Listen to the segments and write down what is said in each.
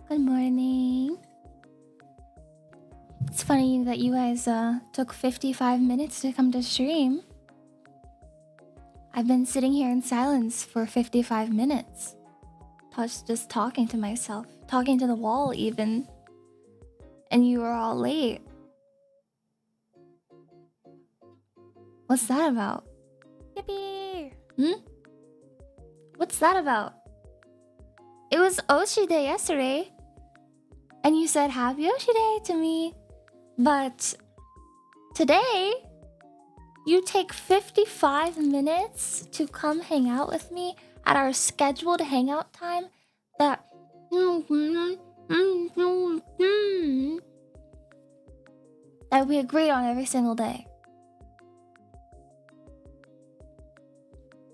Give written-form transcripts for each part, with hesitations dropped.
Good morning. It's funny that you guys took 55 minutes to come to stream. I've been sitting here in silence for 55 minutes. Just talking to myself. Talking to the wall even. And you were all late. What's that about? Yippee! What's that about? It was Oshi Day yesterday. And you said Happy Oshi Day to me. But today, you take 55 minutes to come hang out with me at our scheduled hangout time that we agreed on every single day.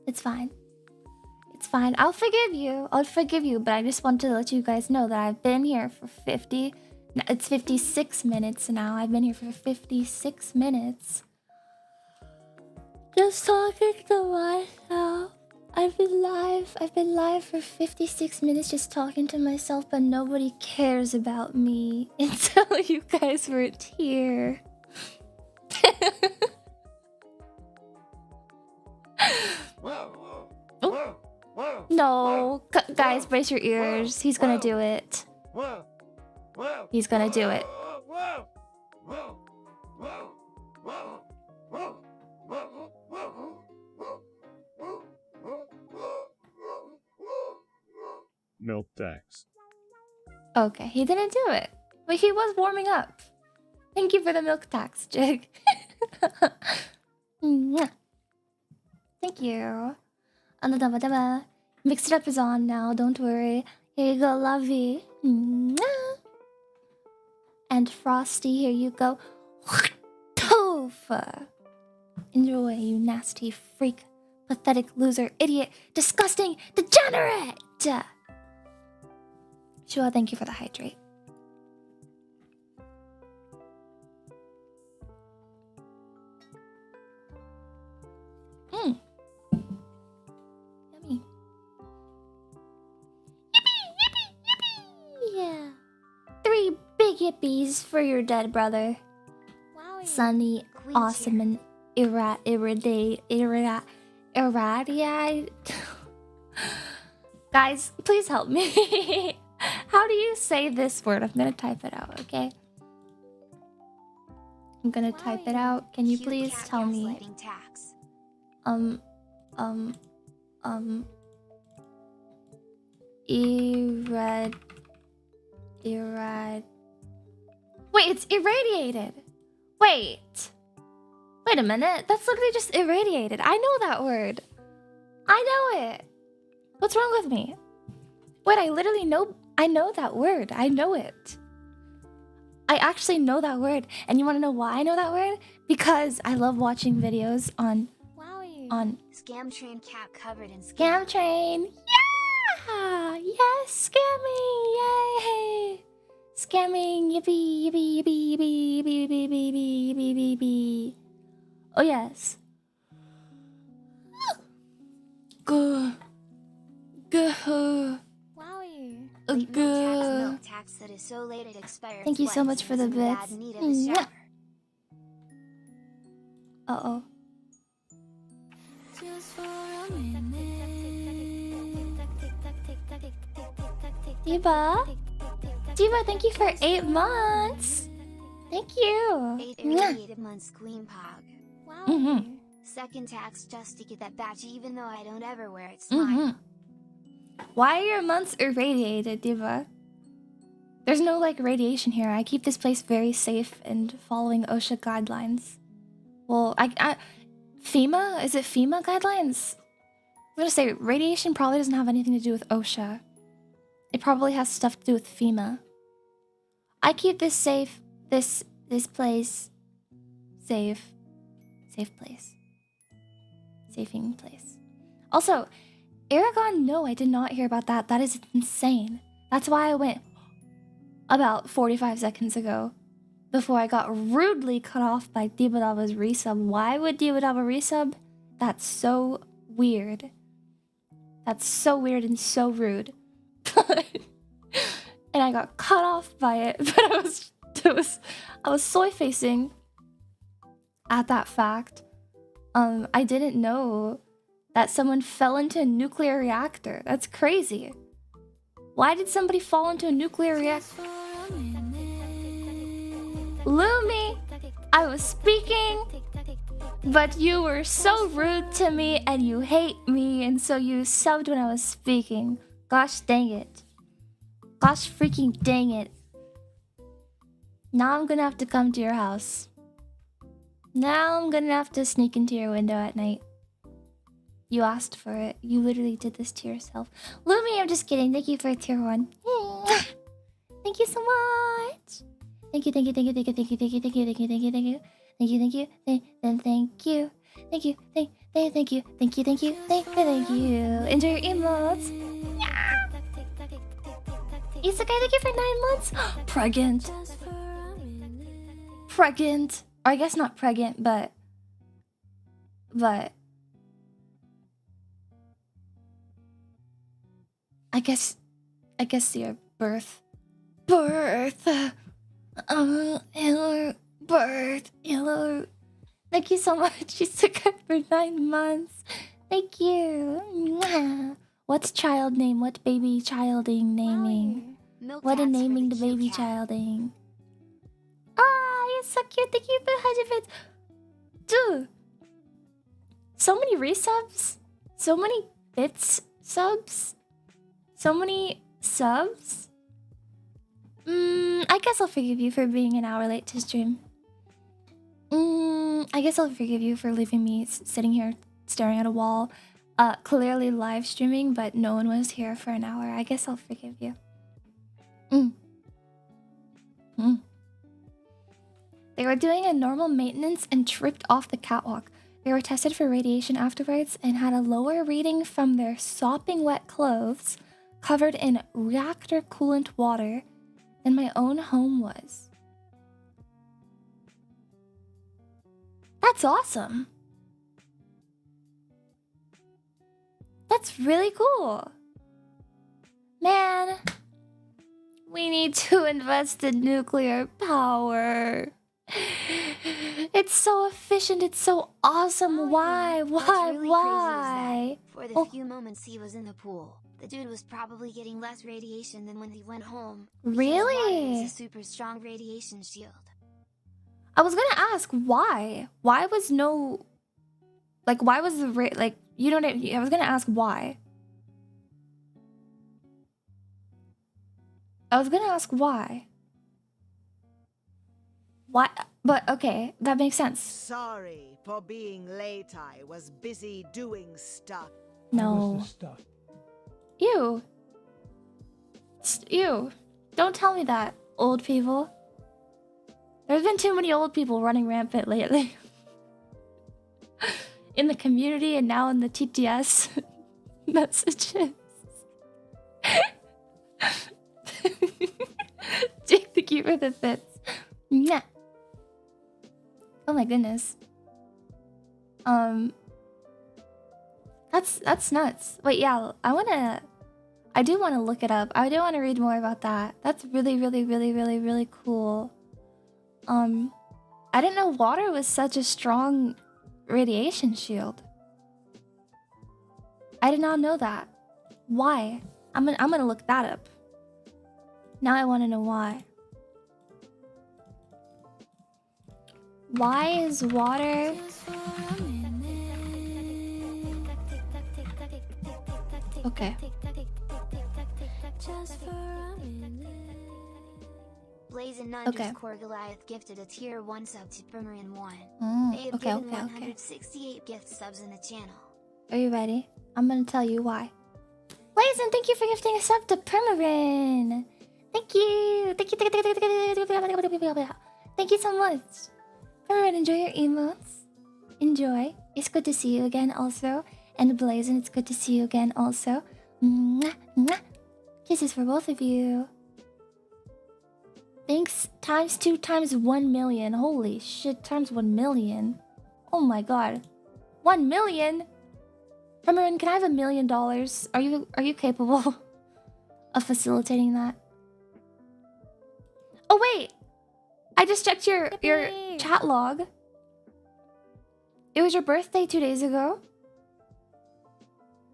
It's fine. It's fine. I'll forgive you. I'll forgive you, but I just wanted to let you guys know that I've been here for 56 minutes now. I've been here for 56 minutes. Just talking to myself. I've been live for 56 minutes just talking to myself, but nobody cares about me until you guys weren't here. No, guys, brace your ears. He's gonna do it. He's gonna do it. Milk tax. Okay, he didn't do it, but he was warming up. Thank you for the milk tax, Jig. Thank you. Mix it up is on now, don't worry. Here you go, lovey. And Frosty, here you go. Toph. Enjoy, you nasty freak. Pathetic loser, idiot, disgusting, degenerate! Shua, thank you for the hydrate. Yummy. Yippee! Yeah. 3 big yippies for your dead brother. Wowie. Sunny, Queen's awesome, here. and irradiate. Guys, please help me. How do you say this word? I'm gonna type it out, okay? I'm gonna type it out. Can you Cute please cat tell me? gaslighting tax. Wait, it's irradiated. Wait a minute. That's literally just irradiated. I know that word. I know it. What's wrong with me? Wait, I literally know. I know that word. I know it. I actually know that word. And you want to know why I know that word? Because I love watching videos on Scam train cat covered in Scam Train. Yeah! Yes, scamming! Yay! Scamming! Yippee! Yippee! Yippee! Yippee! Yippee! Yippee! Yippee! Yippee! Yippee! Yippee! Oh yes. Good. Good. Wowie. Good. Milk tax that is so late it expired. Thank you so much for the bits. bits. Uh-oh. Diva, thank you for 8 months. Thank you. 8 irradiated months Queen Pog. Mm-hmm. Second tax just to get that badge even though I don't ever wear it. Smile. Why are your months irradiated, Diva? There's no like radiation here. I keep this place very safe and following OSHA guidelines. Well, FEMA? Is it FEMA guidelines? I'm gonna say radiation probably doesn't have anything to do with OSHA. It probably has stuff to do with FEMA. I keep this safe. This place safe. Safe place. Safing place. Also, Aragon, no, I did not hear about that. That is insane. That's why I went about 45 seconds ago before I got rudely cut off by Dibadaba's resub. Why would Dibadaba resub? That's so weird. That's so weird and so rude. And I got cut off by it, but I was soy facing at that fact. I didn't know that someone fell into a nuclear reactor. That's crazy. Why did somebody fall into a nuclear reactor? Lumi, I was speaking, but you were so rude to me and you hate me, and so you subbed when I was speaking. Gosh dang it. Gosh freaking dang it. Now I'm gonna have to come to your house. Now I'm gonna have to sneak into your window at night. You asked for it. You literally did this to yourself. Lumi, I'm just kidding. Thank you for tier 1. Thank you so much. Thank you, thank you, thank you, thank you, thank you, thank you, thank you, thank you, thank you, thank you. Thank you, thank you, thank you. Thank you, thank you, thank you, thank you, thank you. Enjoy your emotes. Isekai, thank you for 9 months. Pregnant. Pregnant. Or I guess not pregnant, but I guess your birth. Hello. Thank you so much. Isekai for 9 months. Thank you. Mwah. What's child name? What baby childing naming? What a naming the baby childing. Ah, you're so cute. Thank you for 100 bits. Dude. So many resubs. So many bits subs. So many subs. I guess I'll forgive you for being an hour late to stream. I guess I'll forgive you for leaving me sitting here staring at a wall. Clearly live streaming, but no one was here for an hour. I guess I'll forgive you. They were doing a normal maintenance and tripped off the catwalk. They were tested for radiation afterwards and had a lower reading from their sopping wet clothes covered in reactor coolant water than my own home was. That's awesome. That's really cool. Man, we need to invest in nuclear power. It's so efficient, it's so awesome. Why? Why? For the few moments he was in the pool, the dude was probably getting less radiation than when he went home. Really? It's a super strong radiation shield. I was gonna ask why. Why was no... Like, why was the... Like, you know what I mean? I was gonna ask why. Why? But, okay, that makes sense. Sorry for being late. I was busy doing stuff. No. Ew. Ew. Don't tell me that, old people. There's been too many old people running rampant lately. In the community and now in the TTS messages. Jake, thank you for the bits. Yeah. Oh my goodness. That's nuts. Wait, yeah, I do wanna look it up. I do wanna read more about that. That's really, really, really, really, really cool. I didn't know water was such a strong radiation shield. I did not know that. Why? I'm gonna look that up. Now I wanna know why. Why is water... Okay. Blazin' Okay. _ Goliath gifted a tier 1 sub to Primarin 1. They have Okay, given okay, 168 gift subs in the channel. Are you ready? I'm gonna tell you why. Blazin, thank you for gifting a sub to Primarin. Thank you. Thank you so much. Primarin, enjoy your emotes. Enjoy. It's good to see you again also. And Blazin, it's good to see you again also. Mwah, mwah. Kisses for both of you. Thanks times 2 times 1 million. Holy shit, times 1 million. Oh my god. 1 million? Primarin, can I have $1 million? Are you capable of facilitating that? I just checked your Yippee. chat log. It was your birthday 2 days ago.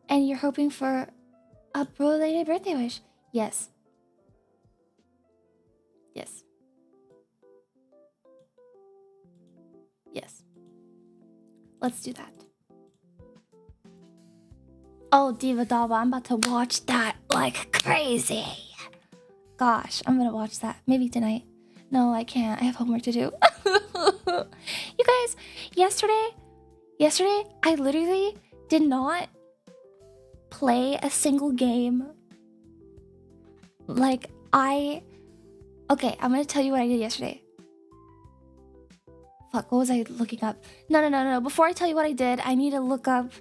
And you're hoping for a belated birthday wish. Yes. Yes. Yes. Let's do that. Oh, Diva Dava, I'm about to watch that like crazy. Gosh, I'm gonna watch that. Maybe tonight. No, I can't. I have homework to do. You guys, yesterday, I literally did not play a single game. Like, Okay, I'm gonna tell you what I did yesterday. Fuck, what was I looking up? No. Before I tell you what I did, I need to look up...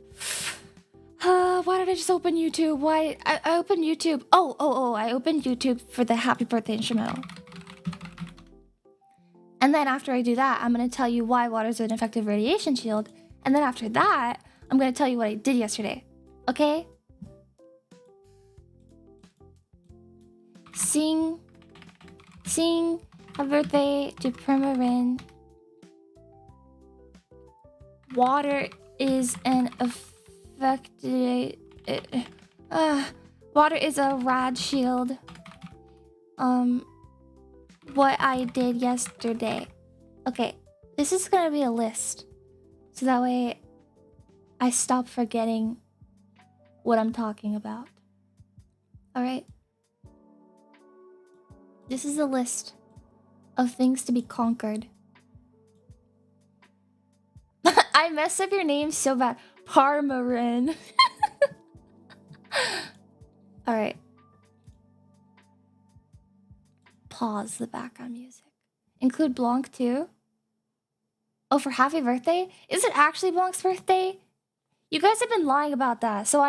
why did I just open YouTube? Why? I opened YouTube. Oh, I opened YouTube for the happy birthday instrumental. And then after I do that, I'm gonna tell you why water's an effective radiation shield. And then after that, I'm gonna tell you what I did yesterday. Okay? Sing happy birthday to Permarin. Water is an effective... water is a rad shield. What I did yesterday. Okay, this is gonna be a list. So that way I stop forgetting what I'm talking about. Alright? This is a list of things to be conquered. I messed up your name so bad. Parmarin. Alright. Pause the background music. Include Blanc too? Oh, for happy birthday? Is it actually Blanc's birthday? You guys have been lying about that. So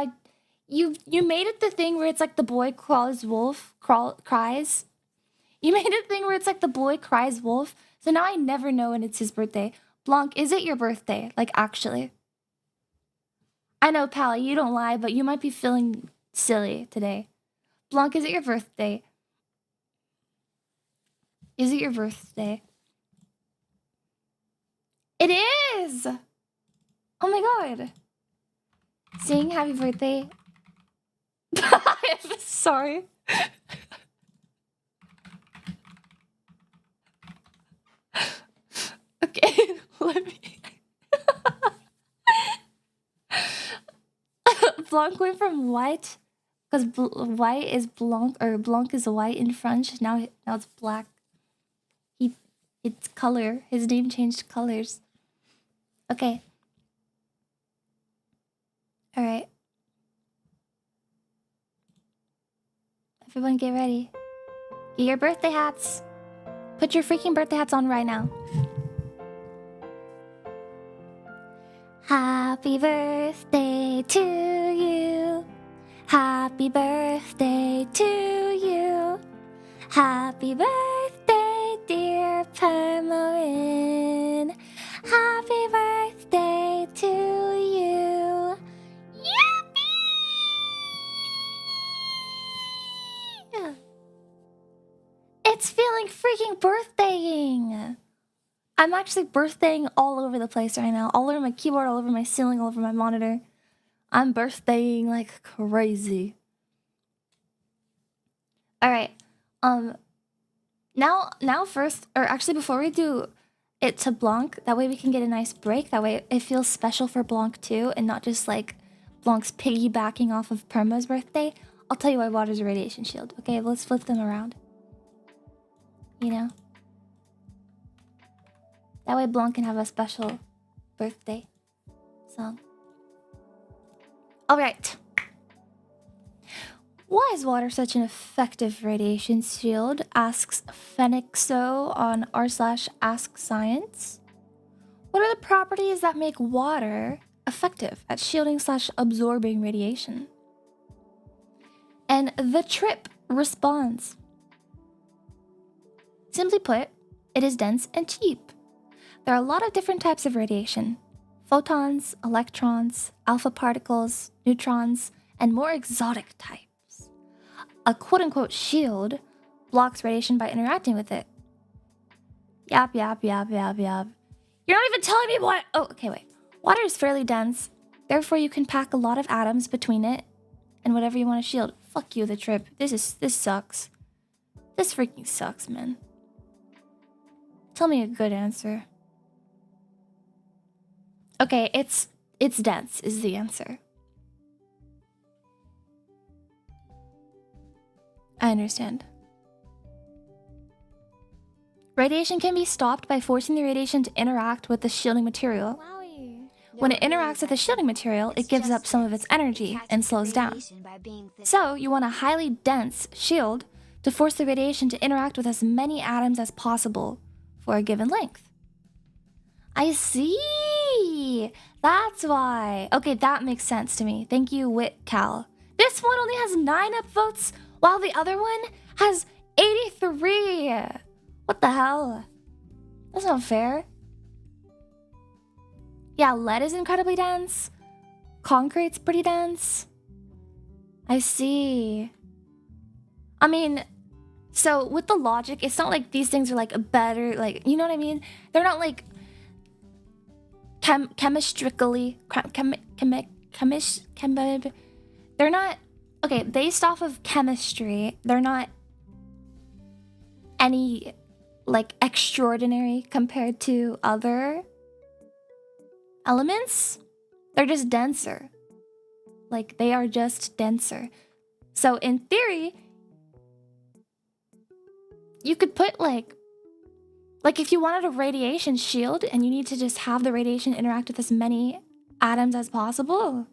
you made it the thing where it's like the boy cries wolf cries. You made it a thing where it's like the boy cries wolf. So now I never know when it's his birthday. Blanc, is it your birthday? Like actually. I know, Pally, you don't lie, but you might be feeling silly today. Blanc, is it your birthday? Is it your birthday? It is! Oh my god. Sing happy birthday. I'm sorry. Okay, let me... Blanc went from white, because white is Blanc, or Blanc is white in French. Now it's black. It's color. His name changed colors. Okay. Alright. Everyone get ready. Get your birthday hats. Put your freaking birthday hats on right now. Happy birthday to you. Happy birthday to you. Happy birthday, dear Permarin. Happy birthday to you. Yippee! It's feeling freaking birthdaying. I'm actually birthdaying all over the place right now. All over my keyboard, all over my ceiling, all over my monitor. I'm birthdaying like crazy. Alright. Now first, or actually before we do it to Blanc, that way we can get a nice break. That way it feels special for Blanc too, and not just like Blanc's piggybacking off of Perma's birthday. I'll tell you why water's a radiation shield. Okay, let's flip them around. You know? That way Blanc can have a special birthday song. Alright. Why is water such an effective radiation shield? Asks Phoenixo on r/AskScience. What are the properties that make water effective at shielding/absorbing radiation? And the Trip responds. Simply put, it is dense and cheap. There are a lot of different types of radiation. Photons, electrons, alpha particles, neutrons, and more exotic types. A quote-unquote shield blocks radiation by interacting with it. Yap, yap, yap, yap, yap. You're not even telling me what... Oh, okay, wait. Water is fairly dense. Therefore, you can pack a lot of atoms between it and whatever you want to shield. Fuck you, the trip. This sucks. This freaking sucks, man. Tell me a good answer. Okay, it's dense is the answer. I understand. Radiation can be stopped by forcing the radiation to interact with the shielding material. When it interacts with the shielding material, it gives up some of its energy and slows down. So, you want a highly dense shield to force the radiation to interact with as many atoms as possible for a given length. I see! That's why. Okay, that makes sense to me. Thank you, WitCal. This one only has 9 upvotes, while the other one has 83. What the hell? That's not fair. Yeah, lead is incredibly dense. Concrete's pretty dense. I see. I mean, so with the logic, it's not like these things are like better, like, you know what I mean? They're not like chemistrically, they're not, okay, based off of chemistry, they're not any like extraordinary compared to other elements. They're just denser. Like, they are just denser. So in theory, you could put like if you wanted a radiation shield and you need to just have the radiation interact with as many atoms as possible,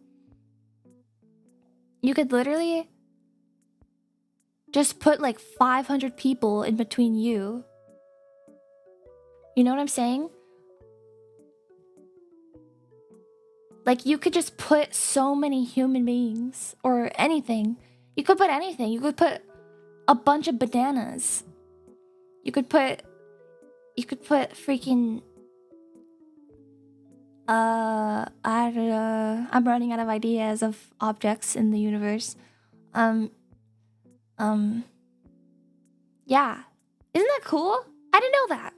you could literally just put like 500 people in between you. You know what I'm saying? Like, you could just put so many human beings or anything. You could put anything. You could put a bunch of bananas. You could put freaking I'm running out of ideas of objects in the universe. Yeah. Isn't that cool? I didn't know that.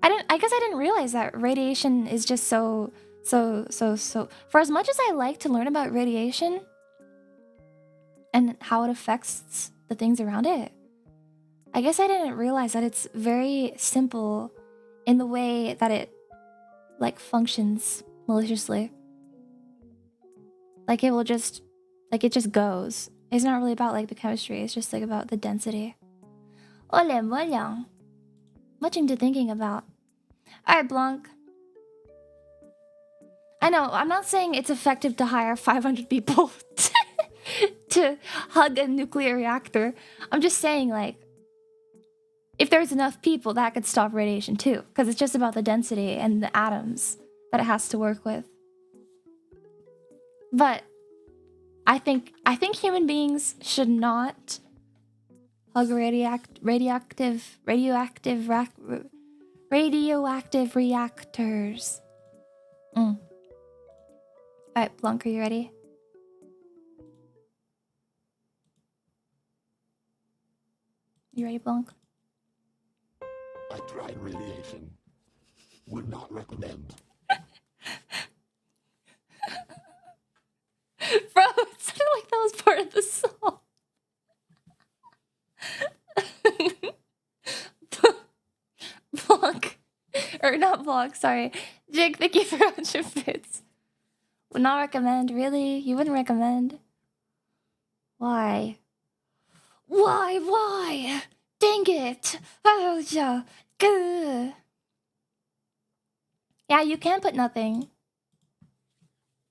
I guess I didn't realize that radiation is just so for as much as I like to learn about radiation and how it affects the things around it, I guess I didn't realize that it's very simple in the way that it like functions maliciously. Like, it just goes. It's not really about like the chemistry, it's just like about the density. Ole molang. Much into thinking about. Alright, Blanc. I know, I'm not saying it's effective to hire 500 people to hug a nuclear reactor. I'm just saying, like, if there's enough people, that could stop radiation too. Because it's just about the density and the atoms that it has to work with. But I think human beings should not hug radioactive reactors. Alright, Blanc, are you ready? You ready, Blanc? I tried radiation. Would not recommend. Bro, it sounded like that was part of the song. Blanc. Or not Blanc, sorry. Jake, thank you for 100 bits. Would not recommend, really? You wouldn't recommend? Why? Why? Dang it! Oh, yeah. Gah. Yeah, you can put nothing.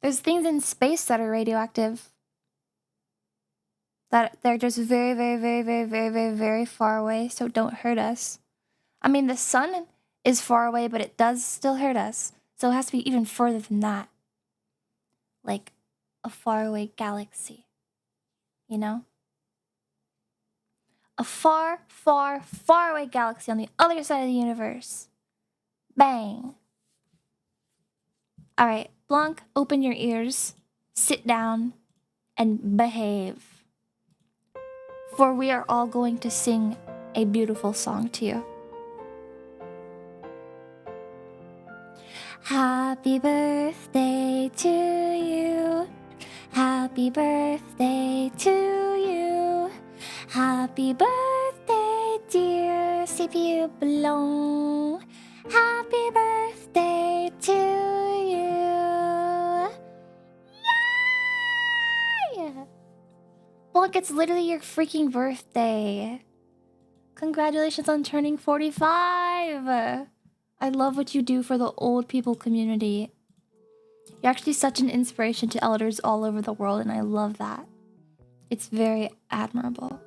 There's things in space that are radioactive. That they're just very, very, very, very, very, very, very far away, so don't hurt us. I mean, the sun is far away, but it does still hurt us. So it has to be even further than that. Like a faraway galaxy. You know? A far, far, far away galaxy on the other side of the universe. Bang. Alright, Blanc, open your ears, sit down, and behave. For we are all going to sing a beautiful song to you. Happy birthday to you. Happy birthday to you. Happy birthday, dear CPU Belong. Happy birthday to you. Yay! Bulk, it's literally your freaking birthday. Congratulations on turning 45. I love what you do for the old people community. You're actually such an inspiration to elders all over the world, and I love that. It's very admirable.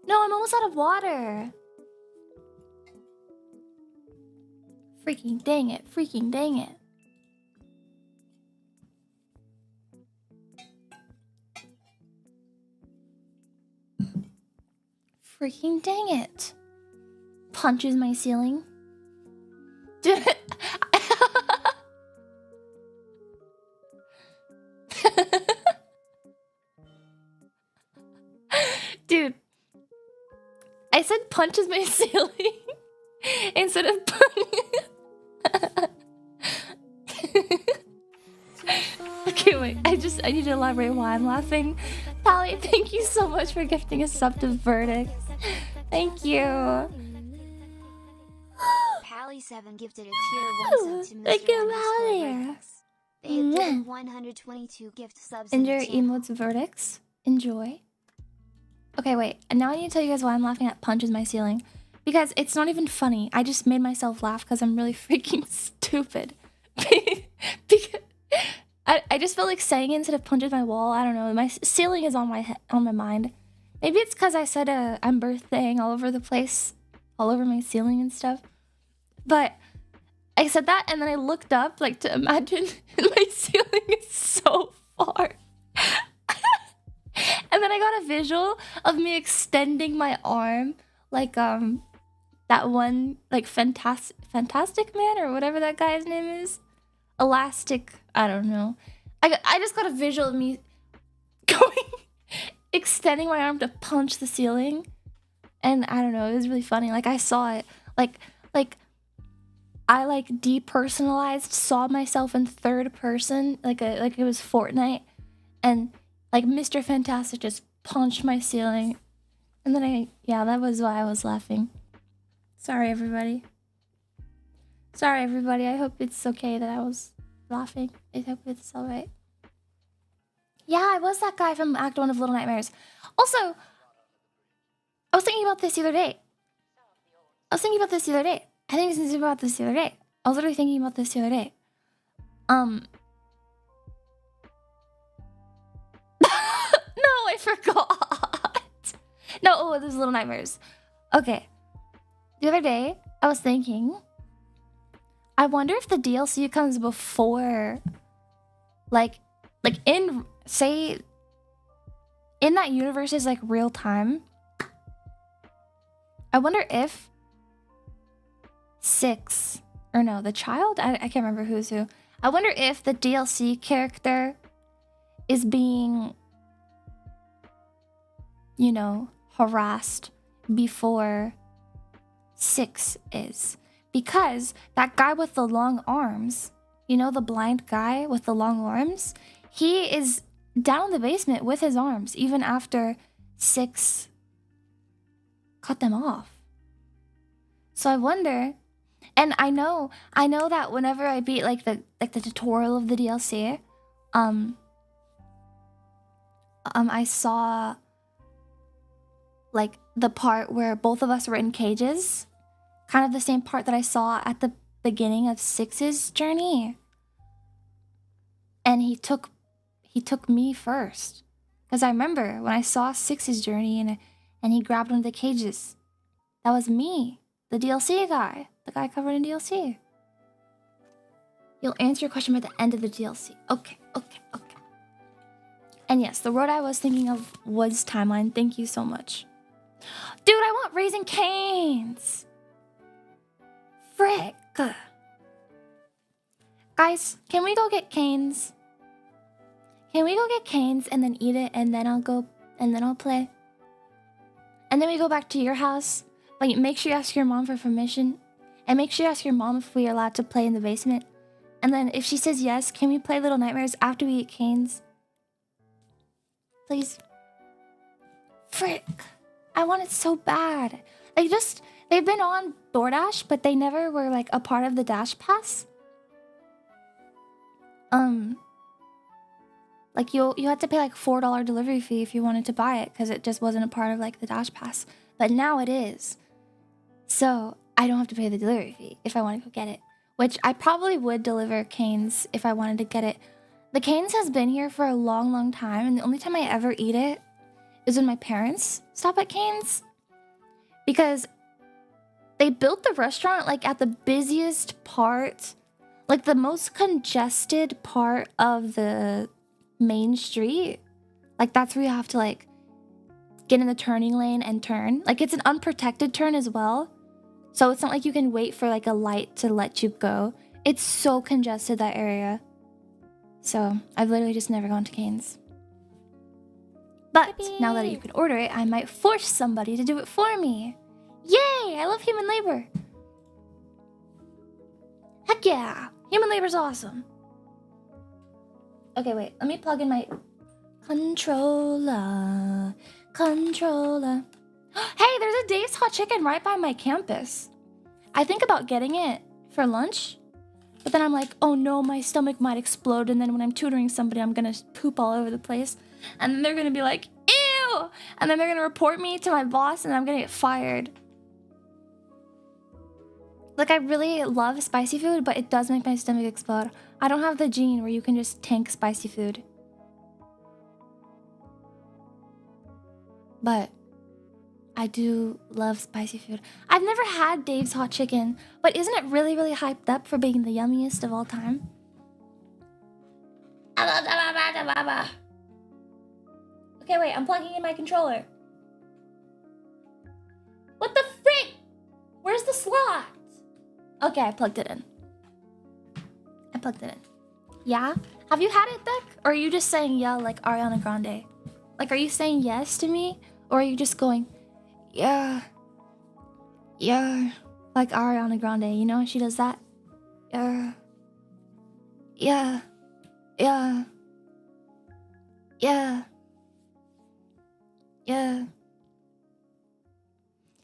No, I'm almost out of water. Freaking dang it, freaking dang it. Freaking dang it. Punches my ceiling. Dude. Dude. I said punches my ceiling instead of Okay, wait. I need to elaborate why I'm laughing. Pally, thank you so much for gifting a sub to Verdict. Thank you. Pally7 gifted a tier 1 sub to Mr. Thank you, underscore Pally. Verdicts. They had given 122 gift subs in Enjoy the channel. emotes verdicts. Enjoy. Okay, wait. And now I need to tell you guys why I'm laughing at punches my ceiling. Because it's not even funny. I just made myself laugh because I'm really freaking stupid. Because I just felt like saying it instead of punches my wall. I don't know. My ceiling is on my mind. Maybe it's because I said I'm birthdaying all over the place, all over my ceiling and stuff. But I said that and then I looked up like to imagine my ceiling is so far. And then I got a visual of me extending my arm like that one like fantastic man or whatever that guy's name is. Elastic, I don't know. I just got a visual of me extending my arm to punch the ceiling. And I don't know, it was really funny. Like I saw it like I like depersonalized, saw myself in third person, like it was Fortnite, and like Mr. Fantastic just punched my ceiling, and then yeah, that was why I was laughing. Sorry everybody. Sorry everybody. I hope it's okay that I was laughing. I hope it's alright. Yeah, I was that guy from Act 1 of Little Nightmares. Also, I was thinking about this the other day. I was thinking about this the other day. I think since about this the other day. I was literally thinking about this the other day. No, I forgot. No, oh, there's Little Nightmares. Okay. The other day, I was thinking, I wonder if the DLC comes before, like in, say, in that universe is like real time. I wonder if 6, or no, the child? I can't remember who's who. I wonder if the DLC character is being, you know, harassed before 6 is. Because that guy with the long arms, you know, the blind guy with the long arms, he is down in the basement with his arms, even after 6 cut them off. So I wonder, and I know that whenever I beat like the tutorial of the DLC, I saw like the part where both of us were in cages, kind of the same part that I saw at the beginning of 6's journey. And he took me first, because I remember when I saw 6's journey and he grabbed one of the cages. That was me, the DLC guy, the guy covered in DLC. You'll answer your question by the end of the DLC. Okay. And yes, the word I was thinking of was timeline. Thank you so much. Dude, I want Raising Cane's. Frick. Guys, can we go get Cane's? Can we go get Cane's and then eat it and then I'll play? And then we go back to your house, but make sure you ask your mom for permission. And make sure you ask your mom if we are allowed to play in the basement. And then if she says yes, can we play Little Nightmares after we eat canes? Please. Frick. I want it so bad. They've been on DoorDash, but they never were like a part of the Dash Pass. Like you had to pay like $4 delivery fee if you wanted to buy it because it just wasn't a part of like the Dash Pass. But now it is. So I don't have to pay the delivery fee if I want to go get it. Which I probably would deliver canes if I wanted to get it. The canes has been here for a long, long time. And the only time I ever eat it is when my parents stop at Cane's. Because they built the restaurant like at the busiest part. Like the most congested part of the main street. Like that's where you have to like get in the turning lane and turn. Like it's an unprotected turn as well. So it's not like you can wait for like a light to let you go. It's so congested, that area. So I've literally just never gone to Cane's. But now that you can order it, I might force somebody to do it for me. Yay! I love human labor. Heck yeah! Human labor's awesome. Okay, wait. Let me plug in my controller. Hey, there's a Dave's Hot Chicken right by my campus. I think about getting it for lunch, but then I'm like, oh no, my stomach might explode, and then when I'm tutoring somebody, I'm gonna poop all over the place, and then they're gonna be like, ew! And then they're gonna report me to my boss, and I'm gonna get fired. Like, I really love spicy food, but it does make my stomach explode. I don't have the gene where you can just tank spicy food. But I do love spicy food. I've never had Dave's Hot Chicken, but isn't it really, really hyped up for being the yummiest of all time? Okay, wait, I'm plugging in my controller. What the frick? Where's the slot? Okay, I plugged it in. Yeah? Have you had it, Beck? Or are you just saying yeah like Ariana Grande? Like, are you saying yes to me? Or are you just going, yeah, like Ariana Grande, you know? She does that. Yeah.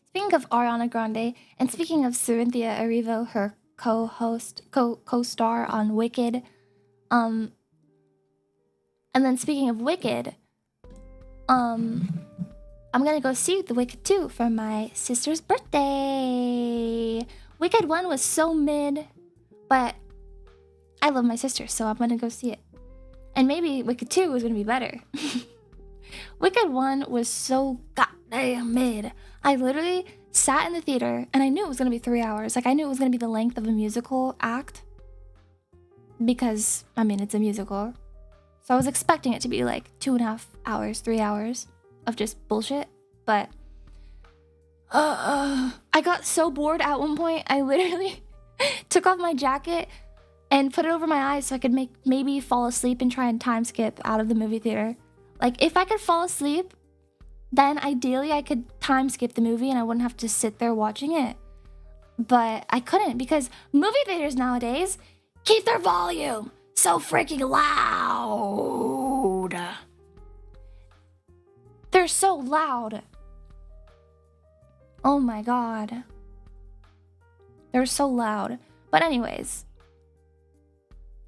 Speaking of Ariana Grande, and speaking of Cynthia Erivo, her co-star on Wicked, and then speaking of Wicked, I'm gonna go see the Wicked 2 for my sister's birthday. Wicked 1 was so mid, but I love my sister, so I'm gonna go see it. And maybe Wicked 2 was gonna be better. Wicked 1 was so goddamn mid. I literally sat in the theater and I knew it was gonna be 3 hours. Like, I knew it was gonna be the length of a musical act. Because, I mean, it's a musical. So I was expecting it to be like 2.5 hours, 3 hours of just bullshit. But I got so bored at one point, I literally took off my jacket and put it over my eyes so I could maybe fall asleep and try and time skip out of the movie theater. Like, if I could fall asleep, then ideally I could time skip the movie and I wouldn't have to sit there watching it. But I couldn't, because movie theaters nowadays keep their volume so freaking loud. They're so loud. Oh my god. They're so loud. But anyways,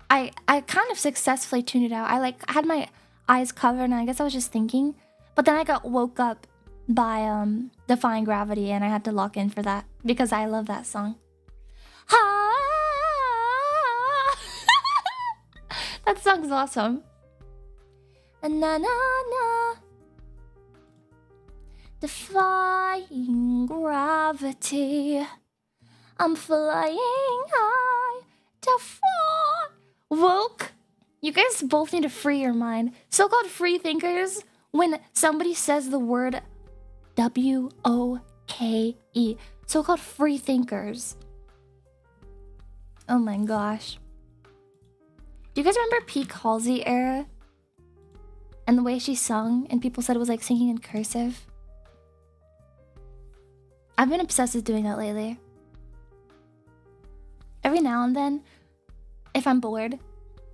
I kind of successfully tuned it out. I had my eyes covered and I guess I was just thinking. But then I got woke up by Defying Gravity and I had to lock in for that because I love that song. That song's awesome. Na na na. Defying gravity. I'm flying high. Defy. Woke. You guys both need to free your mind. So-called free thinkers, when somebody says the word W-O-K-E. So-called free thinkers. Oh my gosh. Do you guys remember peak Halsey era? And the way she sung, and people said it was like singing in cursive? I've been obsessed with doing that lately. every now and then, if I'm bored,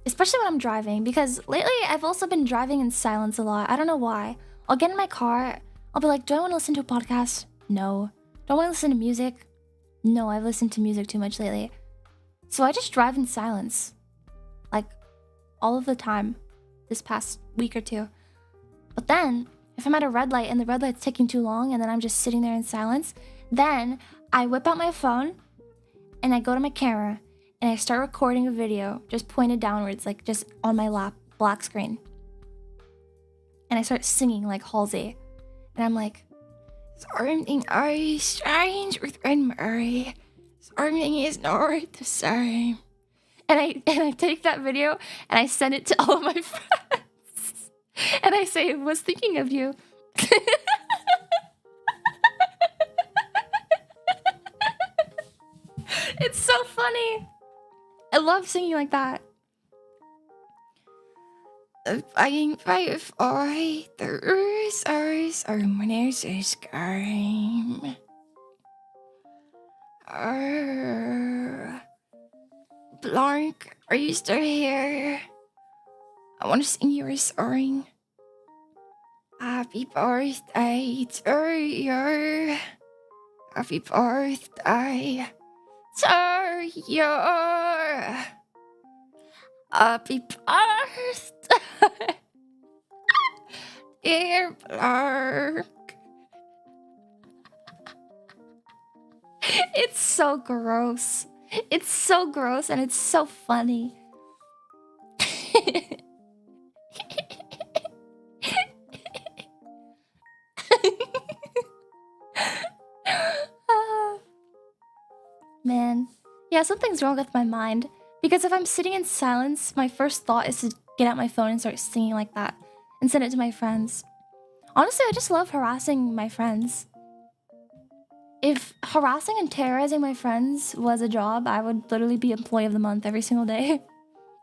especially when I'm driving, because lately I've also been driving in silence a lot. I don't know why. I'll get in my car, I'll be like, do I want to listen to a podcast? No. Do I want to listen to music? No, I've listened to music too much lately. So I just drive in silence. Like, all of the time. This past week or two. But then, if I'm at a red light and the red light's taking too long and then I'm just sitting there in silence, then I whip out my phone and I go to my camera and I start recording a video just pointed downwards, like just on my lap, black screen. And I start singing like Halsey. And I'm like, something I strange with Murray. Something is not the same. And I take that video and I send it to all of my friends. And I say, was thinking of you. It's so funny. I love singing like that. Fighting fight for there's ours or when there's a scream. Blanc, are you still here? I want to sing your song. Happy birthday to you. Happy birthday to you. Happy birthday, dear Blanc. It's so gross. It's so gross and it's so funny. Man. Yeah, something's wrong with my mind. Because if I'm sitting in silence, my first thought is to get out my phone and start singing like that. And send it to my friends. Honestly, I just love harassing my friends. If harassing and terrorizing my friends was a job, I would literally be employee of the month every single day.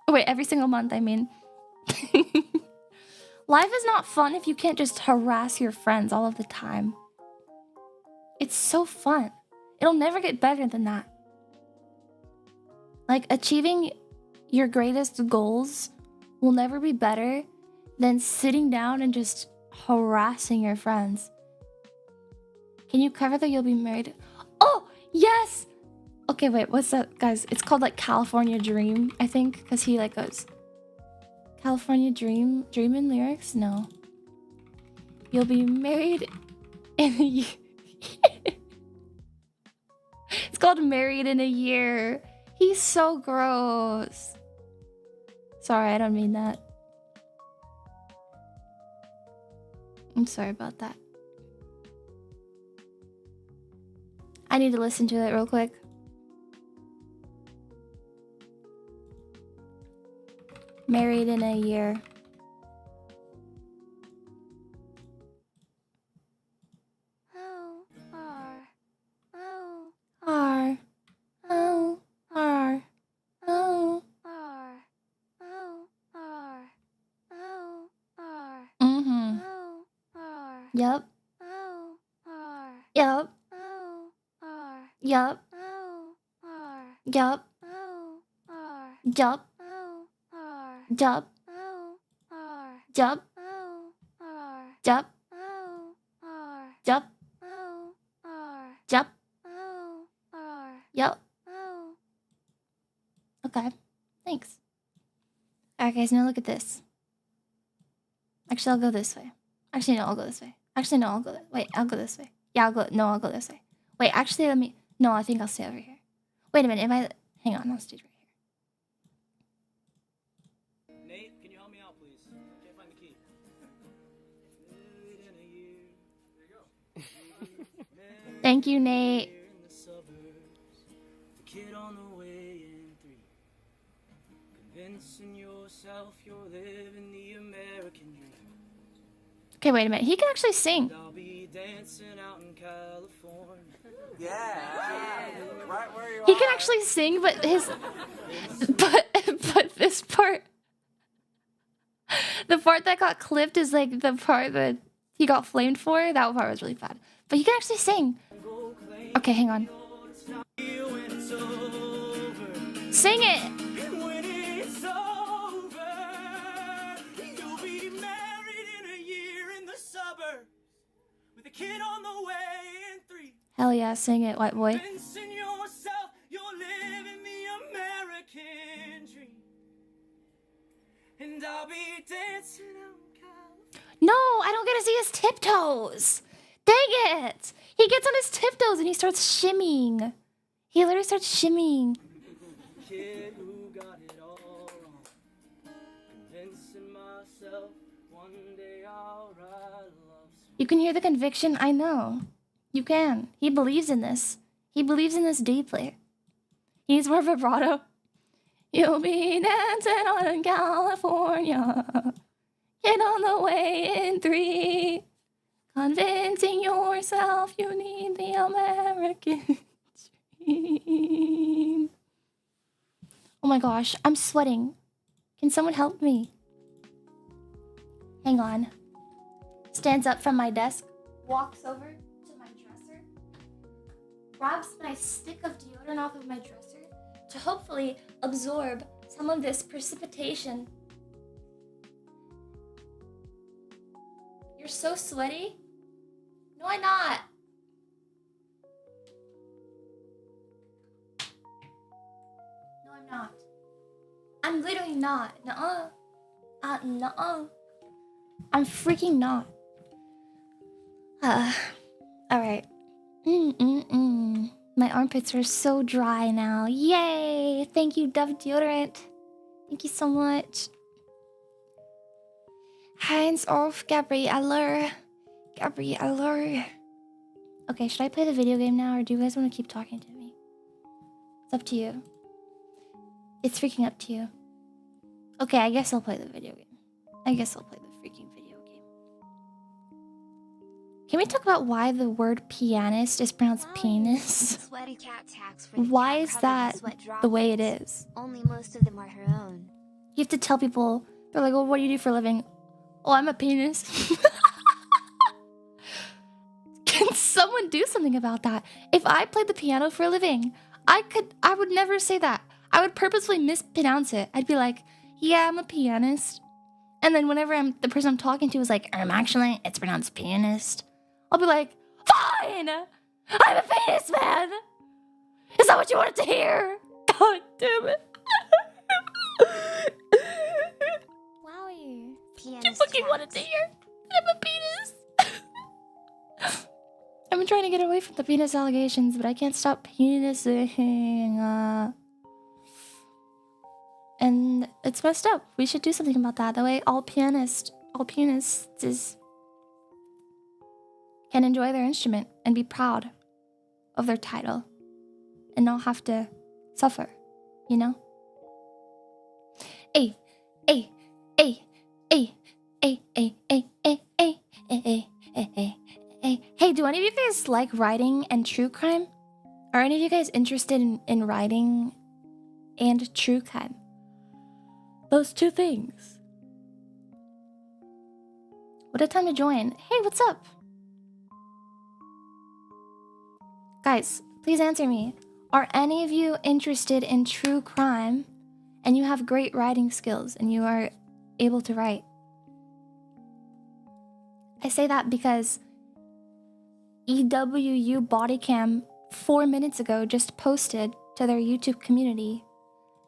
Wait, every single month, I mean. Life is not fun if you can't just harass your friends all of the time. It's so fun. It'll never get better than that. Like, achieving your greatest goals will never be better than sitting down and just harassing your friends. Can you cover that you'll be married? Oh, yes! Okay, wait, what's that, guys? It's called, like, California Dream, I think, because he, like, goes... California Dream? Dream in lyrics? No. You'll be married in a year. It's called Married in a Year. He's so gross. Sorry, I don't mean that. I'm sorry about that. I need to listen to it real quick. Married in a Year. R. O. R. O. Mm-hmm. Yup. Yup. Yup. Yup. Yup. Yup. Yup. Yup. Yup. Yup. Yup. Okay. Thanks. Alright guys, now look at this. Actually, I'll go this way. Actually, no, I'll go this way. Actually, no, I'll go this way. Wait, I'll go this way. Yeah, I'll go this way. Wait, actually, let me... No, I think I'll stay over here. Wait a minute, if I... Hang on, I'll stay right here. Nate, can you help me out, please? Can't find the key. Thank you, Nate. Kid on the way in 3. Convincing yourself you're living the American dream. Okay, wait a minute. He can actually sing. I'll be dancing out in California. Yeah, right where you He are. can actually sing, but his... But this part... The part that got clipped is like the part that he got flamed for. That part was really bad. But he can actually sing. Okay, hang on. Sing it! And when it's over, you'll be married in a year in the suburbs with a kid on the way in 3. Hell yeah, sing it, white boy. Convincing yourself you're living the American dream. And I'll be dancing out in California. No, I don't get to see his tiptoes. Dang it! He gets on his tiptoes and he starts shimmying. He literally starts shimmying. Kid who got it all wrong. Convincing myself one day I'll write a love song. You can hear the conviction, I know. You can. He believes in this. He believes in this deeply. He needs more vibrato. You'll be dancing on in California. Get on the way in 3. Convincing yourself you need the American dream. Oh my gosh, I'm sweating. Can someone help me? Hang on. Stands up from my desk, walks over to my dresser, grabs my stick of deodorant off of my dresser to hopefully absorb some of this precipitation. You're so sweaty? No, I'm not. No, I'm not. I'm literally not. Nuh-uh. Nuh-uh. I'm freaking not. Alright. My armpits are so dry now. Yay! Thank you, Dove Deodorant. Thank you so much. Hands off, Gabriella. Gabriella. Okay, should I play the video game now, or do you guys want to keep talking to me? It's up to you. It's freaking up to you. Okay, I guess I'll play the video game. I guess I'll play the freaking video game. Can we talk about why the word pianist is pronounced penis? Sweaty cat tax for the Why cat is covered in that sweat the way it droplets. is? Only most of them are her own. You have to tell people, they're like, well, what do you do for a living? Oh, I'm a penis. Can someone do something about that? If I played the piano for a living, I would never say that. I would purposefully mispronounce it. I'd be like, yeah, I'm a pianist. And then whenever the person I'm talking to is like, actually, it's pronounced pianist. I'll be like, fine! I'm a penis man! Is that what you wanted to hear? God damn it. Wowie. You fucking wanted to hear? I'm a penis. I've been trying to get away from the penis allegations, but I can't stop penising. And it's messed up. We should do something about that. That way all pianists can enjoy their instrument and be proud of their title and not have to suffer, you know? Hey, hey, hey, hey, hey, hey, hey, hey, hey, hey, hey, hey. Hey, do any of you guys like writing and true crime? Are any of you guys interested in writing and true crime? Those two things. What a time to join. Hey, what's up? Guys, please answer me. Are any of you interested in true crime and you have great writing skills and you are able to write? I say that because EWU Bodycam 4 minutes ago just posted to their YouTube community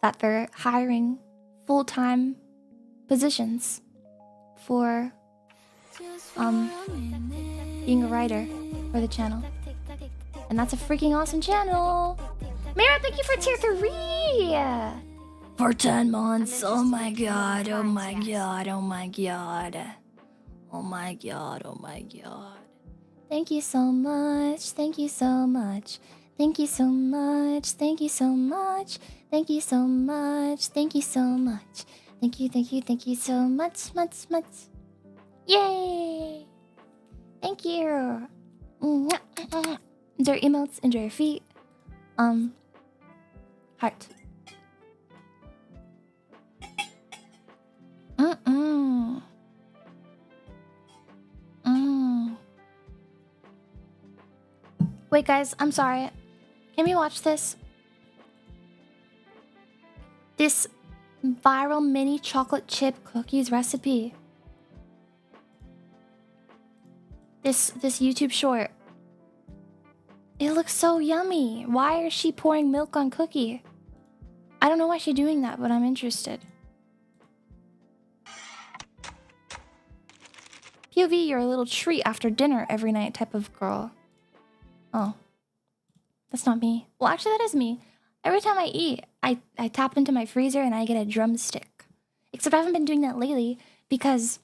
that they're hiring full-time positions for being a writer for the channel. And that's a freaking awesome channel. Mira, thank you for tier 3 for 10 months. Oh my god, oh my god, oh my god. Oh my god, oh my god. Thank you so much, thank you so much. Thank you so much, thank you so much. Thank you so much, thank you so much. Thank you so much. Yay! Thank you. Enjoy your emotes, enjoy your feet. Heart. Wait, guys, I'm sorry. Can we watch this? this viral mini chocolate chip cookies recipe. This YouTube short. It looks so yummy. Why is she pouring milk on cookie? I don't know why she's doing that, but I'm interested. POV, you're a little treat after dinner every night type of girl. Oh. That's not me. Well, actually, that is me. Every time I eat, I tap into my freezer and I get a drumstick. Except I haven't been doing that lately because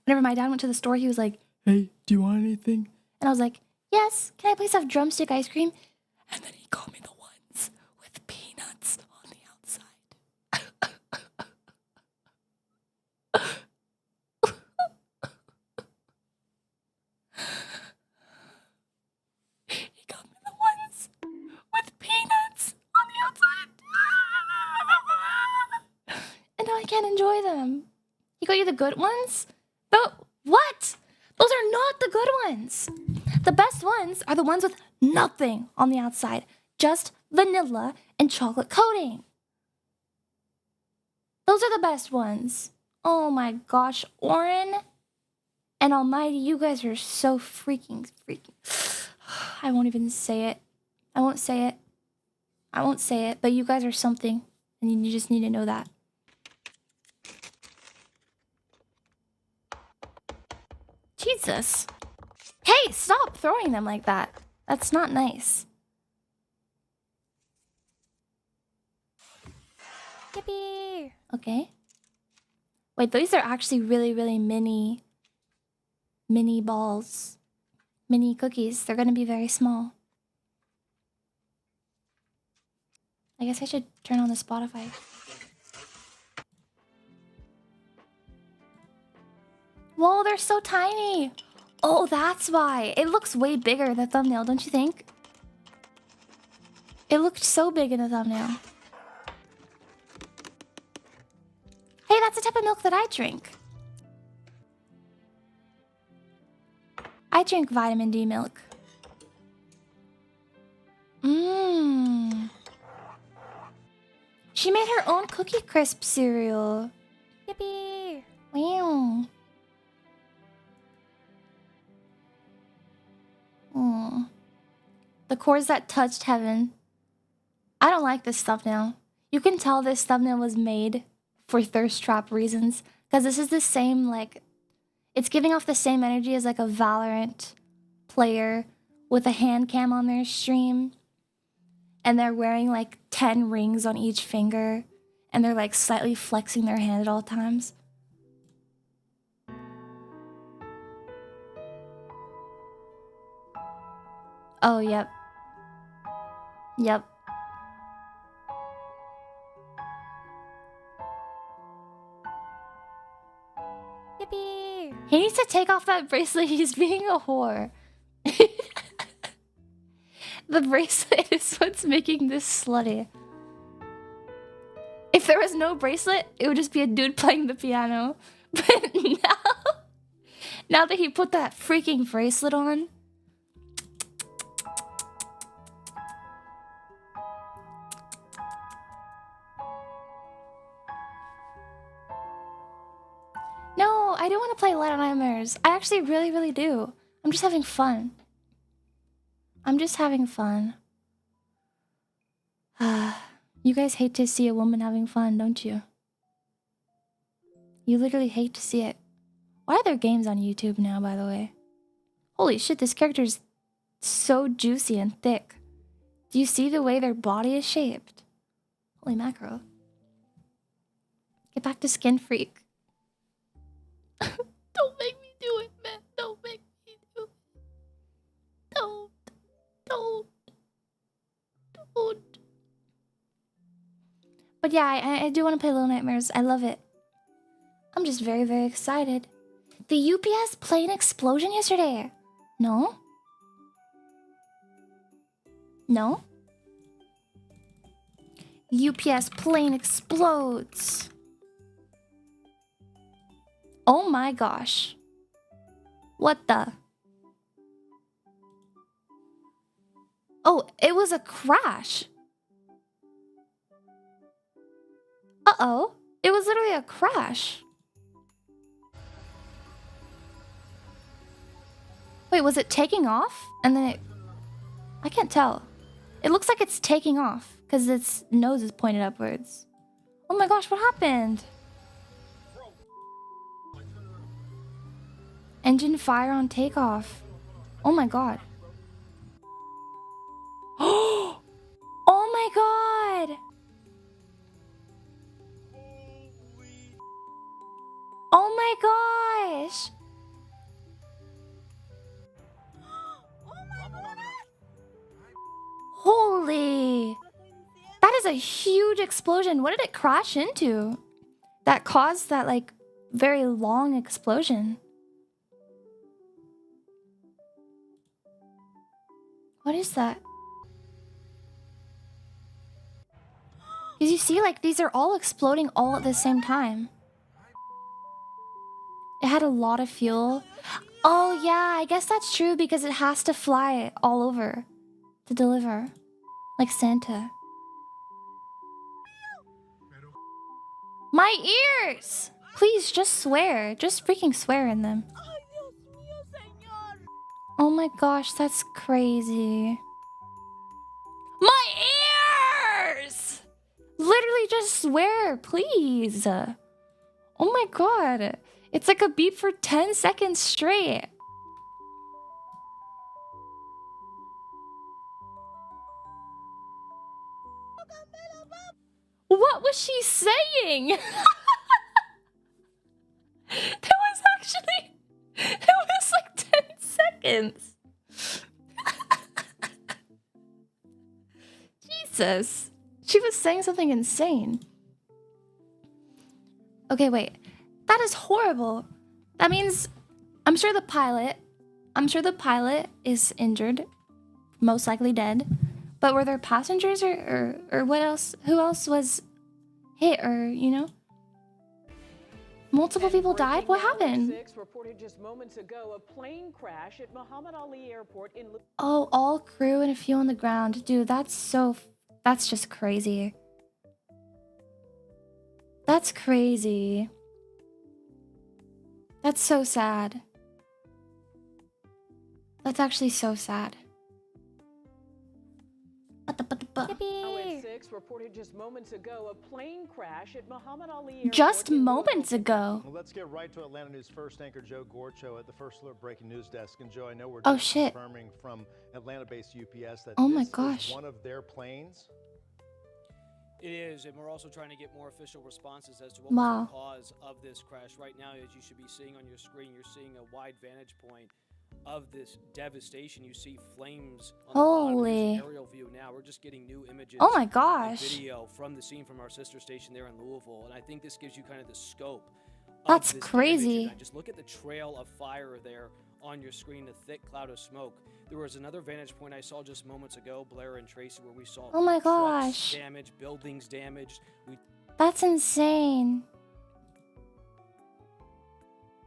whenever my dad went to the store, he was like, "Hey, do you want anything?" And I was like, "Yes, can I please have drumstick ice cream?" And then he got me the ones with peanuts on the outside. He got me the ones with peanuts on the outside. And now I can't enjoy them. He got you the good ones? But what? Those are not the good ones. The best ones are the ones with nothing on the outside. Just vanilla and chocolate coating. Those are the best ones. Oh my gosh, Oren and Almighty, you guys are so freaking. I won't even say it. I won't say it. I won't say it, but you guys are something, and you just need to know that. Jesus. Hey, stop throwing them like that. That's not nice. Yippee! Okay. Wait, these are actually really mini balls. Mini cookies. They're gonna be very small. I guess I should turn on the Spotify. Whoa, they're so tiny. Oh, that's why. It looks way bigger, the thumbnail, don't you think? It looked so big in the thumbnail. Hey, that's the type of milk that I drink. I drink vitamin D milk. Mmm. She made her own Cookie Crisp cereal. Yippee! Wow. The chords that touched heaven. I don't like this thumbnail. You can tell this thumbnail was made for thirst trap reasons. Because this is the same, like... It's giving off the same energy as like a Valorant player with a hand cam on their stream. And they're wearing like 10 rings on each finger. And they're like slightly flexing their hand at all times. Oh, yep. Yep. Yippee! He needs to take off that bracelet. He's being a whore. The bracelet is what's making this slutty. If there was no bracelet, it would just be a dude playing the piano. But now that he put that freaking bracelet on... No, I do want to play Little Nightmares. I actually really do. I'm just having fun. You guys hate to see a woman having fun, don't you? You literally hate to see it. Why are there games on YouTube now, by the way? Holy shit, this character's so juicy and thick. Do you see the way their body is shaped? Holy mackerel. Get back to Skin Freak. Don't make me do it, man. Don't make me do it. Don't. But yeah, I do want to play Little Nightmares. I love it. I'm just very excited. The UPS plane explosion yesterday. No? No? UPS plane explodes. Oh my gosh. What the? Oh, it was a crash. Uh-oh. It was literally a crash. Wait, was it taking off? And then it... I can't tell. It looks like it's taking off because its nose is pointed upwards. Oh my gosh, what happened? Engine fire on takeoff. Oh my god. Oh my god! Oh my gosh! Holy! That is a huge explosion. What did it crash into? That caused that, like, very long explosion. What is that? Because you see, like, these are all exploding all at the same time. It had a lot of fuel. Oh, yeah, I guess that's true because it has to fly all over to deliver. Like Santa. My ears! Please, just swear. Just freaking swear in them. Oh my gosh, that's crazy. My ears! Literally just swear, please. Oh my god. It's like a beep for 10 seconds straight. What was she saying? That was actually... It was like 10 seconds. Jesus. She was saying something insane. Okay, wait. That is horrible. That means... I'm sure the pilot is injured. Most likely dead. But were there passengers or what else? Who else was hit or, you know? Multiple people died? What happened? Reported just moments ago, a plane crash at Muhammad Ali Airport in... Oh, all crew and a few on the ground. Dude, that's just crazy. That's crazy. That's so sad. That's actually so sad. ON6 reported just moments ago, a plane crash at Muhammad Ali Airport. Just moments ago. Well, let's get right to Atlanta News First anchor Joe Gorcho at the First Alert Breaking News Desk. And Joe, I know we're just confirming from Atlanta-based UPS that this is one of their planes. It is, and we're also trying to get more official responses as to what was the cause of this crash. Right now, as you should be seeing on your screen, you're seeing a wide vantage point of this devastation. You see flames on the aerial view now. We're just getting new images. Oh my gosh. Video from the scene from our sister station there in Louisville, and I think this gives you kind of the scope. That's crazy. Just look at the trail of fire there on your screen, the thick cloud of smoke. There was another vantage point I saw just moments ago, Blair and Tracy, where we saw trucks damaged, buildings damaged. That's insane.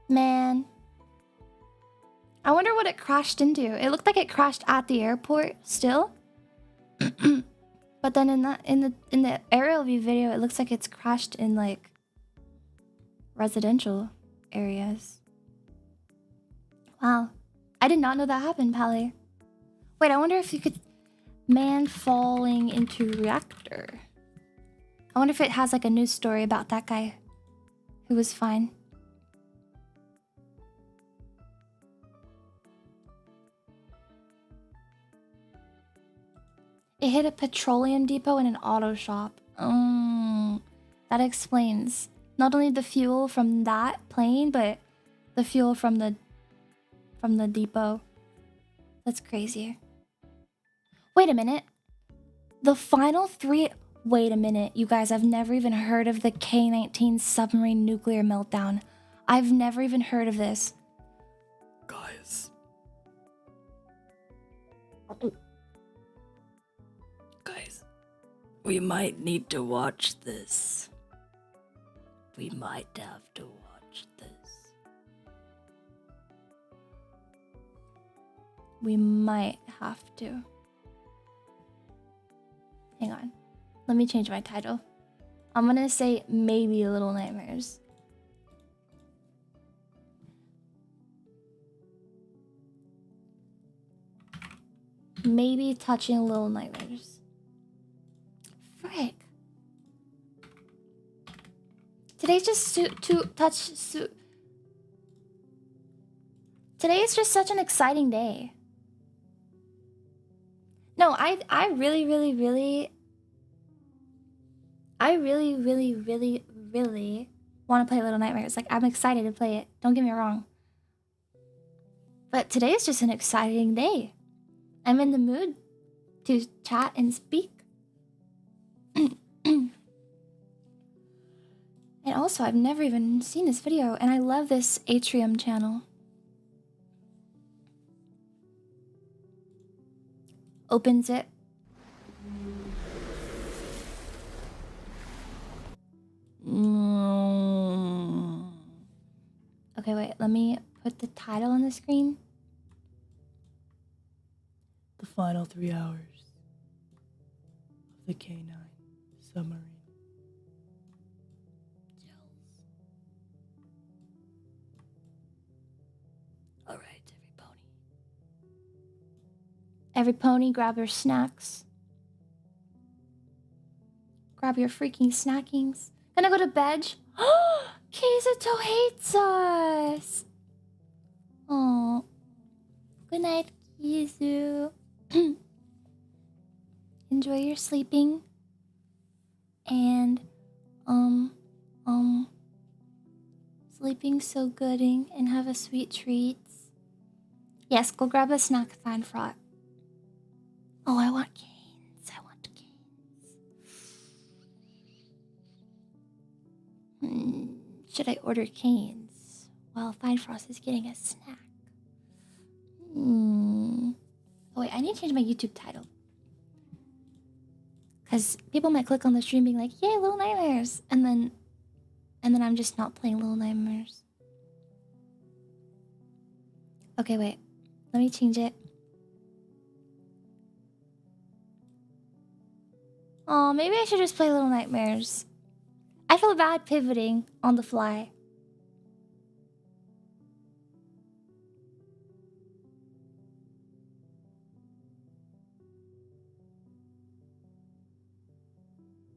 Man. I wonder what it crashed into. It looked like it crashed at the airport still. But then in the aerial view video, it looks like it's crashed in like residential areas. Wow. I did not know that happened, Pally. Wait, I wonder if you could... Man falling into reactor. I wonder if it has like a news story about that guy who was fine. It hit a petroleum depot and an auto shop. That explains not only the fuel from that plane, but the fuel from the depot. That's crazy. Wait a minute. The final three... Wait a minute, you guys. I've never even heard of the K-19 submarine nuclear meltdown. I've never even heard of this. Guys, we might need to watch this. We might have to watch this. We might have to. Hang on. Let me change my title. I'm gonna say maybe Little Nightmares. Maybe touching Little Nightmares. Frick. Today's just Today is just such an exciting day. No, I really want to play Little Nightmares. Like, I'm excited to play it. Don't get me wrong. But today is just an exciting day. I'm in the mood to chat and speak. And also, I've never even seen this video, and I love this Atrium channel. Opens it. Okay, wait, let me put the title on the screen. The final 3 hours of the K9 submarine. Alright, every pony. Every pony, grab your snacks. Grab your freaking snackings. Gonna go to bed. Kizuto hates us. Oh. Good night, Kizu. Enjoy your sleeping. And, sleeping so gooding and have a sweet treats. Yes, go grab a snack, Fine Fraught. Oh, I want canes. I want canes. Should I order canes while Fine Frost is getting a snack? Oh wait, I need to change my YouTube title. Because people might click on the stream being like, yay, Little Nightmares! And then I'm just not playing Little Nightmares. Okay, wait. Let me change it. Oh, maybe I should just play Little Nightmares. I feel bad pivoting on the fly.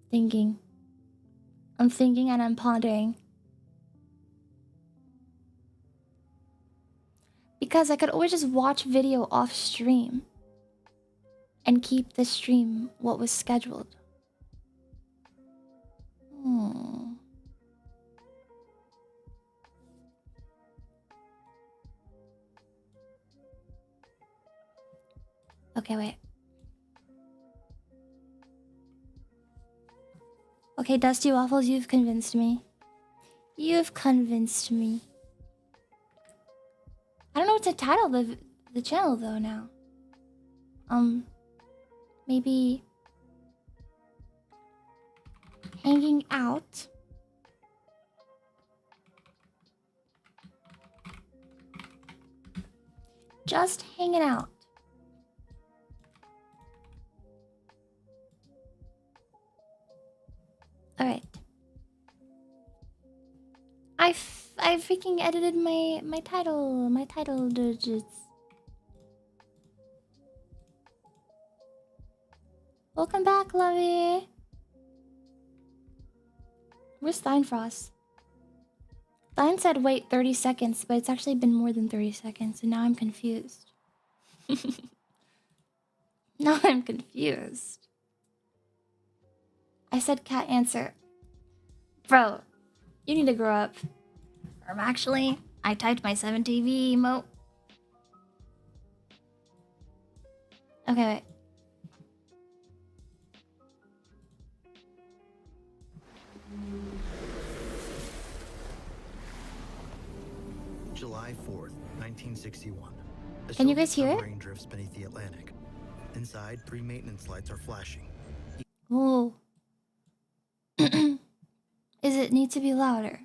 Thinking. I'm thinking and I'm pondering. Because I could always just watch video off stream. And keep the stream what was scheduled. Okay, wait. Okay, Dusty Waffles, you've convinced me. You've convinced me. I don't know what to title the channel though now. Maybe hanging out. Just hanging out. All right. I freaking edited my title digits. Welcome back, Lovey. Where's Steinfrost? Stein said wait 30 seconds, but it's actually been more than 30 seconds, and now I'm confused. Now I'm confused. I said cat answer. Bro, you need to grow up. Actually, I typed my 7TV emote. Okay, wait. July 4th, 1961. Can you guys hear it? Submarine drifts beneath the Atlantic. Inside, 3 maintenance lights are flashing. Ooh. Is it need to be louder?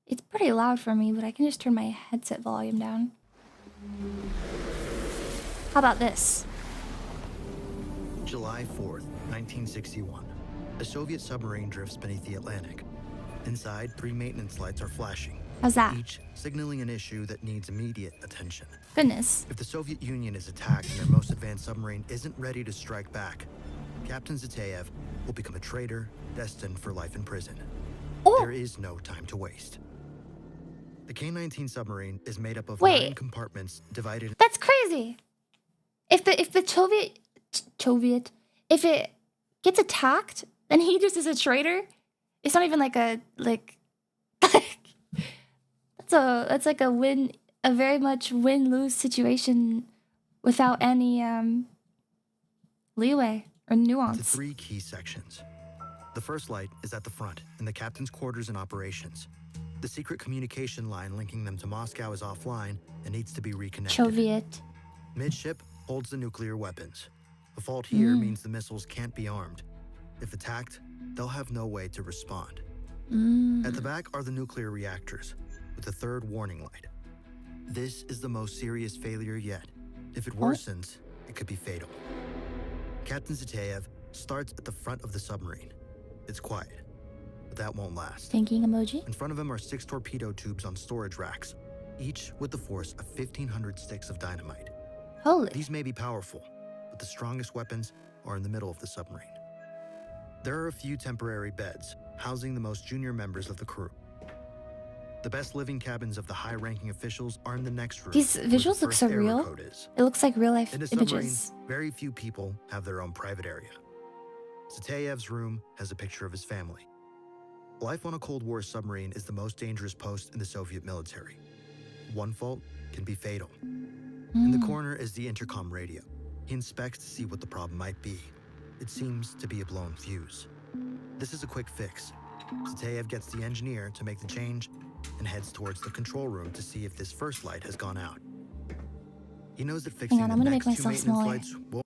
It's pretty loud for me, but I can just turn my headset volume down. How about this? July 4th, 1961. A Soviet submarine drifts beneath the Atlantic. Inside, 3 maintenance lights are flashing. How's that? Each signaling an issue that needs immediate attention. Goodness. If the Soviet Union is attacked and their most advanced submarine isn't ready to strike back, Captain Zatayev will become a traitor destined for life in prison. Oh. There is no time to waste. The K-19 submarine is made up of 9 compartments divided. That's crazy. If the Soviet, if it gets attacked, then he just is a traitor. It's not even like a that's like a very much win-lose situation without any leeway or nuance. To 3 key sections. The first light is at the front in the captain's quarters and operations. The secret communication line linking them to Moscow is offline and needs to be reconnected. Soviet. Midship holds the nuclear weapons. A fault here means the missiles can't be armed. If attacked, they'll have no way to respond. At the back are the nuclear reactors, with a 3rd warning light. This is the most serious failure yet. If it worsens, it could be fatal. Captain Zatayev starts at the front of the submarine. It's quiet, but that won't last. Thinking emoji. In front of him are 6 torpedo tubes on storage racks, each with the force of 1,500 sticks of dynamite. Holy. These may be powerful, but the strongest weapons are in the middle of the submarine. There are a few temporary beds, housing the most junior members of the crew. The best living cabins of the high-ranking officials are in the next room. These visuals look so real. It looks like real-life in a submarine, images. very few people have their own private area. Zatayev's room has a picture of his family. Life on a Cold War submarine is the most dangerous post in the Soviet military. One fault can be fatal. In the corner is the intercom radio. He inspects to see what the problem might be. It seems to be a blown fuse. This is a quick fix. Zatayev gets the engineer to make the change and heads towards the control room to see if this first light has gone out. He knows that fixing Hang on, I'm the gonna next make 2 myself maintenance smaller. lights will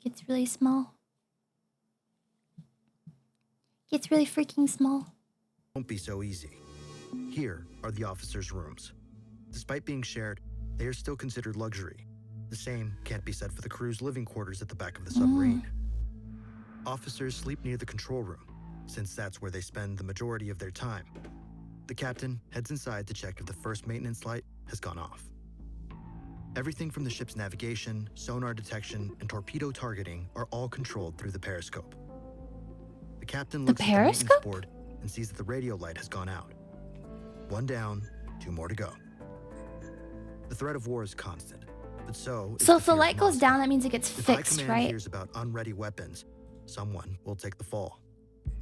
Gets really small. Gets really freaking small. won't be so easy. Here are the officers' rooms. Despite being shared, they are still considered luxury. The same can't be said for the crew's living quarters at the back of the submarine. Officers sleep near the control room, since that's where they spend the majority of their time. The captain heads inside to check if the first maintenance light has gone off. Everything from the ship's navigation, sonar detection, and torpedo targeting are all controlled through the periscope. The captain looks at the maintenance board and sees that the radio light has gone out. 1 down, 2 more to go. The threat of war is constant, but so is So the if the fear of light goes Moscow. down, that means it gets If High fixed, Command right? hears about unready weapons, someone will take the fall.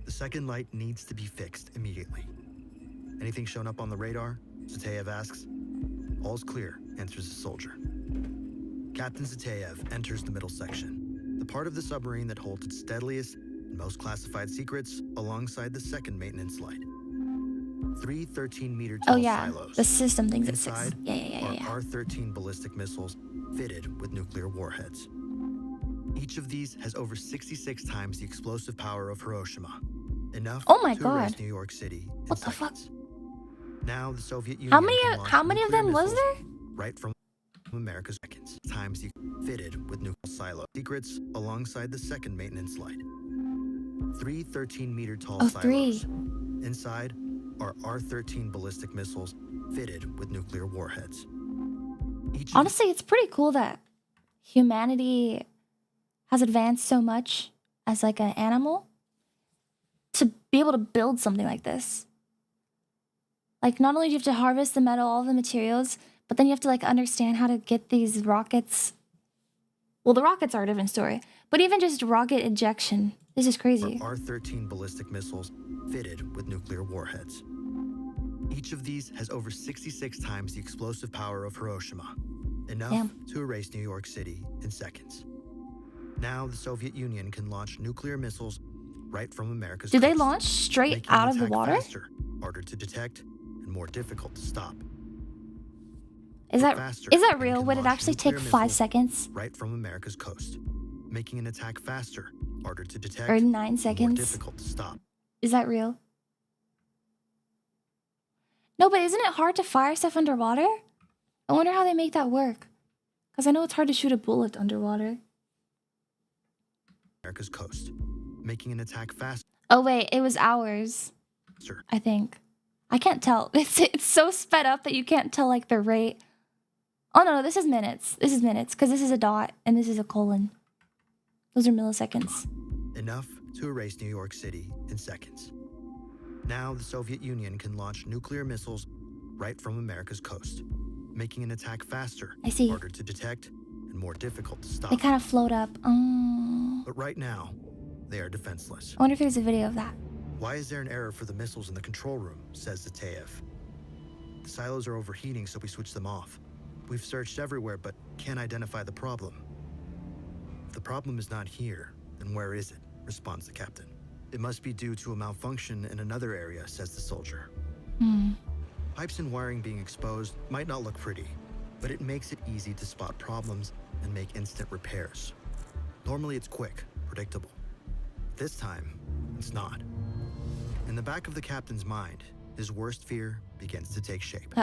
The second light needs to be fixed immediately. Anything shown up on the radar? Zatayev asks. All's clear, answers the soldier. Captain Zatayev enters the middle section, the part of the submarine that holds its deadliest and most classified secrets alongside the second maintenance light. 3 13-meter tall Oh yeah, silos. the system thinks it's Inside 6. Yeah. are R-13 ballistic missiles fitted with nuclear warheads. Each of these has over 66 times the explosive power of Hiroshima. Enough Oh my to God. erase New York City in What the fuck? seconds. Now the Soviet Union How can many launch of them nuclear was missiles there? right from America's seconds. Times fitted with nuclear silo secrets alongside the second maintenance light. 3 13-meter tall Oh, silos. 3. Inside are R-13 ballistic missiles fitted with nuclear warheads. Each of Honestly, it's pretty cool that humanity has advanced so much as like an animal to be able to build something like this. Like, not only do you have to harvest the metal, all the materials, but then you have to like understand how to get these rockets. Well, the rockets are a different story, but even just rocket ejection, this is crazy. R-13 ballistic missiles fitted with nuclear warheads. Each of these has over 66 times the explosive power of Hiroshima, enough to erase New York City in seconds. Now the Soviet Union can launch nuclear missiles right from America's Do they coast, launch straight making an out of the attack water? faster, harder to detect, and more difficult to stop. Is that Faster real? and Would can it launch actually take nuclear 5 missiles seconds? right from America's coast, making an attack faster, harder to detect, Or 9 and more seconds? difficult to stop. Is that real? No, but isn't it hard to fire stuff underwater? I wonder how they make that work. Because I know it's hard to shoot a bullet underwater. America's coast, making an attack faster. Oh wait, it was hours. I think. I can't tell. It's so sped up that you can't tell like the rate. Oh no, this is minutes. This is minutes because this is a dot and this is a colon. Those are milliseconds. Enough to erase New York City in seconds. Now the Soviet Union can launch nuclear missiles right from America's coast, making an attack faster, harder to detect, and more difficult to stop. They kind of float up. Oh. But right now, they are defenseless. I wonder if there's a video of that. Why is there an error for the missiles in the control room, says Zateyev. The silos are overheating, so we switch them off. We've searched everywhere, but can't identify the problem. If the problem is not here, then where is it? Responds the captain. It must be due to a malfunction in another area, says the soldier. Pipes and wiring being exposed might not look pretty, but it makes it easy to spot problems and make instant repairs. Normally it's quick, predictable. This time, it's not. In the back of the captain's mind, his worst fear begins to take shape.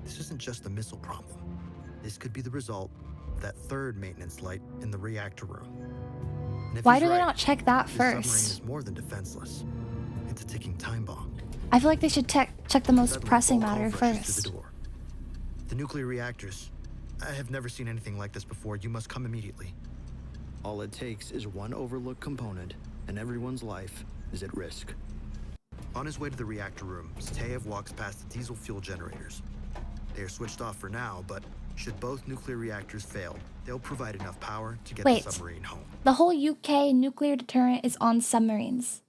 This isn't just a missile problem. This could be the result of that third maintenance light in the reactor room. Why do they not check that this submarine first? is more than defenseless. It's a ticking time bomb. I feel like they should check the most Suddenly, pressing a phone matter call rushes first. to the door. The nuclear reactors. I have never seen anything like this before. You must come immediately. All it takes is one overlooked component, and everyone's life is at risk. On his way to the reactor room, Zateyev walks past the diesel fuel generators. They are switched off for now, but should both nuclear reactors fail, they'll provide enough power to get the submarine home. The whole UK nuclear deterrent is on submarines.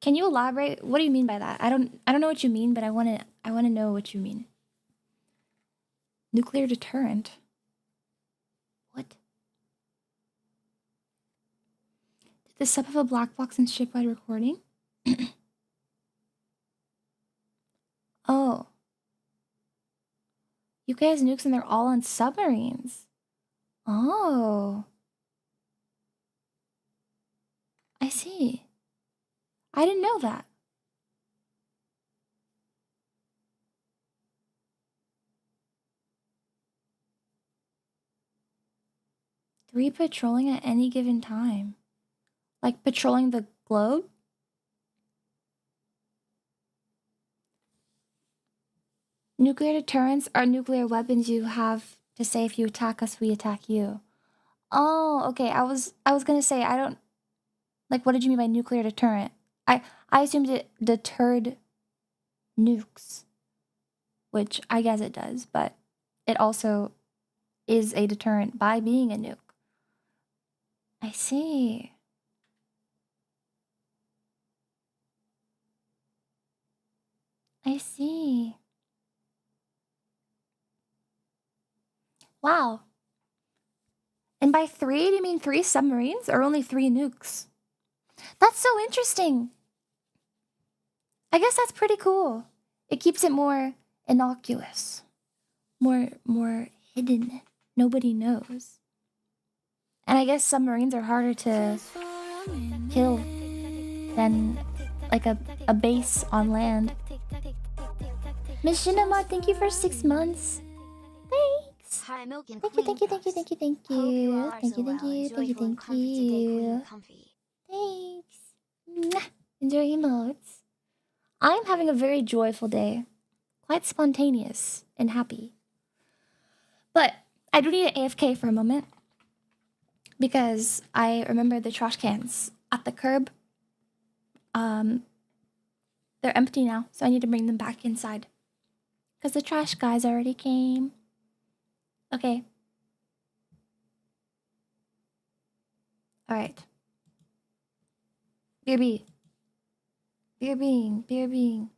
Can you elaborate? What do you mean by that? I don't know what you mean, but I want to know what you mean. Nuclear deterrent. What? Did the sub have a black box and shipwide recording? Oh. UK has nukes and they're all on submarines. Oh. I see. I didn't know that. Three patrolling at any given time. Like patrolling the globe? Nuclear deterrents are nuclear weapons you have to say if you attack us, we attack you. Oh, okay. I was gonna say I don't like what did you mean by nuclear deterrent? I assumed it deterred nukes. Which I guess it does, but it also is a deterrent by being a nuke. I see. I see. Wow. And by 3, do you mean 3 submarines or only 3 nukes? That's so interesting. I guess that's pretty cool. It keeps it more innocuous. More hidden. Nobody knows. And I guess submarines are harder to kill than like a base on land. Miss Shinama, thank you for 6 months. Thanks. Hi, Milk and Thank you, thank you, thank you, thank you, thank you. Thank you, thank you, thank you, thank you. Thanks. Mwah. Enjoy your emotes. I'm having a very joyful day. Quite spontaneous and happy. But I do need an AFK for a moment. Because I remember the trash cans at the curb. They're empty now, so I need to bring them back inside. Because the trash guys already came. Okay. Alright. BRB. BRB.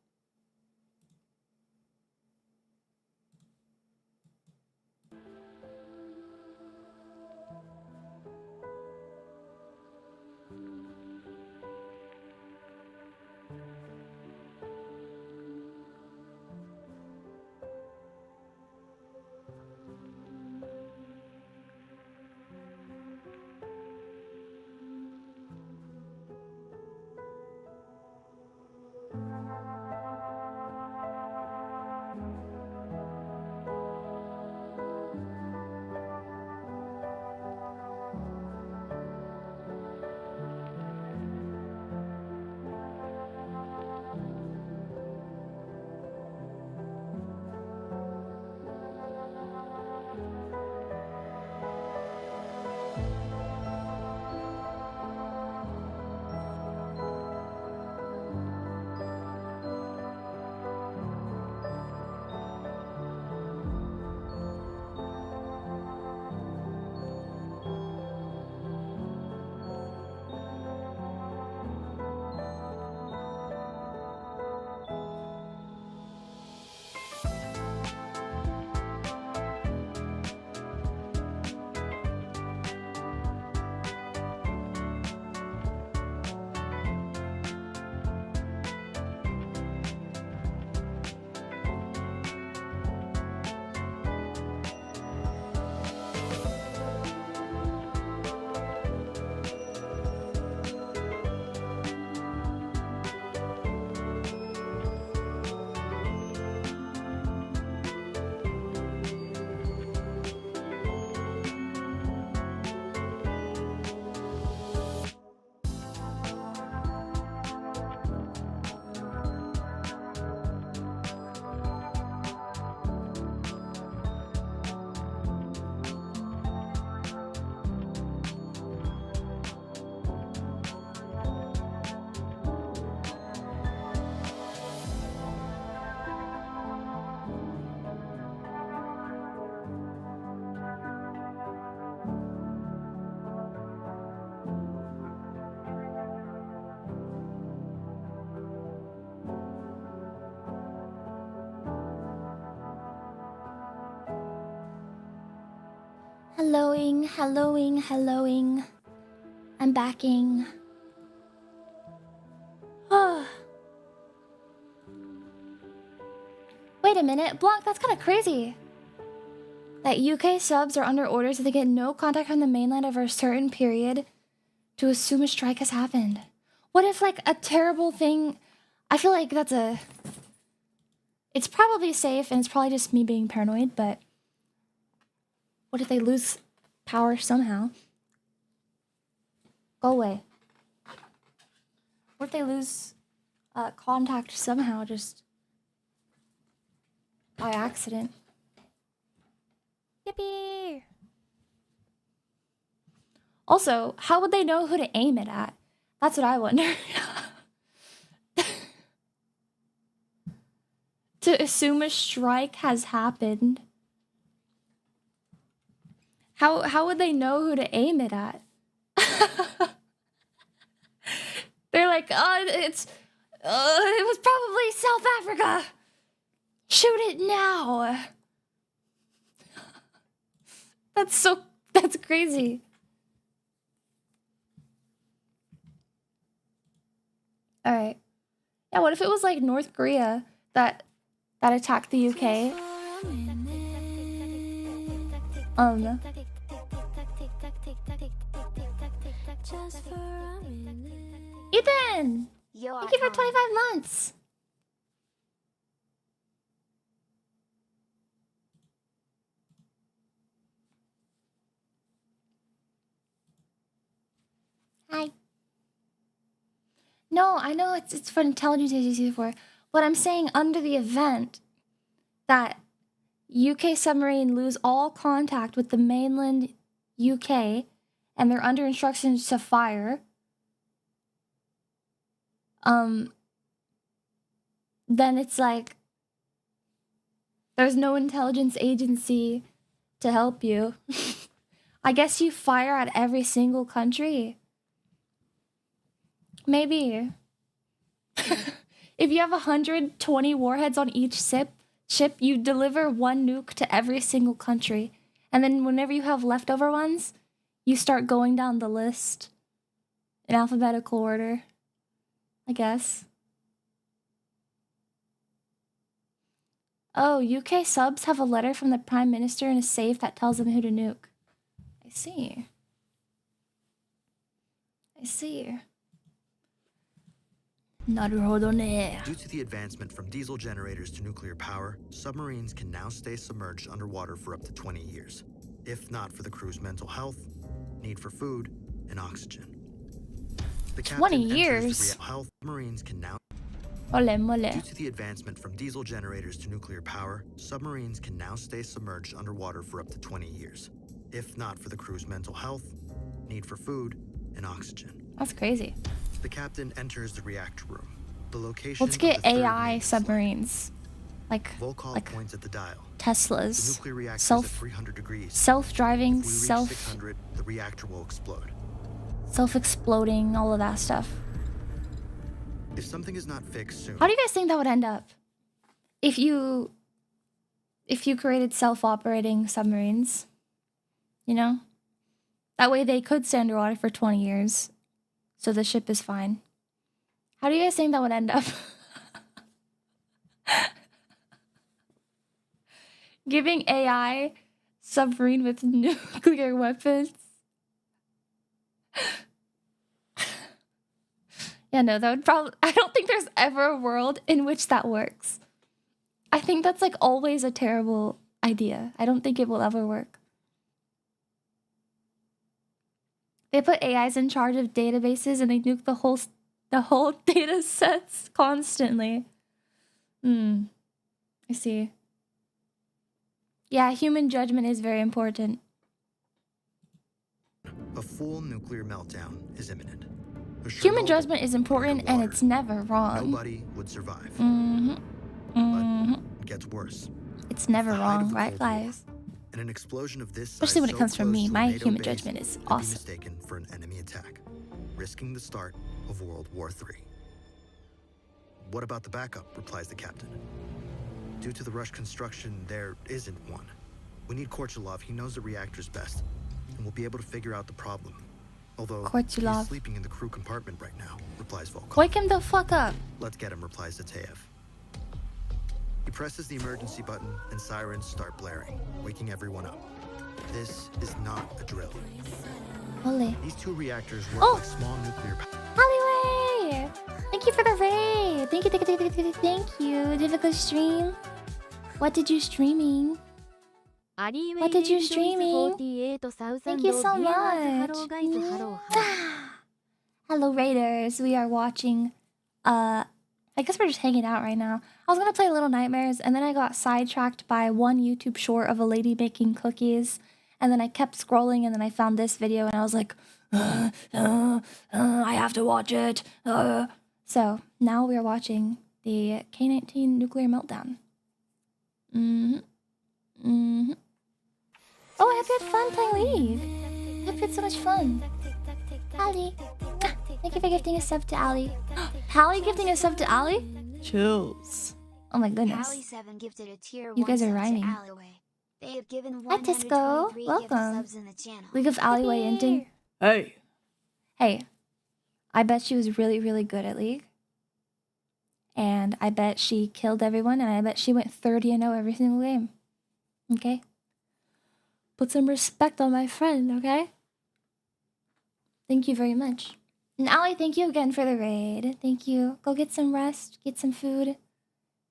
Helloing. I'm backing. Oh. Wait a minute, Blanc, that's kind of crazy. That UK subs are under orders if they get no contact from the mainland over a certain period to assume a strike has happened. What if, like, a terrible thing... I feel like that's a... It's probably safe, and it's probably just me being paranoid, but... What if they lose power somehow? Go away. What if they lose contact somehow, just... by accident? Yippee! Also, how would they know who to aim it at? That's what I wonder. To assume a strike has happened. How would they know who to aim it at? They're like, it was probably South Africa. Shoot it now. That's crazy. All right. Yeah, what if it was like North Korea that attacked the UK? Ethan! Thank you for 25 months. Hi. No, I know it's for intelligence agencies before, but I'm saying under the event that UK submarine lose all contact with the mainland UK and they're under instructions to fire, then it's like there's no intelligence agency to help you. I guess you fire at every single country. Maybe. If you have 120 warheads on each ship, you deliver one nuke to every single country. And then whenever you have leftover ones, you start going down the list in alphabetical order, I guess. Oh, UK subs have a letter from the Prime Minister in a safe that tells them who to nuke. I see. Due to the advancement from diesel generators to nuclear power, submarines can now stay submerged underwater for up to 20 years. If not for the crew's mental health, need for food, and oxygen. The 20 years? Health submarines can now... Mole. Due to the advancement from diesel generators to nuclear power, submarines can now stay submerged underwater for up to 20 years. If not for the crew's mental health, need for food, and oxygen. That's crazy. The captain enters the reactor room. The location. Let's get AI submarines, like points at the dial. Teslas. The nuclear reactor is at 300 degrees. Self-driving, If we reach 600, the reactor will explode. Self-exploding, all of that stuff. If something is not fixed soon. How do you guys think that would end up? If you created self-operating submarines, you know? That way they could stay underwater for 20 years. So the ship is fine. How do you guys think that would end up? Giving AI submarine with nuclear weapons? Yeah, no, that would probably... I don't think there's ever a world in which that works. I think that's like always a terrible idea. I don't think it will ever work. They put AIs in charge of databases and they nuke the whole data sets constantly. I see. Yeah, human judgment is very important. A full nuclear meltdown is imminent. Human judgment is important and it's never wrong. Nobody would survive. But it gets worse. It's never wrong, right, guys? And an explosion of this especially when it comes from me, my human judgment is awesome. Be mistaken for an enemy attack, risking the start of World War III. What about the backup? Replies the captain. Due to the rush construction, there isn't one. We need Korchalov. He knows the reactors best. and we'll be able to figure out the problem. Although Korchulov. he's sleeping in the crew compartment right now, replies Volkov. Wake him the fuck up. Let's get him, replies Zateyev. He presses the emergency button and sirens start blaring, waking everyone up. This is not a drill. Holy. These two reactors work like small nuclear Alleyway! Thank you for the raid. Thank you. Difficult stream. What did you streaming? What did you streaming? Thank you so much. Hello Raiders. We are watching I guess we're just hanging out right now. I was gonna play Little Nightmares and then I got sidetracked by one YouTube short of a lady making cookies. And then I kept scrolling and then I found this video and I was like, I have to watch it. So now we're watching the K-19 nuclear meltdown. Oh, I hope you had fun playing League. I hope you had so much fun. Ali. Thank you for gifting a sub to Ali. Hallie gifting a sub to Ali? Chills. Oh my goodness. Hallie7 gifted a tier You guys 1 are sub to rhyming. Alleyway. They have given Hi Tisco. 123 gift Welcome. subs in the channel. League of Alleyway ending. Hey. Hey. I bet she was really, really good at League. And I bet she killed everyone and I bet she went 30-0 every single game. Okay? Put some respect on my friend, okay? Thank you very much. And Ali, thank you again for the raid. Thank you. Go get some rest, get some food,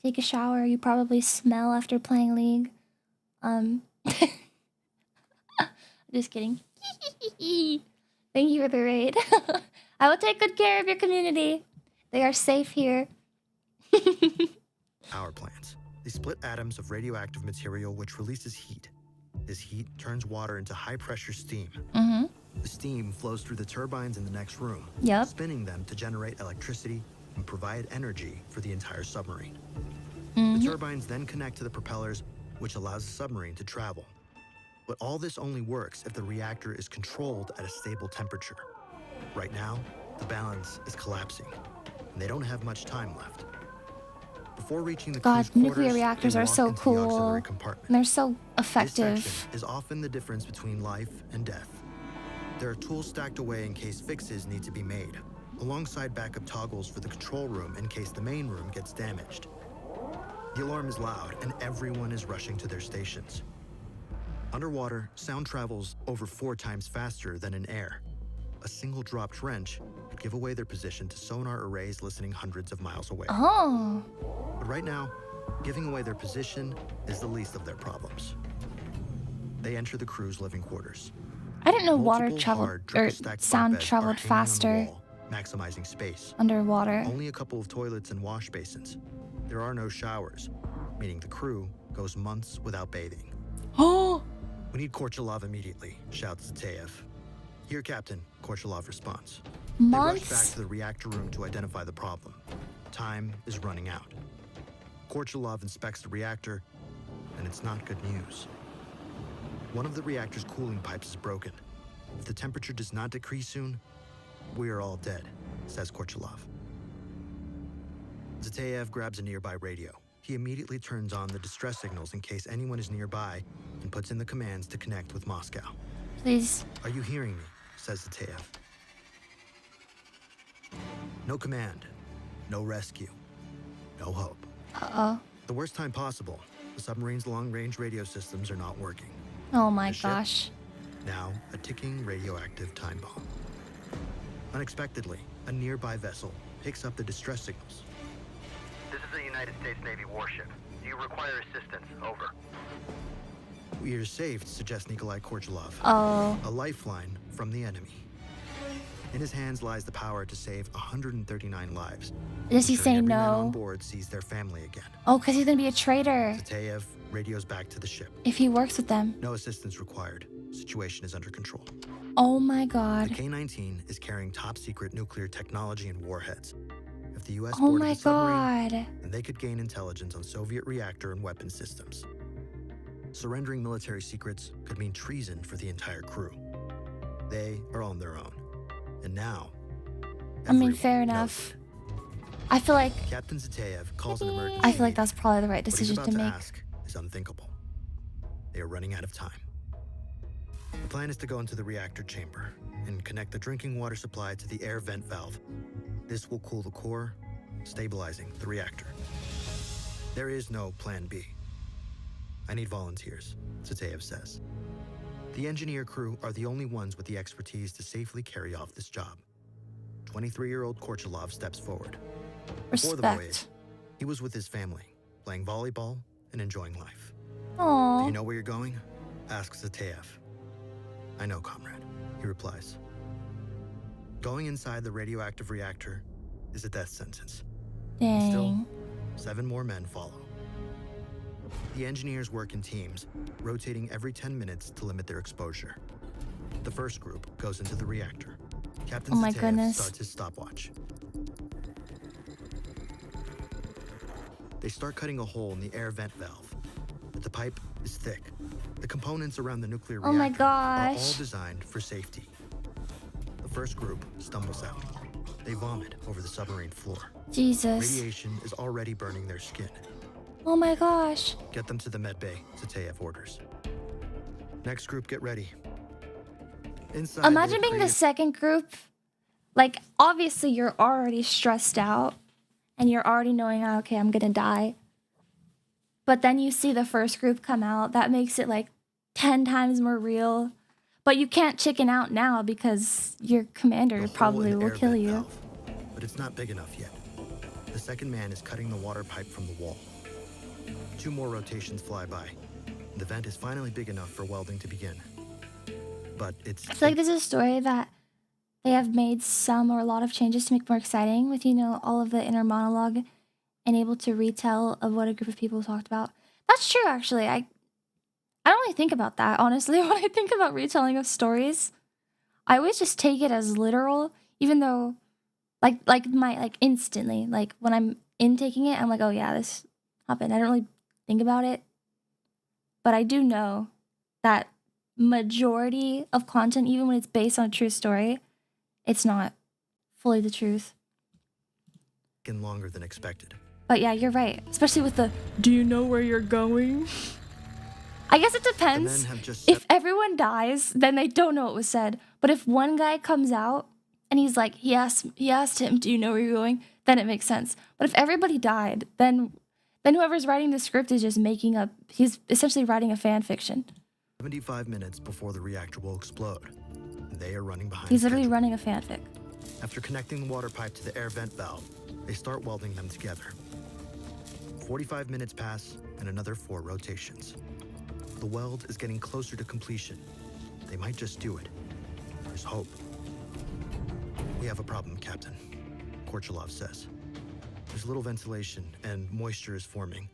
take a shower. You probably smell after playing League. Just kidding. Thank you for the raid. I will take good care of your community. They are safe here. power plants. They split atoms of radioactive material which releases heat. This heat turns water into high-pressure steam. The steam flows through the turbines in the next room, spinning them to generate electricity and provide energy for the entire submarine. The turbines then connect to the propellers, which allows the submarine to travel. But all this only works if the reactor is controlled at a stable temperature. Right now, the balance is collapsing, and they don't have much time left. Before reaching the God, crew's nuclear quarters, reactors they are walk so into the cool. auxiliary compartment. They're so This effective. section is often the difference between life and death. There are tools stacked away in case fixes need to be made, alongside backup toggles for the control room in case the main room gets damaged. The alarm is loud and everyone is rushing to their stations. Underwater, sound travels over 4 times faster than in air. A single dropped wrench could give away their position to sonar arrays listening hundreds of miles away. Oh. But right now, giving away their position is the least of their problems. They enter the crew's living quarters. I didn't know water Multiple traveled hard, or triple-stacked sound bunk beds are traveled hanging on the faster wall, maximizing space. underwater. Only a couple of toilets and wash basins. There are no showers, meaning the crew goes months without bathing. Oh! We need Korchulov immediately, shouts Zateyev. Here, Captain, Korchulov responds. They rush back Months? to the reactor room to identify the problem. Time is running out. Korchulov inspects the reactor, and it's not good news. One of the reactor's cooling pipes is broken. If the temperature does not decrease soon, we are all dead, says Korchulov. Zateyev grabs a nearby radio. He immediately turns on the distress signals in case anyone is nearby and puts in the commands to connect with Moscow. Please. Are you hearing me? Says Zateyev. No command, no rescue, no hope. Uh-oh. The worst time possible, the submarine's long-range radio systems are not working. Oh my The ship, gosh. now a ticking radioactive time bomb. Unexpectedly, a nearby vessel picks up the distress signals. This is a United States Navy warship. Do you require assistance? Over. We are saved, suggests Nikolai Korchulov. Oh. A lifeline from the enemy. In his hands lies the power to save 139 lives. Does he ensuring say every man on no? board sees their family again. Oh, because he's gonna be a traitor Zateyev radios back to the ship. if he works with them. No assistance required. Situation is under control. Oh my The god. K-19 is carrying top-secret nuclear technology and warheads. If the U.S. Oh boarded my the submarine, god. then they could gain intelligence on Soviet reactor and weapon systems. Surrendering military secrets could mean treason for the entire crew. They are on their own. And now, I mean, everyone fair knows enough. it. I feel like Captain Zateyev calls an emergency. I feel like that's probably the right What he's decision about to to make. ask is unthinkable. They are running out of time. The plan is to go into the reactor chamber and connect the drinking water supply to the air vent valve. This will cool the core, stabilizing the reactor. There is no plan B. I need volunteers, Tsateev says. The engineer crew are the only ones with the expertise to safely carry off this job. 23-year-old Korchalov steps forward. Before the voyage, he was with his family, playing volleyball and enjoying life. Aww. Do you know where you're going? Asks Tsateev. I know, comrade, he replies. Going inside the radioactive reactor is a death sentence. Dang. Still, 7 more men follow. The engineers work in teams, rotating every 10 minutes to limit their exposure. The first group goes into the reactor. Captain Tsateev starts his stopwatch. They start cutting a hole in the air vent valve, but the pipe is thick. The components around the nuclear reactor are all designed for safety. The first group stumbles out. They vomit over the submarine floor. Jesus. Radiation is already burning their skin. Oh my gosh. Get them to the med bay, Tsateev orders. Next group, get ready. Inside, imagine being the second group. Like, obviously you're already stressed out and you're already knowing, oh, okay, I'm gonna die. But then you see the first group come out. That makes it like 10 times more real. But you can't chicken out now because your commander probably will kill you. Valve, but it's not big enough yet. The second man is cutting the water pipe from the wall. 2 more rotations fly by. The vent is finally big enough for welding to begin. But it's... I feel like this is a story that they have made some or a lot of changes to make more exciting with, you know, all of the inner monologue and able to retell of what a group of people talked about. That's true, actually. I don't really think about that, honestly, when I think about retelling of stories. I always just take it as literal, even though, instantly, like, when I'm intaking it, I'm like, oh yeah, this happened. I don't really think about it. But I do know that majority of content, even when it's based on a true story, it's not fully the truth. Longer than expected. But yeah, you're right. Especially with the, do you know where you're going? I guess it depends. If everyone dies, then they don't know what was said. But if one guy comes out and he's like, he asked him, do you know where you're going? Then it makes sense. But if everybody died, then whoever's writing the script is just making up, he's essentially writing a fan fiction. 75 minutes before the reactor will explode. They are running behind. He's literally running a fanfic. After connecting the water pipe to the air vent valve, they start welding them together. 45 minutes pass and another 4 rotations. The weld is getting closer to completion. They might just do it. There's hope. We have a problem, Captain, Korchalov says. There's little ventilation and moisture is forming.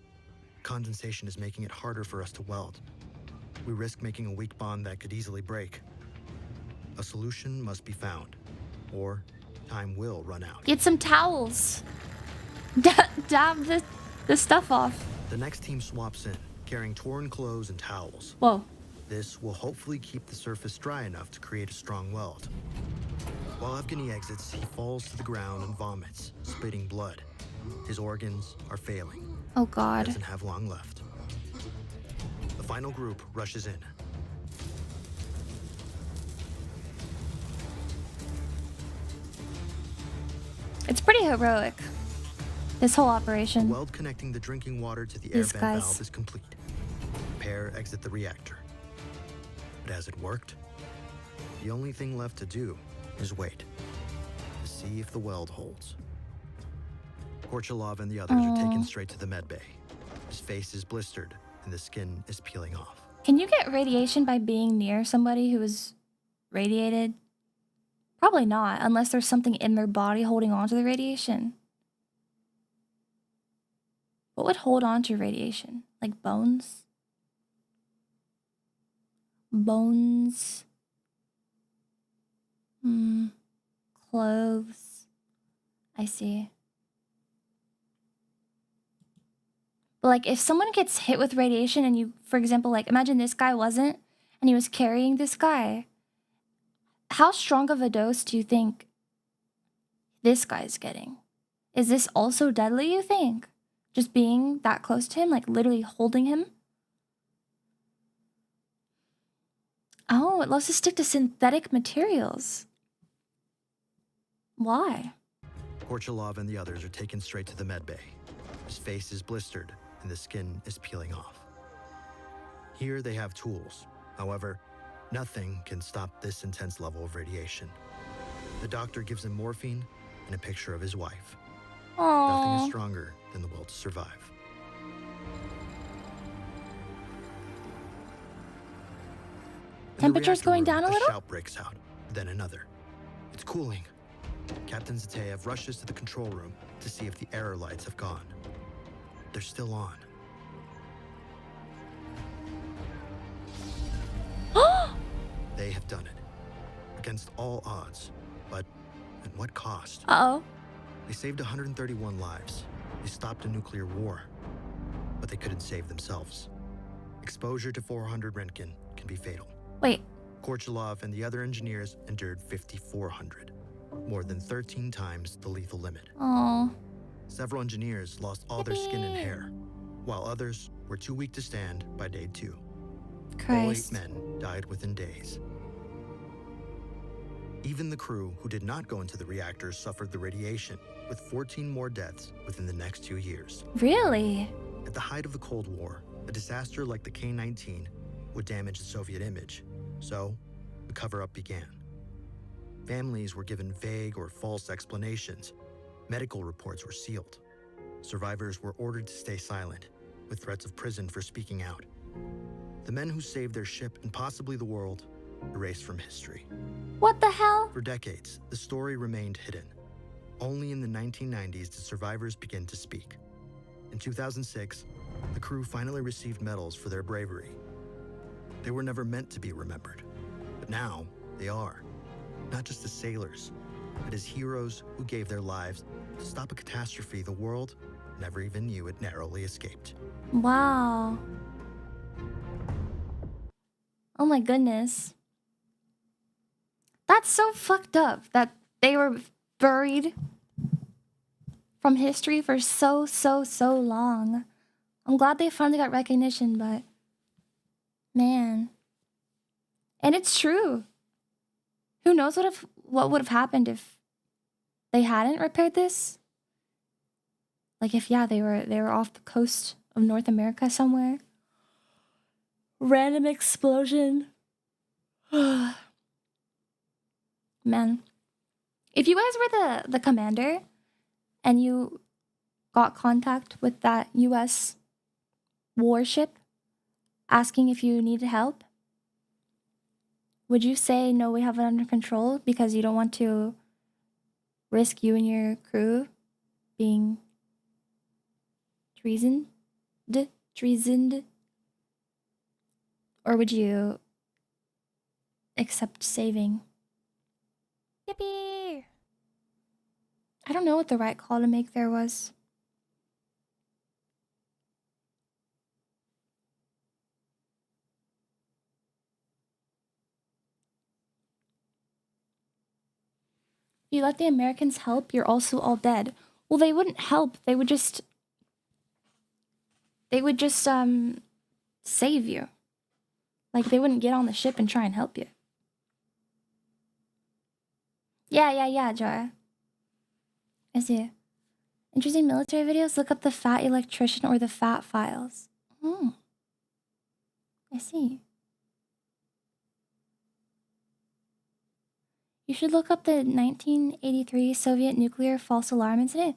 Condensation is making it harder for us to weld. We risk making a weak bond that could easily break. A solution must be found, or time will run out. Get some towels. Dab the stuff off. The next team swaps in, carrying torn clothes and towels. Whoa. This will hopefully keep the surface dry enough to create a strong weld. While Evgeny exits, he falls to the ground and vomits, spitting blood. His organs are failing. Oh God. He doesn't have long left. The final group rushes in. It's pretty heroic, this whole operation. The weld connecting the drinking water to the air vent valve is complete. The pair exit the reactor. But has it worked? The only thing left to do is wait to see if the weld holds. Korchalov and the others are taken straight to the med bay. His face is blistered and the skin is peeling off. Can you get radiation by being near somebody who is radiated? Probably not, unless there's something in their body holding on to the radiation. What would hold on to radiation? Like bones? Bones? Clothes. I see. But like if someone gets hit with radiation and you, for example, like imagine this guy wasn't and he was carrying this guy. How strong of a dose do you think this guy's getting? Is this also deadly, you think? Just being that close to him, like literally holding him? Oh. No, it loves to stick to synthetic materials. Why? Korchalov and the others are taken straight to the medbay. His face is blistered and the skin is peeling off. Here they have tools. However, nothing can stop this intense level of radiation. The doctor gives him morphine and a picture of his wife. Nothing is stronger than the will to survive. Temperature's going down a little? A shout breaks out, then another. It's cooling. Captain Zateyev rushes to the control room to see if the error lights have gone. They're still on. They have done it. Against all odds. But at what cost? Uh-oh. They saved 131 lives. They stopped a nuclear war. But they couldn't save themselves. Exposure to 400 Röntgen can be fatal. Wait. Korchalov and the other engineers endured 5,400. More than 13 times the lethal limit. Oh. Several engineers lost all their skin and hair, while others were too weak to stand by day 2. All 8 men died within days. Even the crew who did not go into the reactors suffered the radiation, with 14 more deaths within the next 2 years. Really? At the height of the Cold War, a disaster like the K-19 would damage the Soviet image, so the cover-up began. Families were given vague or false explanations. Medical reports were sealed. Survivors were ordered to stay silent, with threats of prison for speaking out. The men who saved their ship and possibly the world erased from history. What the hell? For decades, the story remained hidden. Only in the 1990s did survivors begin to speak. In 2006, the crew finally received medals for their bravery. They were never meant to be remembered, but now they are. Not just as sailors, but as heroes who gave their lives to stop a catastrophe the world never even knew it narrowly escaped. Wow. Oh my goodness. That's so fucked up that they were buried from history for so long. I'm glad they finally got recognition, but man. And it's true. Who knows what would have happened if they hadn't repaired this? Like if they were off the coast of North America somewhere. Random explosion. Man. If you guys were the commander and you got contact with that US warship asking if you needed help, would you say, no, we have it under control because you don't want to risk you and your crew being treasoned? Or would you accept saving? Yippee! I don't know what the right call to make there was. If you let the Americans help, you're also all dead. Well, they wouldn't help. They would just save you. Like, they wouldn't get on the ship and try and help you. Yeah, Joy. I see. Interesting military videos? Look up the Fat Electrician or the Fat Files. I see. You should look up the 1983 Soviet nuclear false alarm incident.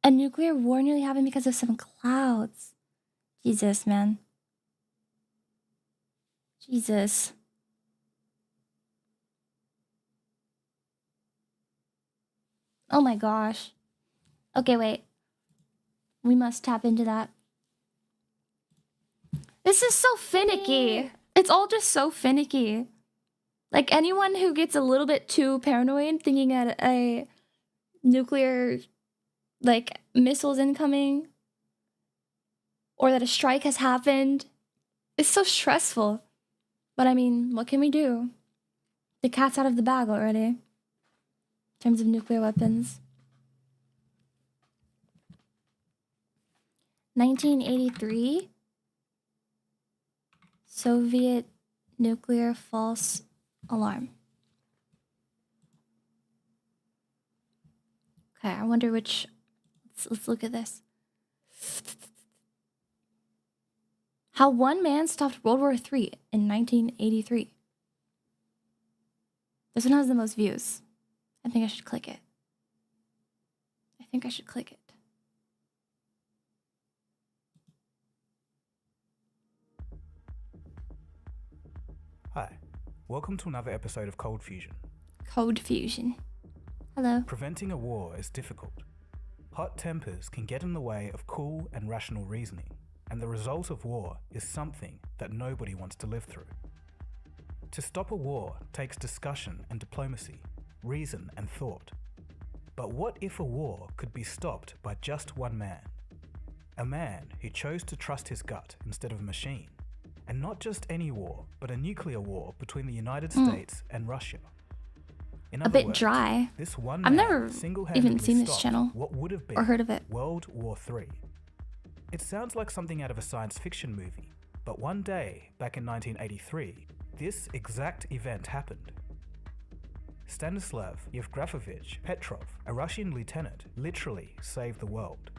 A nuclear war nearly happened because of some clouds. Jesus, man. Jesus. Oh my gosh. Okay, wait. We must tap into that. This is so finicky. It's all just so finicky. Like, anyone who gets a little bit too paranoid thinking that a nuclear, like, missiles incoming or that a strike has happened, it's so stressful. But I mean, what can we do? The cat's out of the bag already in terms of nuclear weapons. 1983 Soviet nuclear false alarm. Okay, I wonder which. Let's look at this. How one man stopped World War III in 1983. This one has the most views. I think I should click it. Hi, welcome to another episode of Cold Fusion. Cold Fusion. Hello. Preventing a war is difficult. Hot tempers can get in the way of cool and rational reasoning, and the result of war is something that nobody wants to live through. To stop a war takes discussion and diplomacy, reason and thought. But what if a war could be stopped by just one man? A man who chose to trust his gut instead of a machine. And not just any war, but a nuclear war between the United States and Russia. In a bit words, dry. This one I've man never single-handedly even seen this stopped channel what would have been or heard of it. World War III. It sounds like something out of a science fiction movie, but one day, back in 1983, this exact event happened. Stanislav Yevgrafovich Petrov, a Russian lieutenant, literally saved the world.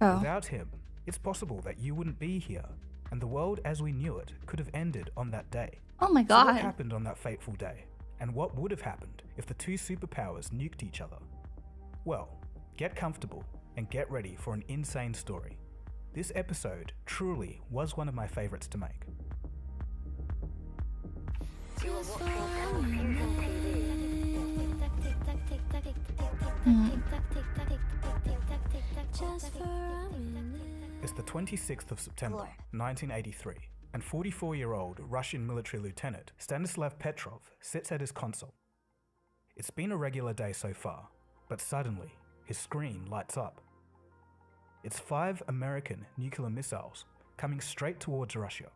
Oh. Without him, it's possible that you wouldn't be here, and the world as we knew it could have ended on that day. Oh my So god. what happened on that fateful day? And what would have happened if the two superpowers nuked each other? Well, get comfortable and get ready for an insane story. This episode truly was one of my favorites to make. It's the 26th of September, 1983, and 44-year-old Russian military lieutenant Stanislav Petrov sits at his console. It's been a regular day so far, but suddenly his screen lights up. It's 5 American nuclear missiles coming straight towards Russia.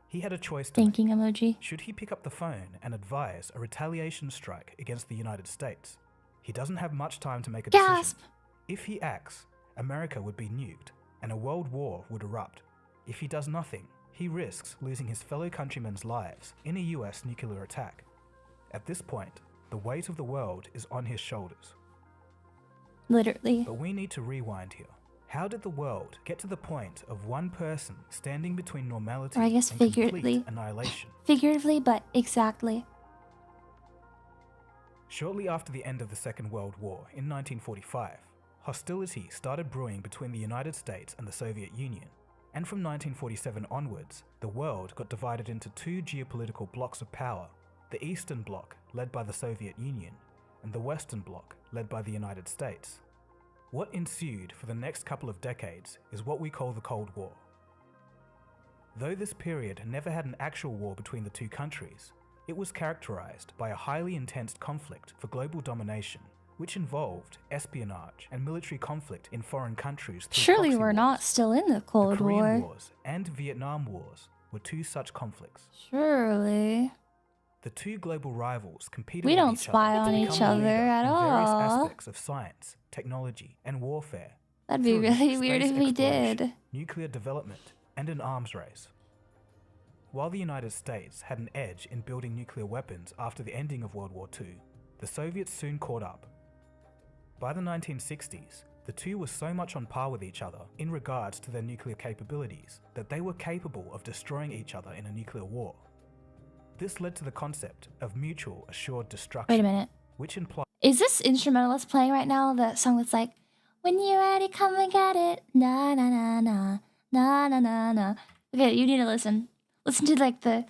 He had a choice to Thinking make. emoji. Should he pick up the phone and advise a retaliation strike against the United States? He doesn't have much time to make a decision. Gasp. If he acts, America would be nuked and a world war would erupt. If he does nothing, he risks losing his fellow countrymen's lives in a US nuclear attack. At this point, the weight of the world is on his shoulders. Literally. But we need to rewind here. How did the world get to the point of one person standing between normality Or I guess and figuratively. complete annihilation? Figuratively, but exactly. Shortly after the end of the Second World War in 1945, hostility started brewing between the United States and the Soviet Union. And from 1947 onwards, the world got divided into 2 geopolitical blocks of power, the Eastern Bloc, led by the Soviet Union, and the Western Bloc, led by the United States. What ensued for the next couple of decades is what we call the Cold War. Though this period never had an actual war between the two countries, it was characterized by a highly intense conflict for global domination, which involved espionage and military conflict in foreign countries. Surely we're not still in the Cold The Korean War. Wars and Vietnam Wars were 2 such conflicts. Surely. The 2 global rivals competed We with don't each spy other on to each become a other leader at in various all. aspects of science, technology, and warfare. That'd be through really weird space if we exploration, did. nuclear development, and an arms race. While the United States had an edge in building nuclear weapons after the ending of World War II, the Soviets soon caught up. By the 1960s, the two were so much on par with each other in regards to their nuclear capabilities that they were capable of destroying each other in a nuclear war. This led to the concept of mutual assured destruction. Wait a minute. Which implies... Is this instrumentalist playing right now? That song that's like, when you're ready, come and get it. Na na na na. Na na na na. Okay, you need to listen. Listen to like the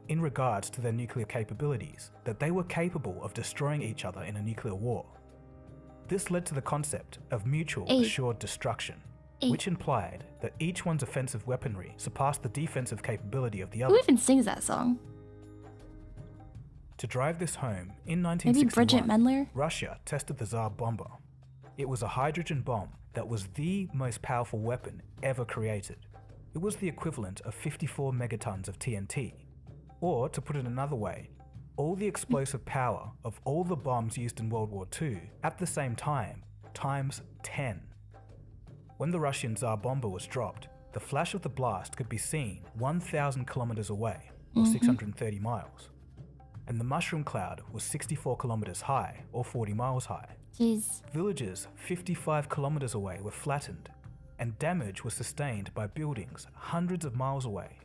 in regards to their nuclear capabilities, that they were capable of destroying each other in a nuclear war. This led to the concept of mutual assured destruction, which implied that each one's offensive weaponry surpassed the defensive capability of the other. Who even sings that song? To drive this home, in Maybe 1961, Bridget Mendler? Russia tested the Tsar bomber. It was a hydrogen bomb that was the most powerful weapon ever created. It was the equivalent of 54 megatons of TNT. Or, to put it another way, all the explosive power of all the bombs used in World War II at the same time, times 10. When the Russian Tsar bomber was dropped, The flash of the blast could be seen 1,000 kilometers away, or 630 miles. And the mushroom cloud was 64 kilometers high, or 40 miles high. Jeez. Villages 55 kilometers away were flattened, and damage was sustained by buildings hundreds of miles away.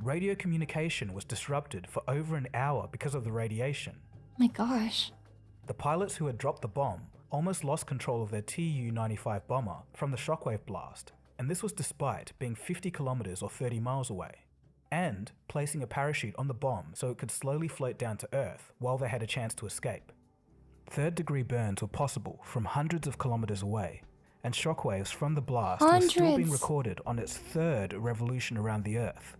Radio communication was disrupted for over an hour because of the radiation. My gosh. The pilots who had dropped the bomb almost lost control of their Tu-95 bomber from the shockwave blast, and this was despite being 50 kilometers or 30 miles away, and placing a parachute on the bomb so it could slowly float down to Earth while they had a chance to escape. Third-degree burns were possible from hundreds of kilometers away, and shockwaves from the blast were still being recorded on its third revolution around the Earth.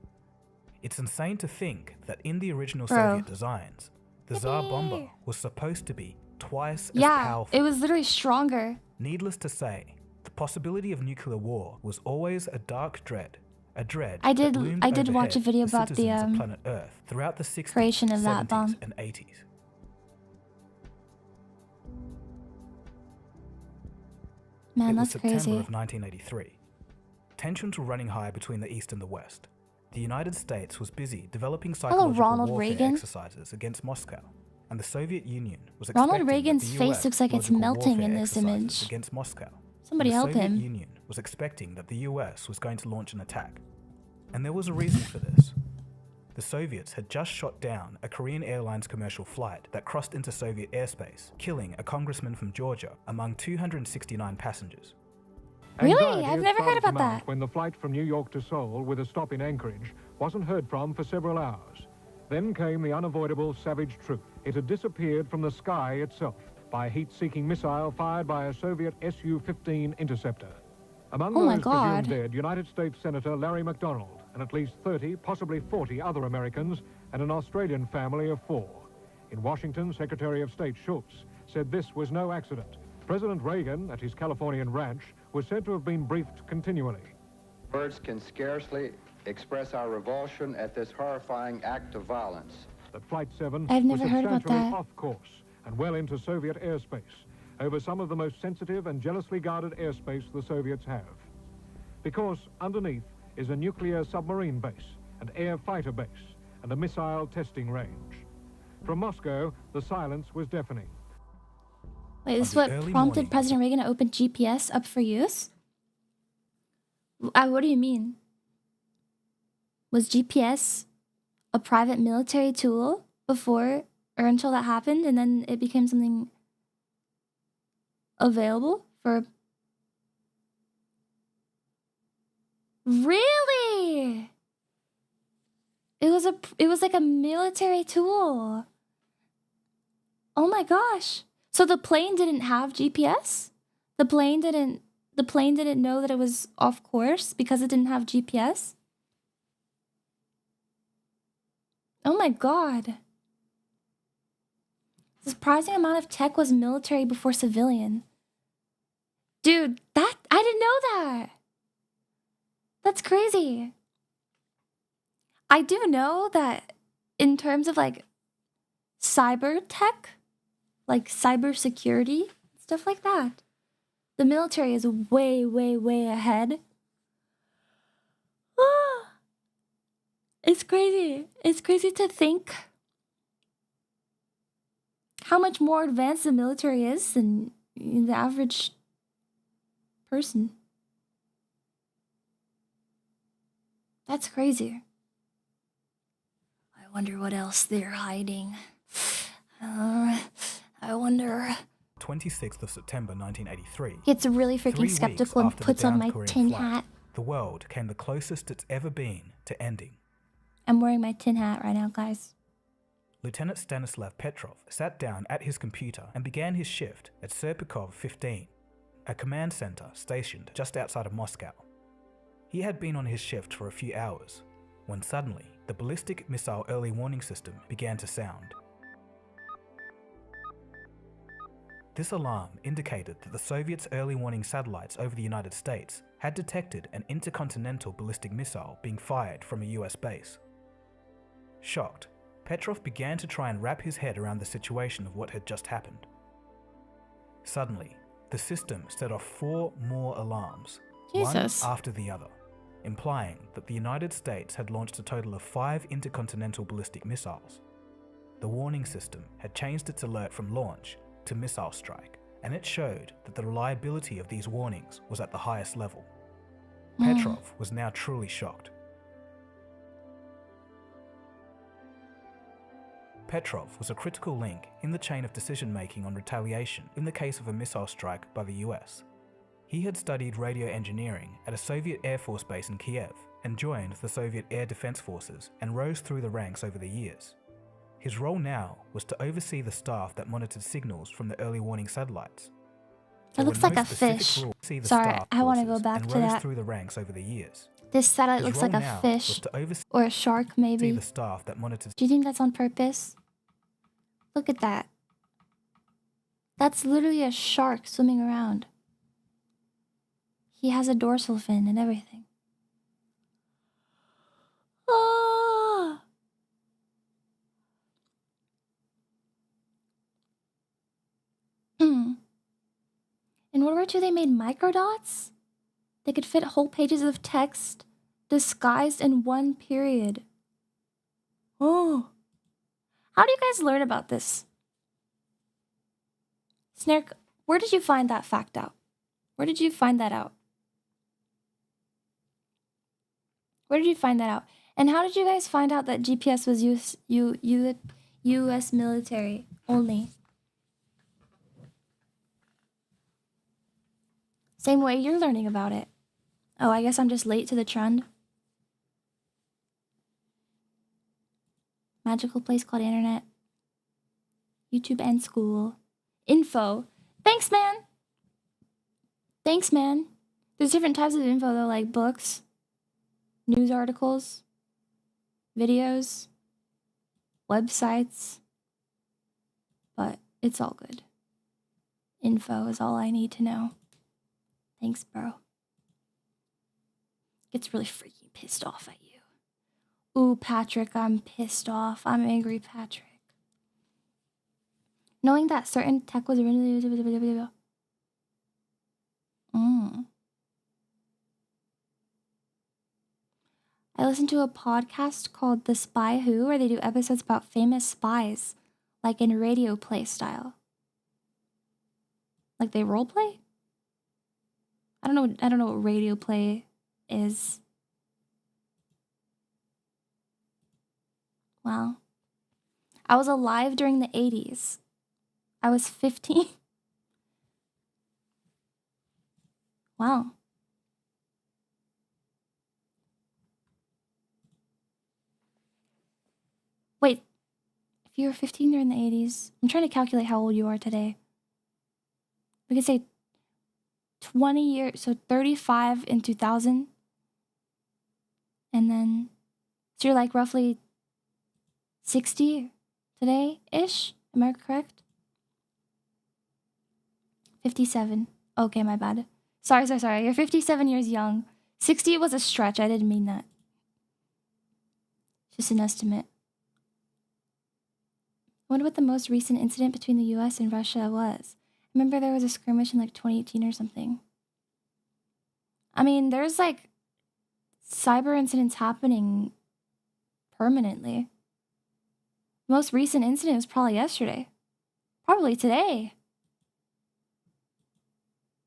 It's insane to think that in the original Soviet designs, the Tsar bomber was supposed to be twice as powerful. It was literally stronger. Needless to say, the possibility of nuclear war was always a dark dread. A dread I did watch a video about the planet Earth throughout the 60s, creation of that 70s, bomb. and 80s. Man, it was that's crazy. September of 1983. Tensions were running high between the East and the West. The United States was busy developing psychological warfare exercises against Moscow, and the Soviet Union was expecting Ronald Reagan's face looks like it's melting in this image. Against Moscow. Somebody help him. The Soviet Union was expecting that the US was going to launch an attack, and there was a reason for this. The Soviets had just shot down a Korean Airlines commercial flight that crossed into Soviet airspace, killing a congressman from Georgia among 269 passengers. Really? I've never heard about that. When the flight from New York to Seoul with a stop in Anchorage wasn't heard from for several hours. Then came the unavoidable savage truth. It had disappeared from the sky itself by a heat-seeking missile fired by a Soviet Su-15 interceptor. Among those presumed dead, United States Senator Larry McDonald and at least 30, possibly 40 other Americans and an Australian family of 4. In Washington, Secretary of State Schultz said this was no accident. President Reagan, at his Californian ranch, was said to have been briefed continually. Words can scarcely express our revulsion at this horrifying act of violence. That Flight 7 I've was never heard about substantially that. off course and well into Soviet airspace, over some of the most sensitive and jealously guarded airspace the Soviets have. Because underneath is a nuclear submarine base, an air fighter base, and a missile testing range. From Moscow, the silence was deafening. Wait, this is what prompted President Reagan to open GPS up for use? What do you mean? Was GPS a private military tool before or until that happened, and then it became something available for... Really? It was like a military tool. Oh my gosh. So the plane didn't have GPS? The plane didn't know that it was off course because it didn't have GPS? Oh my god. The surprising amount of tech was military before civilian. Dude, I didn't know that. That's crazy. I do know that in terms of like cyber tech, like cybersecurity, stuff like that, the military is way, way, way ahead. It's crazy. It's crazy to think how much more advanced the military is than the average person. That's crazy. I wonder what else they're hiding. I wonder. 26th of September 1983. Gets really freaking skeptical and puts on my tin hat. The world came the closest it's ever been to ending. I'm wearing my tin hat right now, guys. Lieutenant Stanislav Petrov sat down at his computer and began his shift at Serpukov 15, a command center stationed just outside of Moscow. He had been on his shift for a few hours, when suddenly the ballistic missile early warning system began to sound. This alarm indicated that the Soviets' early warning satellites over the United States had detected an intercontinental ballistic missile being fired from a US base. Shocked, Petrov began to try and wrap his head around the situation of what had just happened. Suddenly, the system set off 4 more alarms, one after the other. implying that the United States had launched a total of 5 intercontinental ballistic missiles. The warning system had changed its alert from launch to missile strike, and it showed that the reliability of these warnings was at the highest level. Petrov was now truly shocked. Petrov was a critical link in the chain of decision-making on retaliation in the case of a missile strike by the US. He had studied radio engineering at a Soviet Air Force base in Kiev and joined the Soviet Air Defense Forces and rose through the ranks over the years. His role now was to oversee the staff that monitored signals from the early warning satellites. It looks like a fish. Sorry, I want to go back to that. Through the ranks over the years. This satellite looks like a fish or a shark, maybe. The staff that monitors. Do you think that's on purpose? Look at that. That's literally a shark swimming around. He has a dorsal fin and everything. Ah! In World War II, they made microdots? They could fit whole pages of text disguised in one period. Oh. How do you guys learn about this? Snark, where did you find that fact out? Where did you find that out? Where did you find that out? And how did you guys find out that GPS was US military only? Same way you're learning about it. Oh, I guess I'm just late to the trend. Magical place called internet. YouTube and school. Info. Thanks, man. Thanks, man. There's different types of info though, like books, news articles, videos, websites. But it's all good. Info is all I need to know. Thanks, bro. Gets really freaking pissed off at you. Ooh, Patrick, I'm pissed off. I'm angry, Patrick. Knowing that certain tech was really... I listened to a podcast called The Spy Who, where they do episodes about famous spies, like in radio play style. Like they role play? I don't know what radio play is. Wow. I was alive during the 80s. I was 15. Wow. Wait, if you were 15 during the 80s, I'm trying to calculate how old you are today. We could say 20 years, so 35 in 2000. And then, so you're like roughly 60 today-ish? Am I correct? 57. Okay, my bad. Sorry. You're 57 years young. 60 was a stretch. I didn't mean that. Just an estimate. I wonder what the most recent incident between the US and Russia was. Remember there was a skirmish in like 2018 or something. I mean, there's like cyber incidents happening permanently. Most recent incident was probably yesterday. Probably today.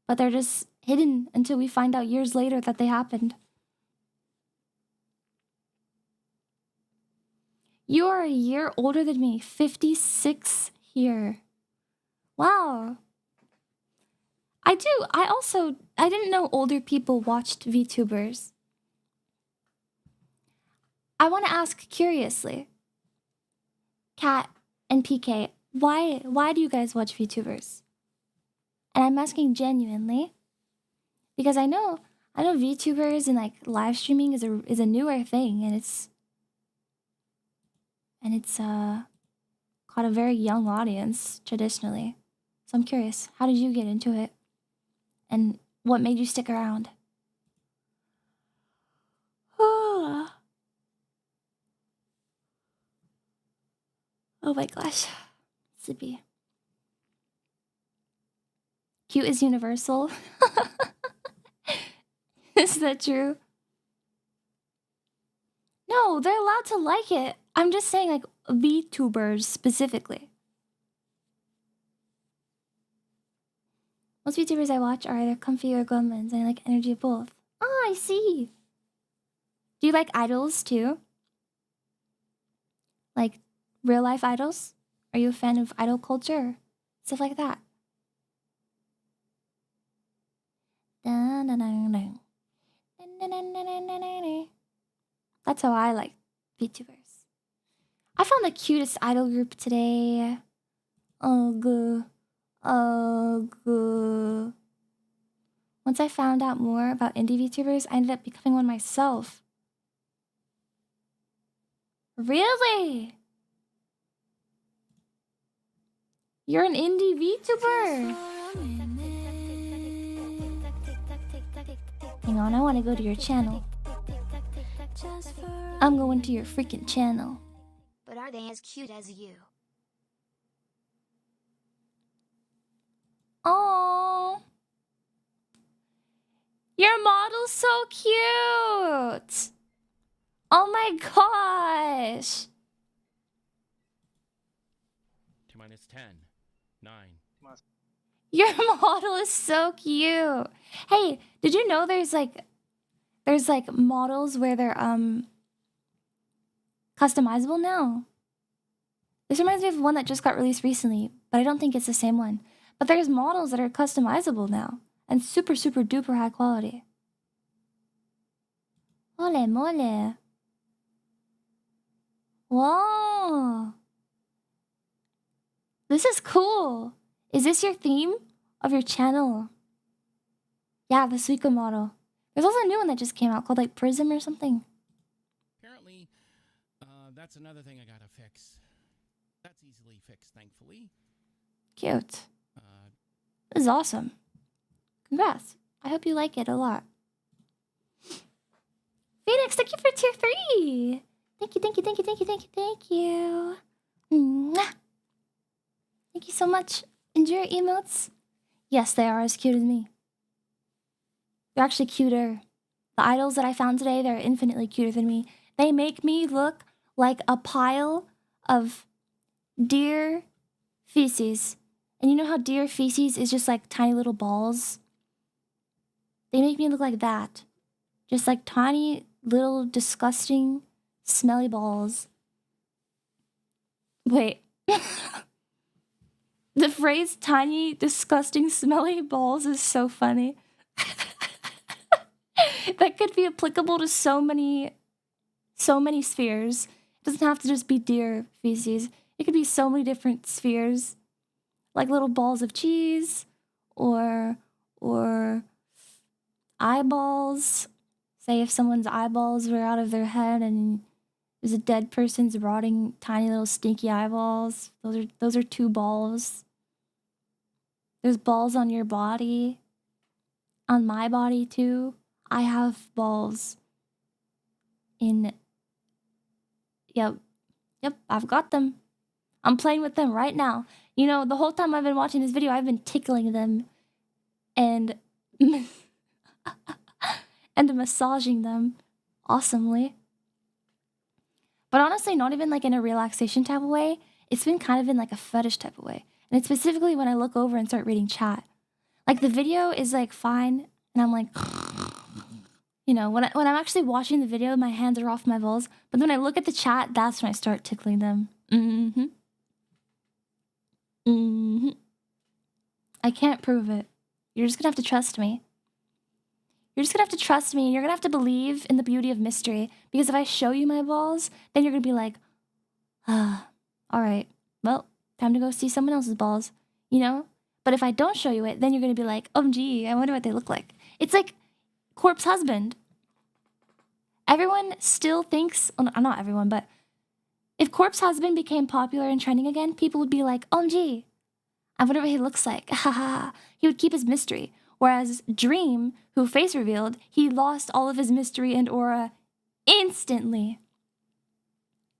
But they're just hidden until we find out years later that they happened. You are a year older than me. 56 here. Wow. I didn't know older people watched VTubers. I want to ask curiously, Kat and PK, why do you guys watch VTubers? And I'm asking genuinely, because I know VTubers and like live streaming is a newer thing, and it's caught a very young audience traditionally. So I'm curious, how did you get into it? And what made you stick around? Oh my gosh. Sippy. Cute is universal. Is that true? No, they're allowed to like it. I'm just saying, like, VTubers specifically. Most VTubers I watch are either comfy or gremlins, and I like energy of both. Oh, I see. Do you like idols too? Like real life idols? Are you a fan of idol culture? Stuff like that. That's how I like VTubers. I found the cutest idol group today. Ugh. Ugh. Once I found out more about indie VTubers, I ended up becoming one myself. Really? You're an indie VTuber? Hang on, I want to go to your channel. I'm going to your freaking channel. But are they as cute as you? Oh, your model's so cute. Oh my gosh. T-minus 10, 9. Your model is so cute. Hey, did you know there's like models where they're customizable now? This reminds me of one that just got released recently, but I don't think it's the same one. But there's models that are customizable now and super duper high quality. Ole mole. Whoa. This is cool. Is this your theme of your channel? Yeah, the Suica model. There's also a new one that just came out called like Prism or something. Apparently, that's another thing I gotta fix. That's easily fixed, thankfully. Cute. This is awesome. Congrats. I hope you like it a lot. Phoenix, thank you for tier 3. Thank you. Mwah. Thank you so much. Enjoy your emotes. Yes, they are as cute as me. They're actually cuter. The idols that I found today, they're infinitely cuter than me. They make me look like a pile of deer feces. And you know how deer feces is just like tiny little balls? They make me look like that. Just like tiny, little, disgusting, smelly balls. Wait. The phrase tiny, disgusting, smelly balls is so funny. That could be applicable to so many spheres. It doesn't have to just be deer feces. It could be so many different spheres. Like little balls of cheese or eyeballs. Say if someone's eyeballs were out of their head and there's a dead person's rotting tiny little stinky eyeballs. Those are 2 balls. There's balls on your body. On my body too. I have balls in... Yep, I've got them. I'm playing with them right now. You know, the whole time I've been watching this video, I've been tickling them and and massaging them awesomely. But honestly, not even like in a relaxation type of way. It's been kind of in like a fetish type of way. And it's specifically when I look over and start reading chat. Like the video is like fine, and I'm like, you know, when I'm actually watching the video, my hands are off my balls. But when I look at the chat, that's when I start tickling them. I can't prove it. You're just gonna have to trust me. You're just gonna have to trust me, and you're gonna have to believe in the beauty of mystery. Because if I show you my balls, then you're gonna be like, alright, well, time to go see someone else's balls, you know? But if I don't show you it, then you're gonna be like, OMG, I wonder what they look like. It's like Corpse Husband. Everyone still thinks, well, not everyone, but if Corpse Husband became popular and trending again, people would be like, OMG, I wonder what he looks like. Haha. He would keep his mystery. Whereas Dream, who face revealed, he lost all of his mystery and aura instantly.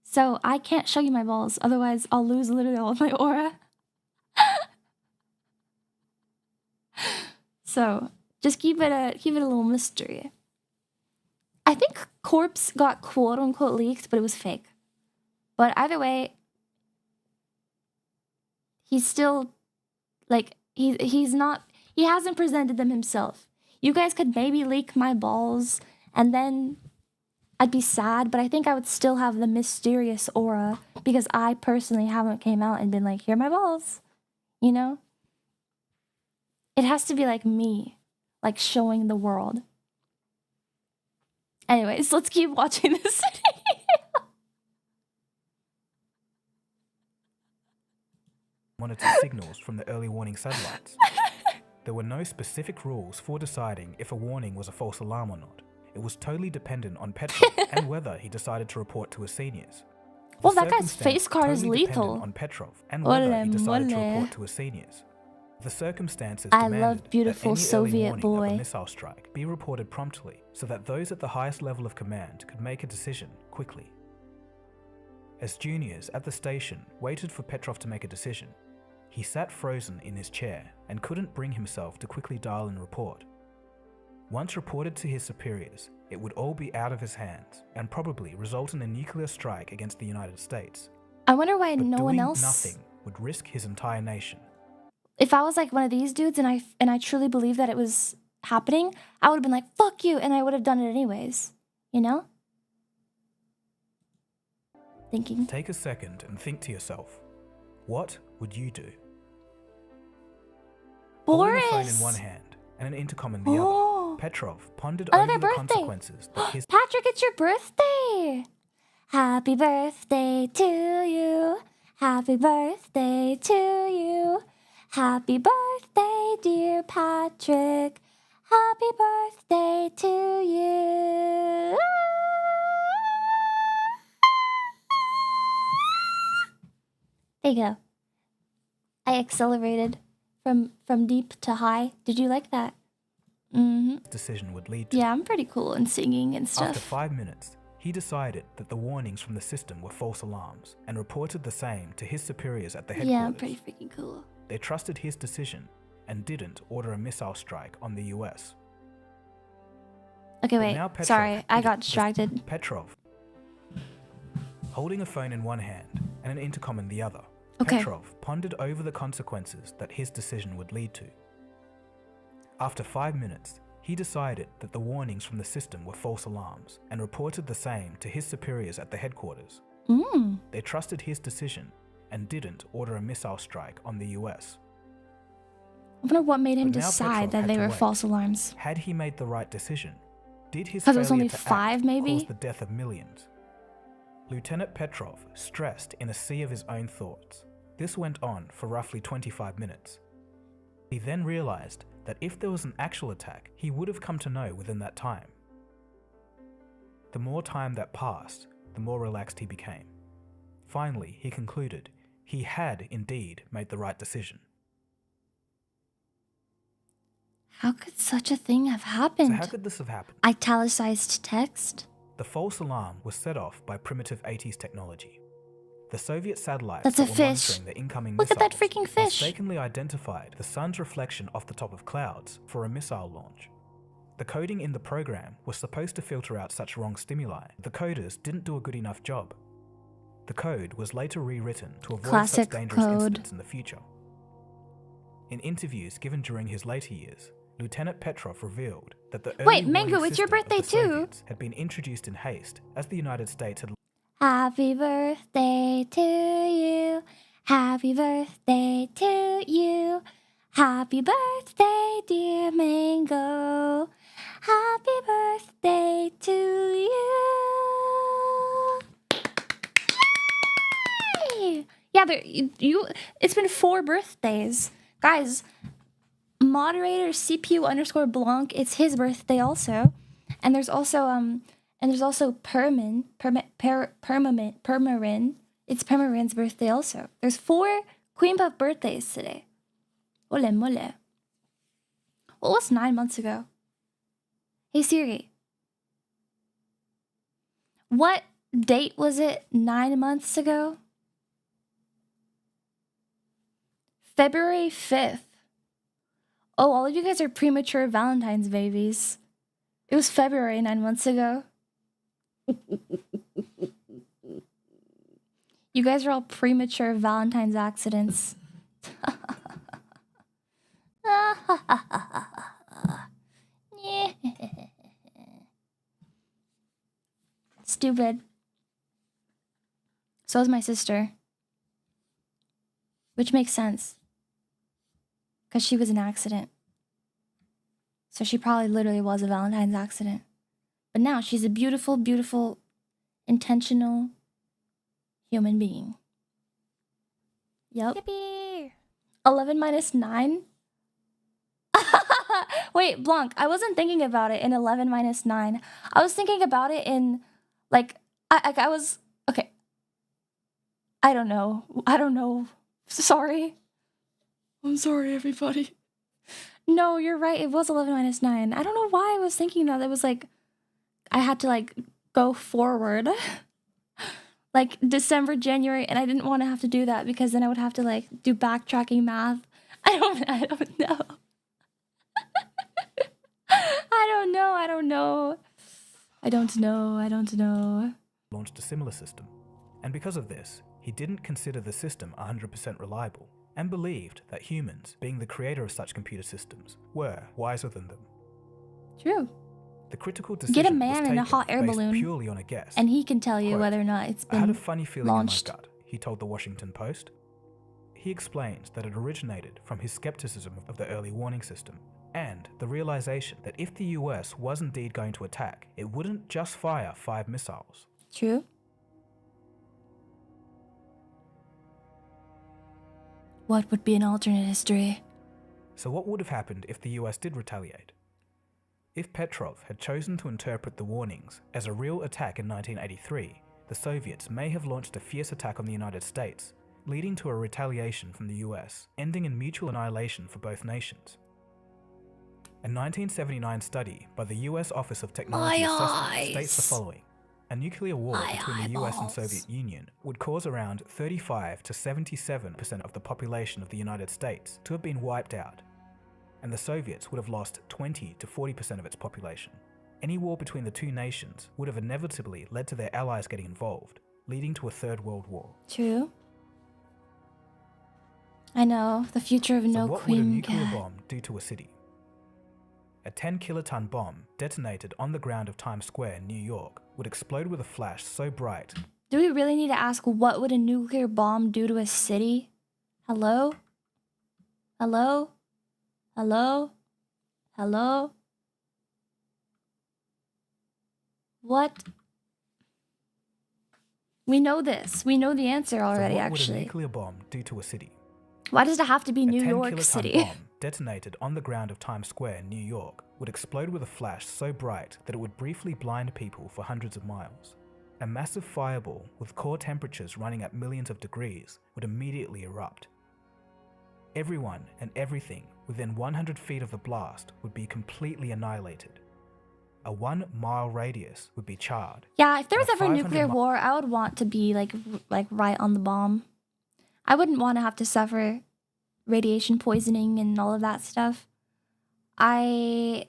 So I can't show you my balls, otherwise I'll lose literally all of my aura. So just keep it a little mystery. I think Corpse got quote unquote leaked, but it was fake. But either way, he's still like he's not, he hasn't presented them himself. You guys could maybe leak my balls and then I'd be sad, but I think I would still have the mysterious aura because I personally haven't came out and been like, here are my balls. You know? It has to be like me, like showing the world. Anyways, let's keep watching this. Monitored signals from the early warning satellites. There were no specific rules for deciding if a warning was a false alarm or not. It was totally dependent on Petrov and whether he decided to report to his seniors. Well, that guy's face card is lethal. On Petrov and whether he decided to report to his seniors. The circumstances demanded beautiful that any Soviet early warning of a missile strike be reported promptly so that those at the highest level of command could make a decision quickly. As juniors at the station waited for Petrov to make a decision, he sat frozen in his chair and couldn't bring himself to quickly dial and report. Once reported to his superiors, it would all be out of his hands and probably result in a nuclear strike against the United States. I wonder why But no one doing else. nothing would risk his entire nation. If I was like one of these dudes and I truly believed that it was happening, I would have been like, fuck you, and I would have done it anyways. You know? Thinking. Take a second and think to yourself, what would you do? Boris! Holding a phone in one hand and an intercom in the Oh. other, Petrov pondered Another over the birthday. consequences that his Patrick, it's your birthday! Happy birthday to you. Happy birthday to you. Happy birthday, dear Patrick. Happy birthday to you. There you go. I accelerated from deep to high. Did you like that? decision would lead to. Yeah, I'm pretty cool in singing and stuff. After 5 minutes, he decided that the warnings from the system were false alarms and reported the same to his superiors at the headquarters. Yeah, I'm pretty freaking cool. They trusted his decision and didn't order a missile strike on the US. Okay, But wait. now Petrov Sorry, I did got the- distracted. Petrov, holding a phone in one hand and an intercom in the other, Okay. Petrov pondered over the consequences that his decision would lead to. After 5 minutes, he decided that the warnings from the system were false alarms and reported the same to his superiors at the headquarters. They trusted his decision and didn't order a missile strike on the US. I wonder what made him But now decide Petrov that had they to were wait. false alarms. Had he made the right decision? Did his 'Cause it was failure only to 5, act maybe? cause the death of millions? Lieutenant Petrov stressed in a sea of his own thoughts. This went on for roughly 25 minutes. He then realized that if there was an actual attack, he would have come to know within that time. The more time that passed, the more relaxed he became. Finally, he concluded he had indeed made the right decision. How could such a thing have So happened? how could this have happened? Italicized text? The false alarm was set off by primitive 80s technology. The Soviet satellites That's that a were fish. monitoring the incoming Look at that missiles freaking fish. mistakenly identified the sun's reflection off the top of clouds for a missile launch. The coding in the program was supposed to filter out such wrong stimuli. The coders didn't do a good enough job. The code was later rewritten to avoid Classic such dangerous code. incidents in the future. In interviews given during his later years, Lieutenant Petrov revealed that the Wait, early Mango, warning it's your system of birthday the too. Soviets had been introduced in haste as the United States had Happy birthday to you. Happy birthday to you. Happy birthday, dear Mango. Happy birthday to you. Yay! Yeah, it's been 4 birthdays. Guys, moderator CPU_Blanc, it's his birthday also. And there's also Permarin. It's Permarin's birthday also. There's 4 Queen Puff birthdays today. Ole mole. What was 9 months ago? Hey Siri. What date was it 9 months ago? February 5th. Oh, all of you guys are premature Valentine's babies. It was February 9 months ago. You guys are all premature Valentine's accidents. Stupid. So is my sister. Which makes sense. Because she was an accident. So she probably literally was a Valentine's accident. But now she's a beautiful, beautiful, intentional human being. Yep. Yippee! 11 minus 9? Wait, Blanc, I wasn't thinking about it in 11 minus 9. I was thinking about it in, like, I was, okay. I don't know. Sorry. I'm sorry, everybody. No, you're right. It was 11 minus 9. I don't know why I was thinking that. It was like, I had to, like, go forward. Like, December, January, and I didn't want to have to do that because then I would have to, like, do backtracking math. I don't know. I don't know. Launched a similar system, and because of this, he didn't consider the system 100% reliable, and believed that humans, being the creator of such computer systems, were wiser than them. True. The critical decision Get a man was in a taken hot air based balloon, purely on a guess. and he can tell you Quote, whether or not it's I had a been funny feeling launched. in my gut, he told the Washington Post. He explains that it originated from his skepticism of the early warning system, and the realization that if the US was indeed going to attack, it wouldn't just fire 5 missiles. True. What would be an alternate history? So what would have happened if the US did retaliate? If Petrov had chosen to interpret the warnings as a real attack in 1983, the Soviets may have launched a fierce attack on the United States, leading to a retaliation from the US, ending in mutual annihilation for both nations. A 1979 study by the US Office of Technology Assessment states the following. A nuclear war between the US and Soviet Union would cause around 35 to 77% of the population of the United States to have been wiped out, and the Soviets would have lost 20 to 40% of its population. Any war between the two nations would have inevitably led to their allies getting involved, leading to a Third World War. True. I know, the future of no what queen would a nuclear cat. bomb do to a city? A 10-kiloton bomb detonated on the ground of Times Square in New York would explode with a flash so bright. Do we really need to ask what would a nuclear bomb do to a city? Hello? Hello? Hello? Hello? What? We know this. We know the answer already, so what actually. would a nuclear bomb do to a city? Why does it have to be New York 10-kiloton City? bomb detonated on the ground of Times Square in New York would explode with a flash so bright that it would briefly blind people for hundreds of miles. A massive fireball with core temperatures running at millions of degrees would immediately erupt. Everyone and everything within 100 feet of the blast would be completely annihilated. A 1-mile radius would be charred. Yeah, if there was and a ever a 500 nuclear war, I would want to be like right on the bomb. I wouldn't want to have to suffer radiation poisoning and all of that stuff. I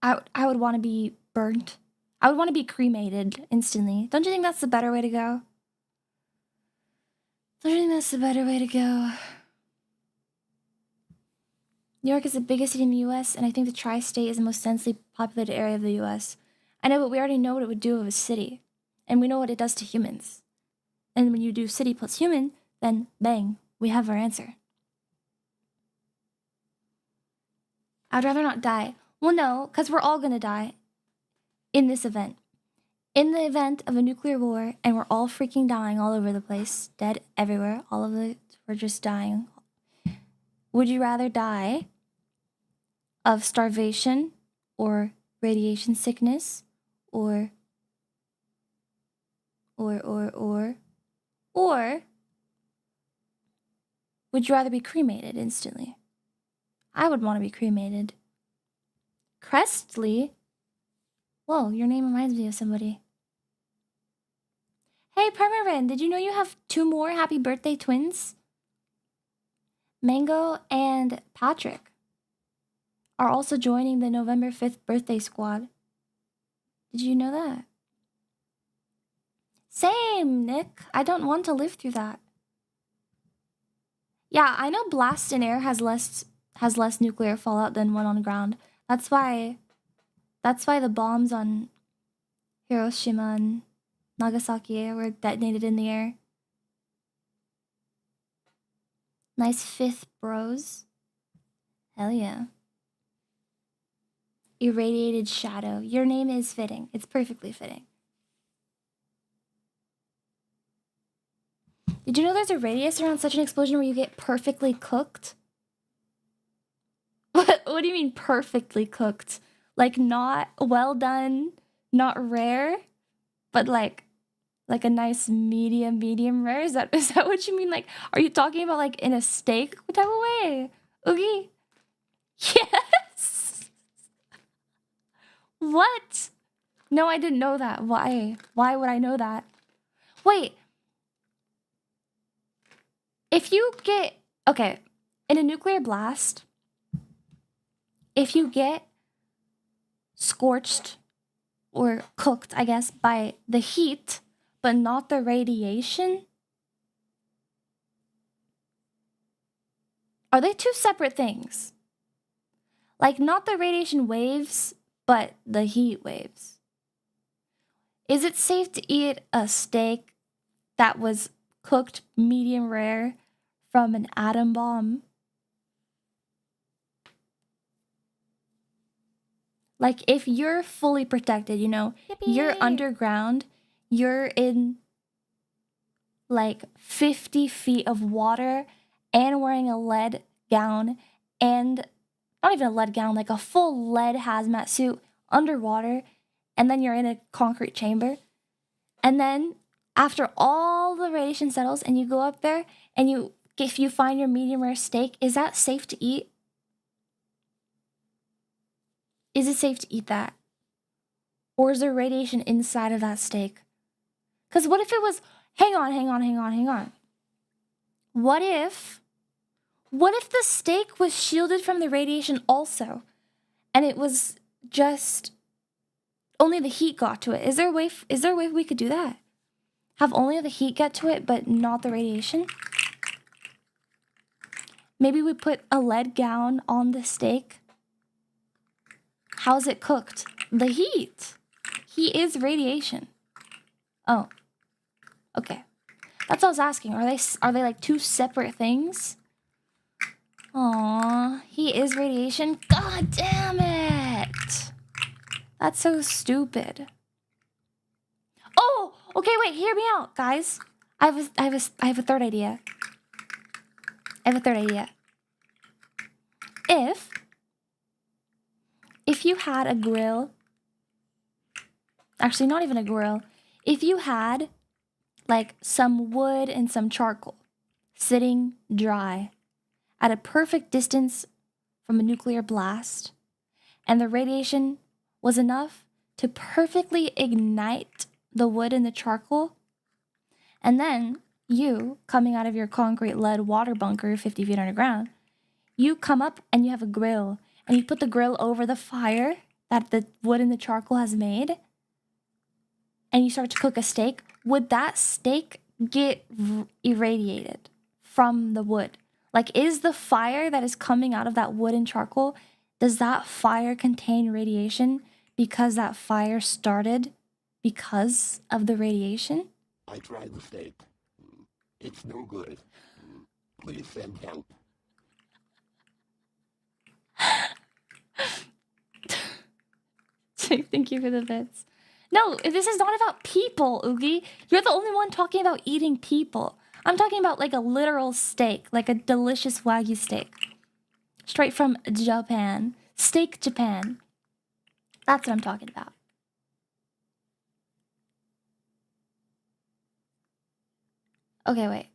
would want to be burnt. I would want to be cremated instantly. Don't you think that's the better way to go? Don't you think that's the better way to go? New York is the biggest city in the US, and I think the tri-state is the most densely populated area of the US. I know, but we already know what it would do of a city. And we know what it does to humans. And when you do city plus human, then bang, we have our answer. I'd rather not die. Well, no, because we're all gonna die in this event. In the event of a nuclear war, and we're all freaking dying all over the place, dead everywhere, all of it, we're just dying. Would you rather die of starvation or radiation sickness or would you rather be cremated instantly? I would want to be cremated. Crestley? Whoa, your name reminds me of somebody. Hey, Permarin, did you know you have 2 more happy birthday twins? Mango and Patrick are also joining the November 5th birthday squad. Did you know that? Same, Nick. I don't want to live through that. Yeah, I know blast in air has less nuclear fallout than one on the ground. That's why the bombs on Hiroshima and Nagasaki were detonated in the air. Nice fifth, bros. Hell yeah. Irradiated shadow. Your name is fitting. It's perfectly fitting. Did you know there's a radius around such an explosion where you get perfectly cooked? What do you mean perfectly cooked? Like not well done, not rare, but like a nice medium rare? Is that what you mean? Like, are you talking about like in a steak type of way? Oogie? Yes! What? No, I didn't know that. Why? Why would I know that? Wait. If you get... Okay. In a nuclear blast, if you get scorched or cooked, I guess, by the heat, but not the radiation, are they two separate things? Like, not the radiation waves, but the heat waves. Is it safe to eat a steak that was cooked medium rare from an atom bomb? Like, if you're fully protected, you know, you're underground, you're in like 50 feet of water and wearing a lead gown and not even a lead gown, like a full lead hazmat suit underwater, and then you're in a concrete chamber. And then after all the radiation settles and you go up there and if you find your medium rare steak, is that safe to eat? Is it safe to eat that? Or is there radiation inside of that steak? Because what if it was, hang on. What if the steak was shielded from the radiation also? And it was just, only the heat got to it. Is there a way we could do that? Have only the heat get to it, but not the radiation? Maybe we put a lead gown on the steak. How's it cooked? The heat. Heat is radiation. Oh. Okay. That's what I was asking. Are they like two separate things? Aww. Heat is radiation. God damn it. That's so stupid. Oh! Okay, wait, hear me out, guys. I have a third idea. If you had a grill, actually not even a grill, if you had like some wood and some charcoal sitting dry at a perfect distance from a nuclear blast, and the radiation was enough to perfectly ignite the wood and the charcoal, and then you, coming out of your concrete lead water bunker 50 feet underground, you come up and you have a grill, and you put the grill over the fire that the wood and the charcoal has made, and you start to cook a steak, would that steak get irradiated from the wood? Like, is the fire that is coming out of that wood and charcoal, does that fire contain radiation because that fire started because of the radiation? I tried the steak. It's no good. Please send help. Thank you for the bits. No, this is not about people, Oogie. You're the only one talking about eating people. I'm talking about like a literal steak, like a delicious Wagyu steak. Straight from Japan. Steak Japan. That's what I'm talking about. Okay, wait.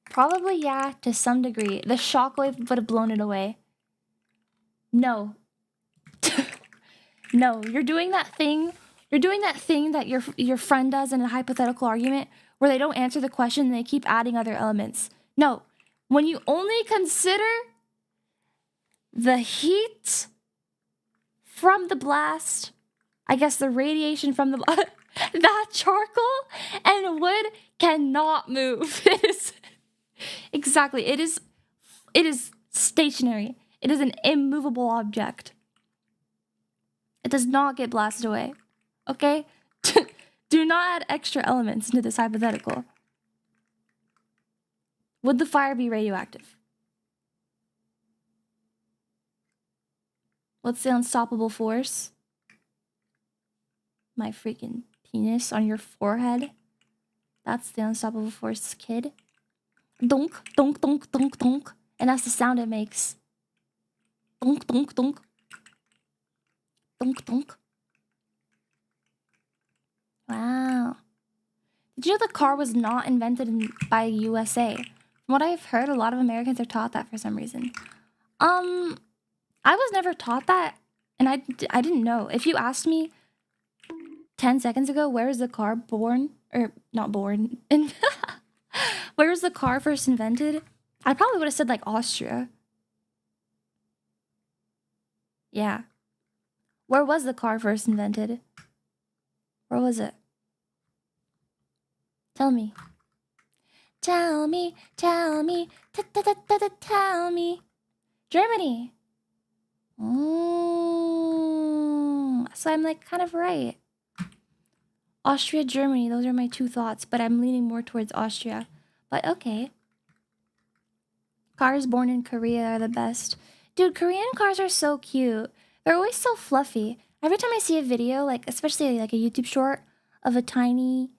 Probably, yeah, to some degree. The shockwave would have blown it away. No. No, you're doing that thing that your friend does in a hypothetical argument where they don't answer the question and they keep adding other elements. No. When you only consider the heat from the blast. I guess the radiation from the that charcoal and wood cannot move. It is exactly. It is stationary. It is an immovable object. It does not get blasted away. Okay? Do not add extra elements into this hypothetical. Would the fire be radioactive? What's the unstoppable force? My freaking penis on your forehead. That's the unstoppable force, kid. Donk, donk, donk, donk, donk. And that's the sound it makes. Donk, donk, donk. Donk, donk. Wow. Did you know the car was not invented by USA? From what I've heard, a lot of Americans are taught that for some reason. I was never taught that, and I didn't know. If you asked me 10 seconds ago, where is the car born? Or, not born. Where was the car first invented? I probably would have said, like, Austria. Yeah. Where was the car first invented? Where was it? Tell me. Tell me, tell me, tell me. Germany. So I'm like kind of right. Austria, Germany, those are my two thoughts, but I'm leaning more towards Austria. But okay. Cars born in Korea are the best. Dude, Korean cars are so cute. They're always so fluffy. Every time I see a video, like especially like a YouTube short of a tiny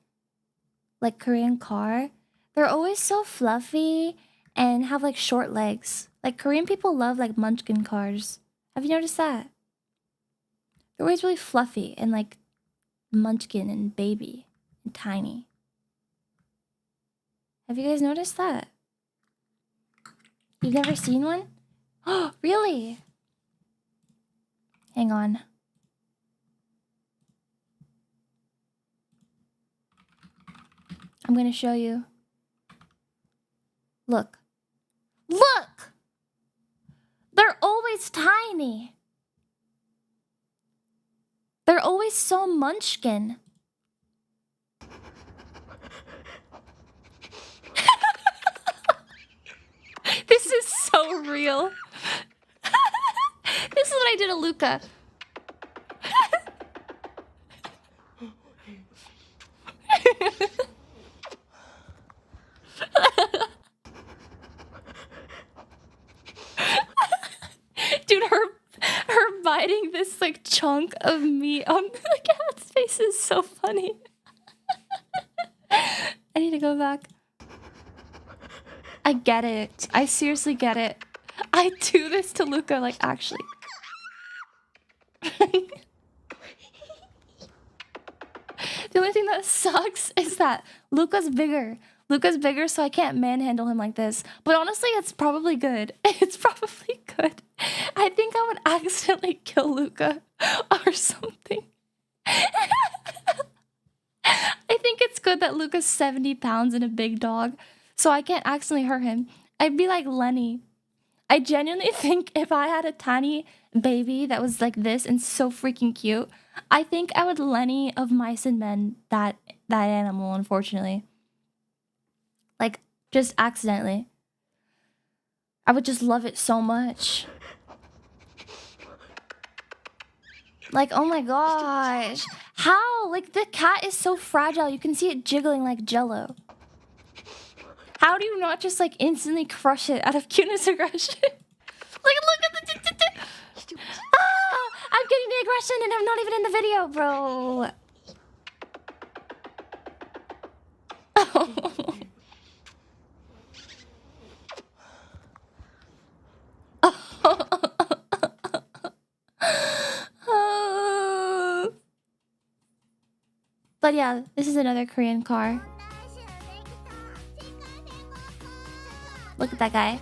like Korean car, they're always so fluffy and have like short legs. Like Korean people love like munchkin cars. Have you noticed that? They're always really fluffy and like munchkin and baby and tiny. Have you guys noticed that? You've never seen one? Oh, really? Hang on. I'm gonna show you. Look. Look! They're always tiny. They're always so munchkin. This is so real. This is what I did to Luca. Dude, her biting this like chunk of meat on the cat's face is so funny. I need to go back. I get it. I seriously get it. I do this to Luca, like, actually. The only thing that sucks is that Luca's bigger. Luca's bigger, so I can't manhandle him like this. But honestly, it's probably good. It's probably good. I think I would accidentally kill Luca or something. I think it's good that Luca's 70 pounds and a big dog, so I can't accidentally hurt him. I'd be like Lenny. I genuinely think if I had a tiny baby that was like this and so freaking cute, I think I would Lenny of Mice and Men that animal, unfortunately. Like, just accidentally. I would just love it so much. Like, oh my gosh. How? Like, the cat is so fragile. You can see it jiggling like jello. How do you not just, like, instantly crush it out of cuteness aggression? Like, look at the... Ah! I'm getting the aggression and I'm not even in the video, bro. But yeah, this is another Korean car. Look at that guy.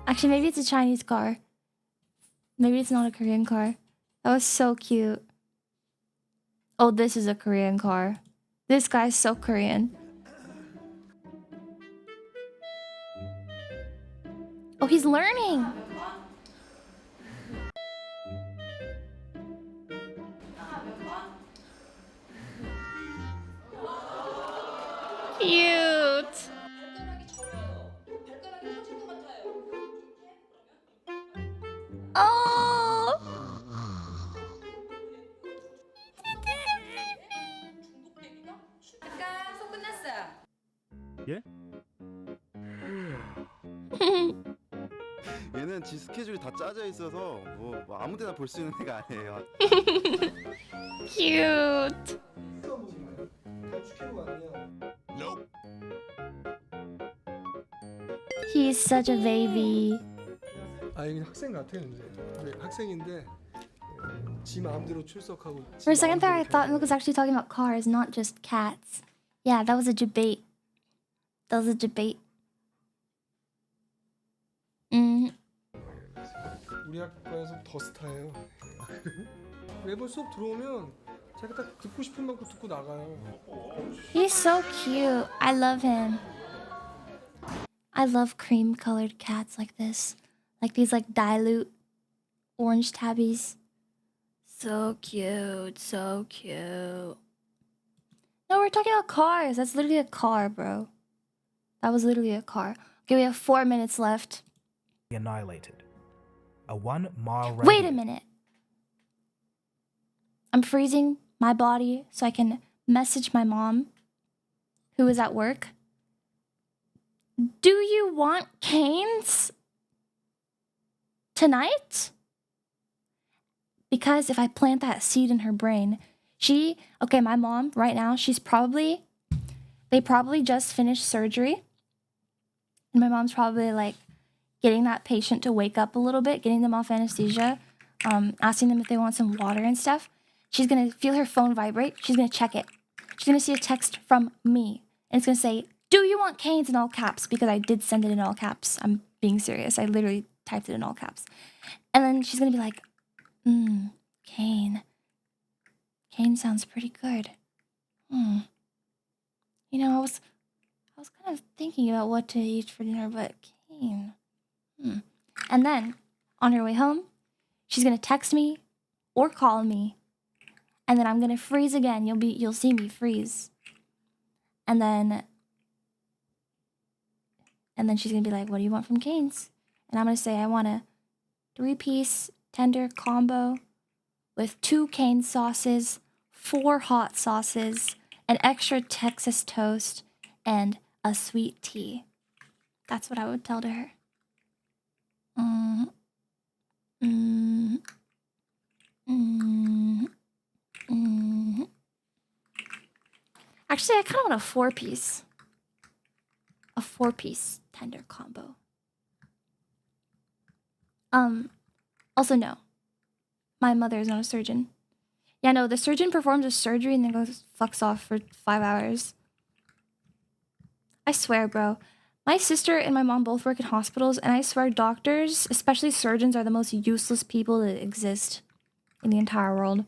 Actually, maybe it's a Chinese car. Maybe it's not a Korean car. That was so cute. Oh, this is a Korean car. This guy's so Korean. he's learning. Cute. Oh. 예? 얘는 지 스케줄이 다 짜져 있어서 뭐 아무 데나 볼 수 있는 애가 아니에요. Cute. He's such a baby. 아 여기 학생 같아요 이제. 네, 학생인데 지 마음대로 출석하고. For a second there, I thought Milk was actually talking about cars, not just cats. Yeah, that was a debate. That was a debate. 우리 학과에서 더 스타예요. 매번 수업 들어오면 제가 딱 듣고 싶은 만큼 듣고 나가요. He's so cute. I love him. I love cream-colored cats like this. Like these like dilute orange tabbies. So cute. So cute. No, we're talking about cars. That's literally a car, bro. That was literally a car. Okay, we have 4 minutes left. Annihilated. A 1 mile radius. Wait a minute. I'm freezing my body so I can message my mom, who is at work. Do you want canes tonight? Because if I plant that seed in her brain, my mom right now, they probably just finished surgery. And my mom's probably like getting that patient to wake up a little bit, getting them off anesthesia, asking them if they want some water and stuff. She's gonna feel her phone vibrate. She's gonna check it. She's gonna see a text from me. And it's gonna say, "Do you want canes?" in all caps, because I did send it in all caps. I'm being serious. I literally typed it in all caps. And then she's gonna be like, cane. Cane sounds pretty good. You know, I was kind of thinking about what to eat for dinner, but cane. And then, on her way home, she's gonna text me or call me. And then I'm gonna freeze again. You'll see me freeze. And then she's gonna be like, "What do you want from Cane's?" And I'm gonna say, "I want a 3-piece tender combo with 2 cane sauces, 4 hot sauces, an extra Texas toast, and a sweet tea." That's what I would tell to her. Actually, I kind of want a 4-piece. A 4-piece tender combo. Also, no. My mother is not a surgeon. Yeah, no, the surgeon performs a surgery and then fucks off for 5 hours. I swear, bro. My sister and my mom both work in hospitals, and I swear doctors, especially surgeons, are the most useless people that exist in the entire world.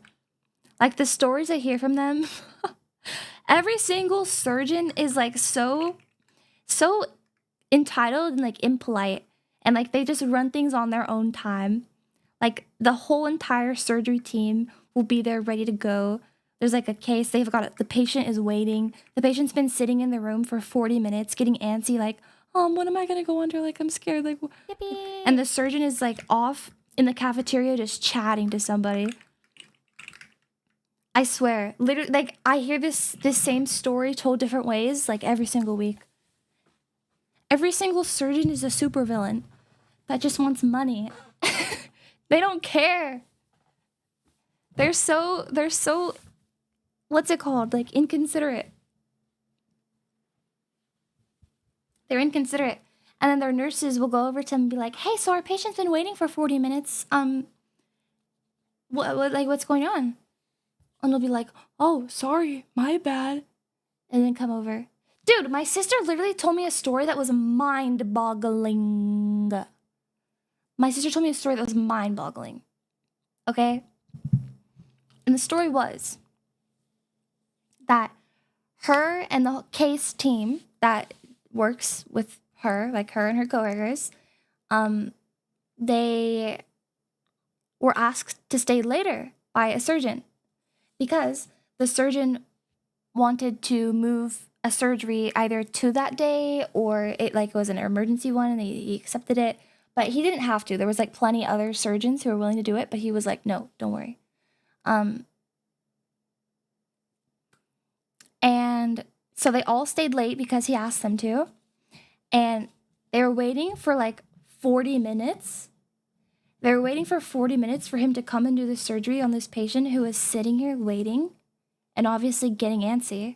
Like, the stories I hear from them, every single surgeon is, like, so entitled and, like, impolite. And, like, they just run things on their own time. Like, the whole entire surgery team will be there ready to go. There's, like, a case. The patient is waiting. The patient's been sitting in the room for 40 minutes, getting antsy, like, when am I gonna go under? Like, I'm scared. Like, and the surgeon is, like, off in the cafeteria just chatting to somebody. I swear. Literally, like, I hear this same story told different ways, like, every single week. Every single surgeon is a supervillain that just wants money. They don't care. They're so, what's it called? Like, inconsiderate. They're inconsiderate. And then their nurses will go over to them and be like, "Hey, so our patient's been waiting for 40 minutes. What's going on?" And they'll be like, "Oh, sorry, my bad." And then come over. Dude, my sister literally told me a story that was mind-boggling. My sister told me a story that was mind-boggling. Okay? And the story was that her and the case team that works with her, like her and her coworkers, they were asked to stay later by a surgeon because the surgeon wanted to move a surgery either to that day or it like was an emergency one and he accepted it, but he didn't have to. There was like plenty other surgeons who were willing to do it, but he was like, no, don't worry. And so they all stayed late because he asked them to, and they were waiting for like 40 minutes. They were waiting for 40 minutes for him to come and do the surgery on this patient who was sitting here waiting and obviously getting antsy.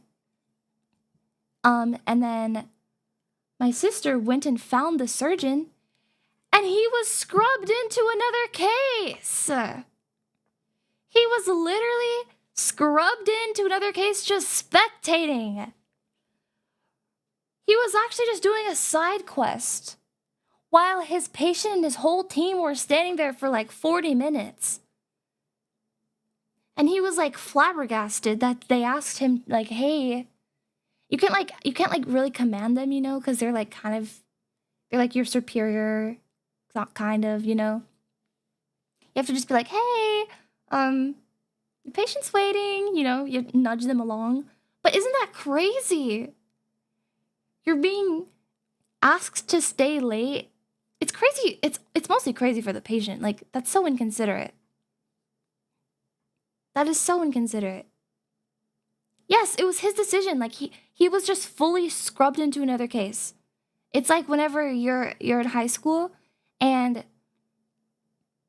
And then my sister went and found the surgeon and he was scrubbed into another case. He was literally scrubbed into another case just spectating. He was actually just doing a side quest while his patient and his whole team were standing there for like 40 minutes. And he was like flabbergasted that they asked him like, hey, you can't like really command them, you know, because they're like they're like your superior, not kind of, you know. You have to just be like, hey, your patient's waiting, you know, you nudge them along. But isn't that crazy? You're being asked to stay late. It's crazy. It's mostly crazy for the patient. Like, that's so inconsiderate. That is so inconsiderate. Yes, it was his decision. Like he was just fully scrubbed into another case. It's like whenever you're in high school and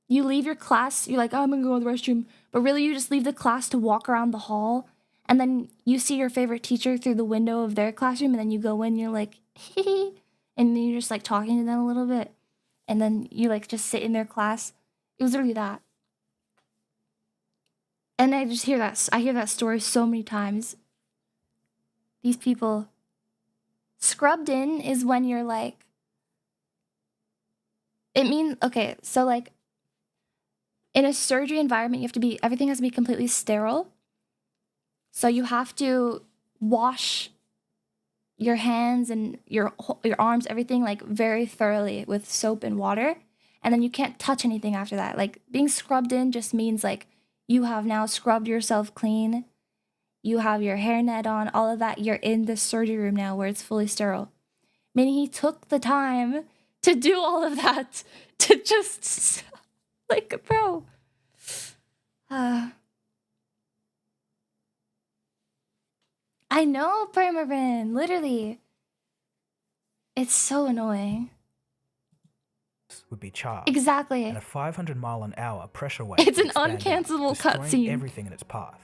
you leave your class, you're like, oh, I'm gonna go to the restroom, but really you just leave the class to walk around the hall, and then you see your favorite teacher through the window of their classroom, and then you go in, and you're like, hee, and then you're just like talking to them a little bit, and then you like just sit in their class. It was literally that. And I hear that story so many times. These people, scrubbed in is when you're like, it means, okay, so like in a surgery environment, everything has to be completely sterile. So you have to wash your hands and your arms, everything like very thoroughly with soap and water. And then you can't touch anything after that. Like being scrubbed in just means like, you have now scrubbed yourself clean. You have your hairnet on, all of that. You're in the surgery room now where it's fully sterile. Meaning he took the time to do all of that to just, like, bro. I know, Primarine, literally. It's so annoying. Would be charged. Exactly. And a 500-mile-an-hour pressure wave. It's an uncancelable cutscene. Everything in its path.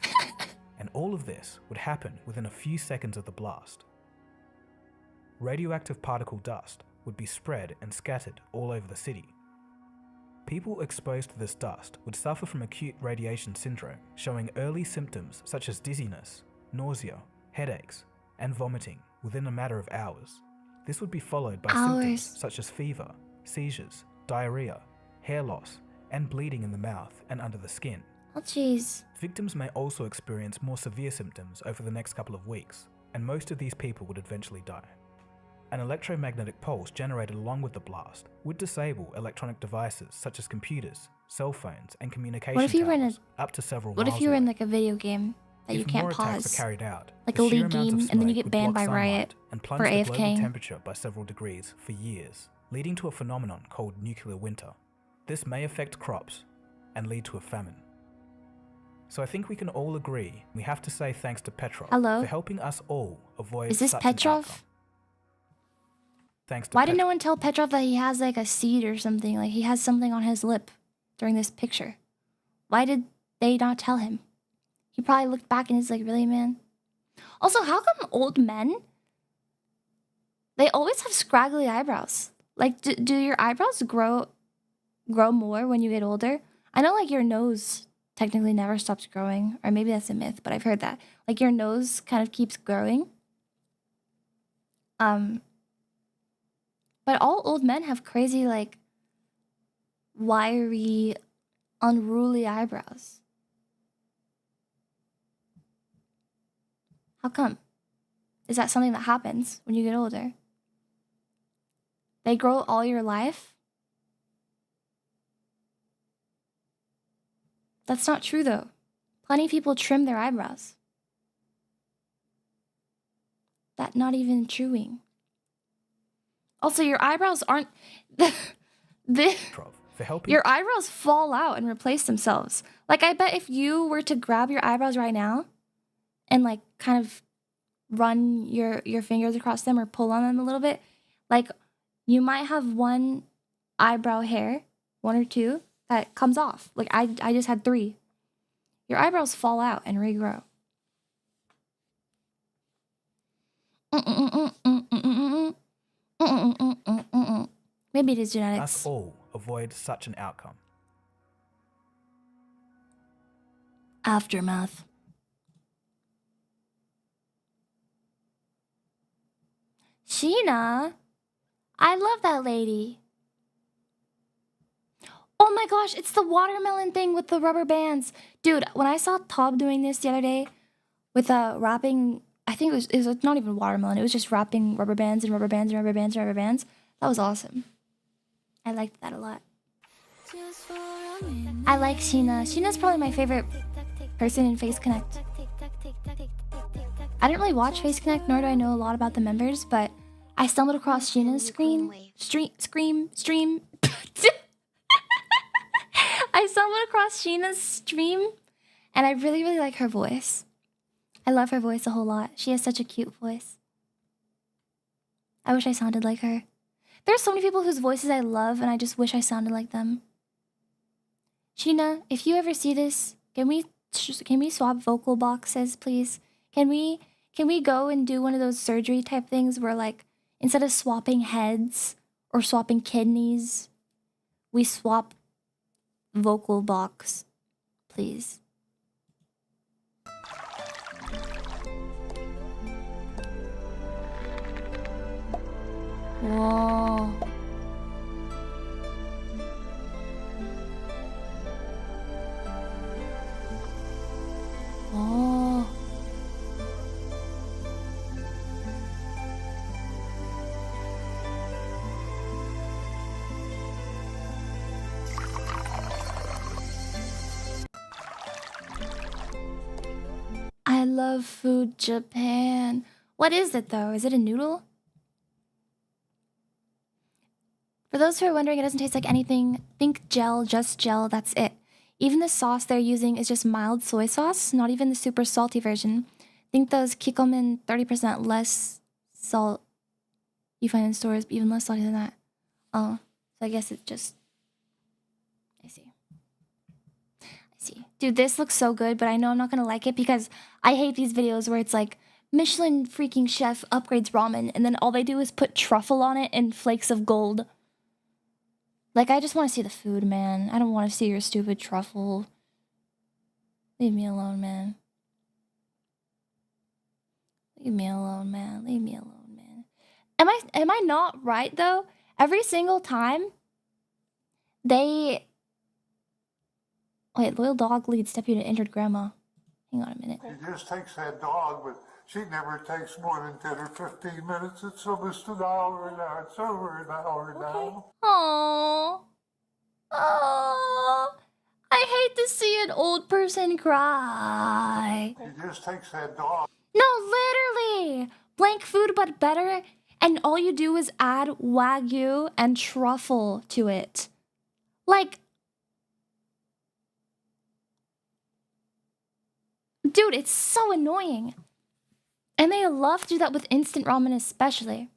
And all of this would happen within a few seconds of the blast. Radioactive particle dust would be spread and scattered all over the city. People exposed to this dust would suffer from acute radiation syndrome, showing early symptoms such as dizziness, nausea, headaches, and vomiting within a matter of hours. This would be followed by symptoms such as fever, seizures, diarrhea, hair loss, and bleeding in the mouth and under the skin. Oh, jeez. Victims may also experience more severe symptoms over the next couple of weeks, and most of these people would eventually die. An electromagnetic pulse generated along with the blast would disable electronic devices such as computers, cell phones, and communication towers up to several miles What if you were away. in like a video game that you can't If more attacks pause? are carried out, Like the a sheer League amount of game, and then you smoke get would banned block by Riot sunlight and for plunge the global AFKing. temperature by several degrees for years, leading to a phenomenon called nuclear winter. This may affect crops and lead to a famine. So I think we can all agree we have to say thanks to Petrov for helping us all avoid Is this such an outcome. Petrov? Thanks to Why did no one tell Petrov that he has like a seed or something? Like he has something on his lip during this picture. Why did they not tell him? He probably looked back and is like, really, man? Also, how come old men, they always have scraggly eyebrows? Like, do your eyebrows grow more when you get older? I know like your nose technically never stops growing, or maybe that's a myth, but I've heard that. Like your nose kind of keeps growing. But all old men have crazy, like, wiry, unruly eyebrows. How come? Is that something that happens when you get older? They grow all your life? That's not true though. Plenty of people trim their eyebrows. That not even truing. Also, your eyebrows aren't your eyebrows fall out and replace themselves. Like, I bet if you were to grab your eyebrows right now and like kind of run your fingers across them or pull on them a little bit, like you might have one eyebrow hair, one or two, that comes off. Like I just had 3. Your eyebrows fall out and regrow. Maybe it is genetics. Us all avoid such an outcome. Aftermath. Sheena, I love that lady. Oh my gosh, it's the watermelon thing with the rubber bands. Dude, when I saw Tob doing this the other day with wrapping, I think it was not even watermelon, it was just wrapping rubber bands and rubber bands and rubber bands and rubber bands. That was awesome. I liked that a lot. I like Sheena. Sheena's probably my favorite person in Face Connect. I didn't really watch Face Connect, nor do I know a lot about the members, but I stumbled across Sheena's stream. I stumbled across Sheena's stream, and I really, really like her voice. I love her voice a whole lot. She has such a cute voice. I wish I sounded like her. There's so many people whose voices I love, and I just wish I sounded like them. Sheena, if you ever see this, can we swap vocal boxes, please? Can we go and do one of those surgery type things where, like, instead of swapping heads or swapping kidneys, we swap vocal box, please? Whoa. Oh. I love Food Japan. What is it though? Is it a noodle? For those who are wondering, it doesn't taste like anything. Think gel, just gel, that's it. Even the sauce they're using is just mild soy sauce, not even the super salty version. Think those Kikkoman 30% less salt you find in stores, but even less salty than that. Oh, so I guess it's just... I see. Dude, this looks so good, but I know I'm not gonna like it because I hate these videos where it's like, Michelin freaking chef upgrades ramen, and then all they do is put truffle on it and flakes of gold. Like, I just want to see the food, man. I don't want to see your stupid truffle. Leave me alone, man. Leave me alone, man. Leave me alone, man. Am I not right, though? Every single time, they... Wait, loyal dog leads deputy to injured grandma. Hang on a minute. He just takes that dog, but she never takes more than 10 or 15 minutes. It's almost an hour now. It's over an hour now. Aww. Aww. I hate to see an old person cry. He just takes that dog. No, literally. Blank food, but better. And all you do is add Wagyu and truffle to it. Like... Dude, it's so annoying. And they love to do that with instant ramen especially.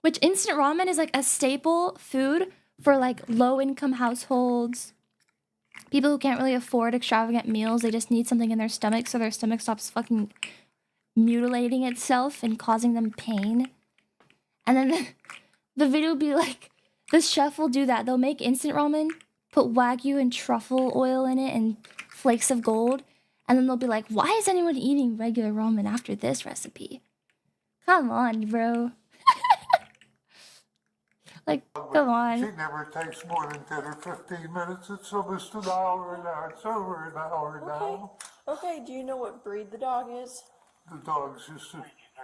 Which instant ramen is like a staple food for like low-income households. People who can't really afford extravagant meals. They just need something in their stomach so their stomach stops fucking mutilating itself and causing them pain. And then the video will be like, the chef will do that. They'll make instant ramen, put Wagyu and truffle oil in it and flakes of gold. And then they'll be like, why is anyone eating regular ramen after this recipe? Come on, bro. Like, come on. She never takes more than 10 or 15 minutes. It's almost an hour now. It's over an hour now. Okay, do you know what breed the dog is? The dog's just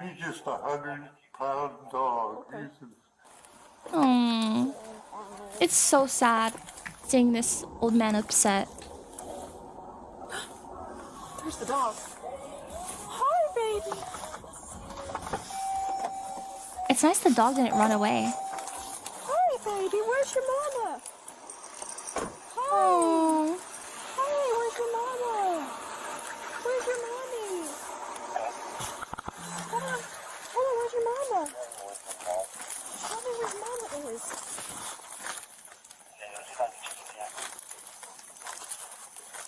he's just a 100-pound dog. Okay. It's so sad seeing this old man upset. Where's the dog? Hi, baby. It's nice the dog didn't run away. Hi, baby. Where's your mama? Hi. Oh. Hi, where's your mama? Where's your mommy? Hold on. Hold on, where's your mama? Tell me where mama is.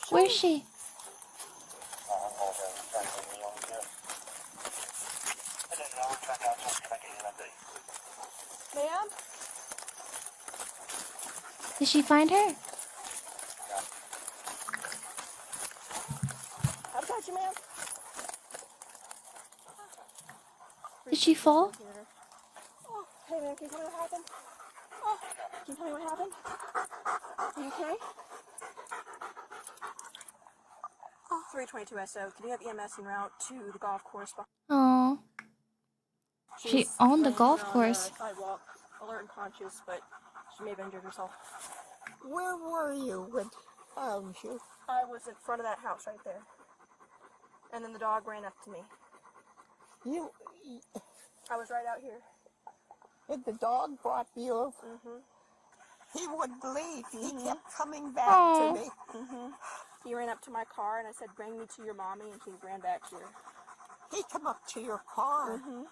Where's she? Ma'am? Did she find her? I've got you, ma'am. Did she fall? Oh, hey, man, can you tell me what happened? Oh, can you tell me what happened? Are you okay? Oh, 322 SO. Can you have EMS en route to the golf course? Oh. She on the golf course. Sidewalk, alert and conscious, but she may have injured herself. Where were you when found you? I was in front of that house right there. And then the dog ran up to me. I was right out here. And the dog brought you. Mm-hmm. He wouldn't leave. He kept coming back Aww. to me. Mm-hmm. He ran up to my car and I said, bring me to your mommy, and she ran back here. He come up to your car. Mm-hmm.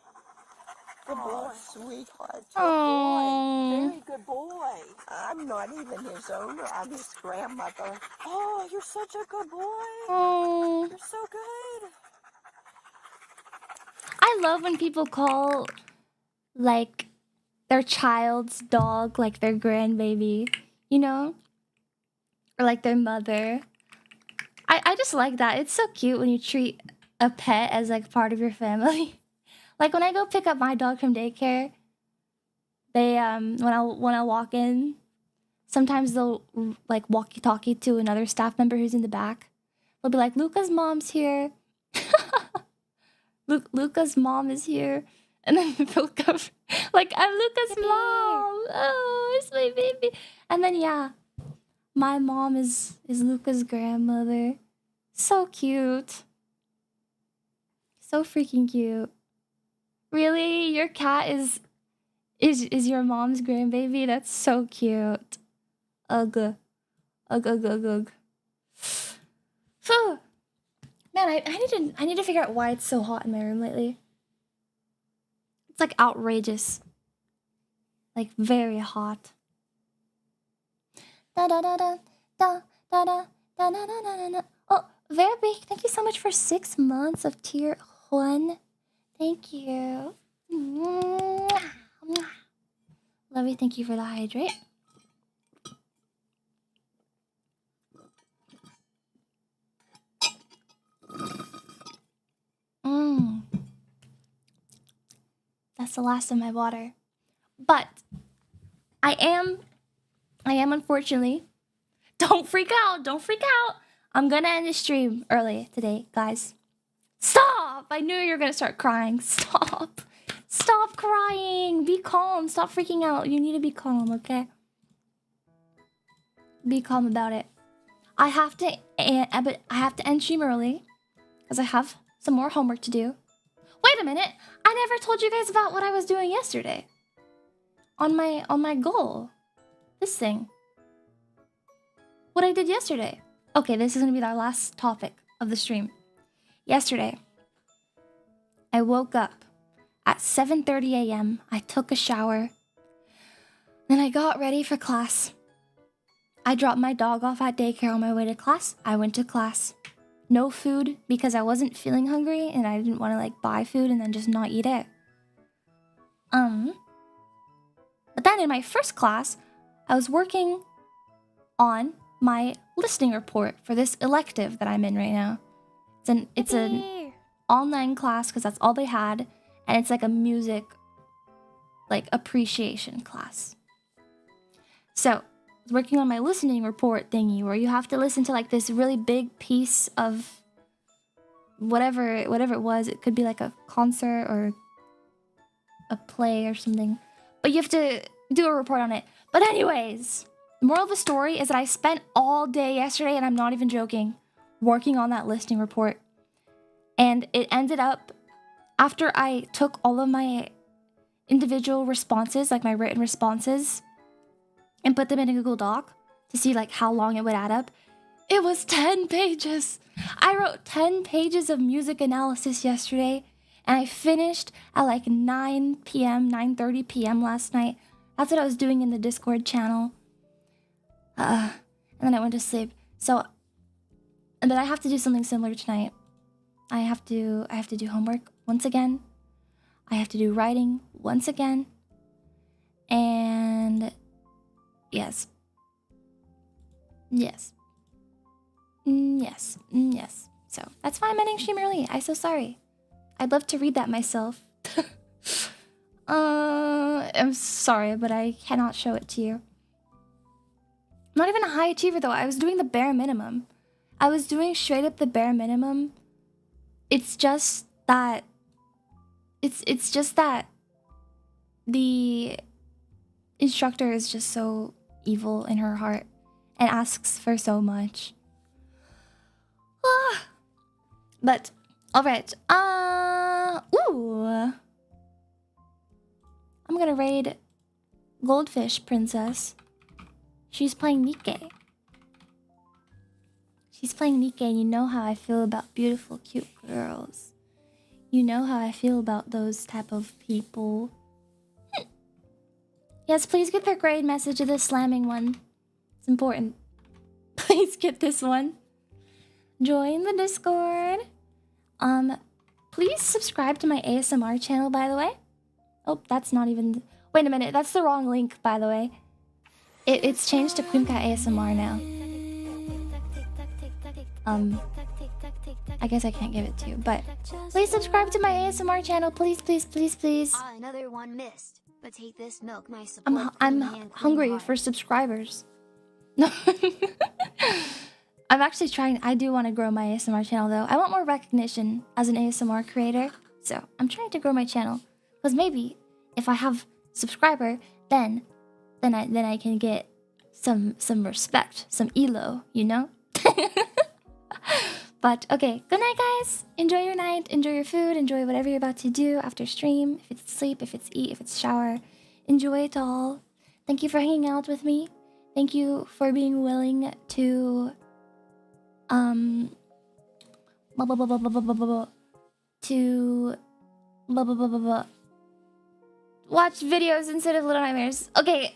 Good boy. Sweetheart. Good boy. Very good boy. I'm not even his owner. I'm his grandmother. Oh, you're such a good boy. Oh. You're so good. I love when people call, like, their child's dog, like, their grandbaby, you know? Or, like, their mother. I just like that. It's so cute when you treat a pet as, like, part of your family. Like, when I go pick up my dog from daycare, they, when I walk in, sometimes they'll, like, walkie-talkie to another staff member who's in the back. They'll be like, Luca's mom's here. Luca's mom is here. And then they'll come, like, I'm Luca's mom. Oh, it's my baby. And then, yeah, my mom is Luca's grandmother. So cute. So freaking cute. Really? Your cat is your mom's grandbaby? That's so cute. Ugh. Ugh, ugh, ugh, ugh. Phew. Man, I need to figure out why it's so hot in my room lately. It's like outrageous. Like very hot. Da da da da da da da da da da da da. Oh, very big. Thank you so much for 6 months of tier 1. Thank you. Mwah. Mwah. Love you. Thank you for the hydrate. That's the last of my water. But I am unfortunately, don't freak out. I'm gonna end the stream early today, guys. Stop! I knew you were gonna start crying. Stop crying. Be calm. Stop freaking out. You need to be calm, okay? Be calm about it. I have to end stream early because I have some more homework to do. Wait a minute. I never told you guys about what I was doing yesterday. On my goal. This thing. What I did yesterday. Okay, this is going to be our last topic of the stream. Yesterday, I woke up at 7:30 a.m. I took a shower. Then I got ready for class. I dropped my dog off at daycare on my way to class. I went to class. No food because I wasn't feeling hungry and I didn't want to like buy food and then just not eat it. But then in my first class, I was working on my listening report for this elective that I'm in right now. It's an online class because that's all they had, and it's like a music like appreciation class. So I was working on my listening report thingy where you have to listen to like this really big piece of whatever it was. It could be like a concert or a play or something, but you have to do a report on it. But anyways, the moral of the story is that I spent all day yesterday, and I'm not even joking, working on that listing report. And it ended up, after I took all of my individual responses, like my written responses, and put them in a Google Doc to see like how long it would add up, it was 10 pages. I wrote 10 pages of music analysis yesterday, and I finished at like 9 p.m., 9:30 p.m. last night. That's what I was doing in the Discord channel. And then I went to sleep. So, and then I have to do something similar tonight. I have to do homework once again. I have to do writing once again. And yes. Yes. Yes. Yes. So that's why I'm ending stream early. I'm so sorry. I'd love to read that myself. I'm sorry, but I cannot show it to you. I'm not even a high achiever though. I was doing the bare minimum. I was doing straight up the bare minimum. It's just that it's just that the instructor is just so evil in her heart and asks for so much. But alright. Ooh. I'm gonna raid Goldfish Princess. She's playing Nikke. She's playing Nikke, and you know how I feel about beautiful, cute girls. You know how I feel about those type of people. Yes, please get the grade message of the slamming one. It's important. Please get this one. Join the Discord. Please subscribe to my ASMR channel, by the way. Oh, that's not even... Wait a minute, that's the wrong link, by the way. It's changed to Quimcat ASMR now. I guess I can't give it to you, but please subscribe to my ASMR channel, please, please, please, please. Another one missed, but take this milk, my support. I'm hungry for subscribers. No. I'm actually trying. I do want to grow my ASMR channel though. I want more recognition as an ASMR creator, so I'm trying to grow my channel. Because maybe if I have subscriber, then I can get some respect, some elo, you know. But okay, good night, guys. Enjoy your night. Enjoy your food. Enjoy whatever you're about to do after stream. If it's sleep, if it's eat, if it's shower, enjoy it all. Thank you for hanging out with me. Thank you for being willing to watch videos instead of Little Nightmares. Okay.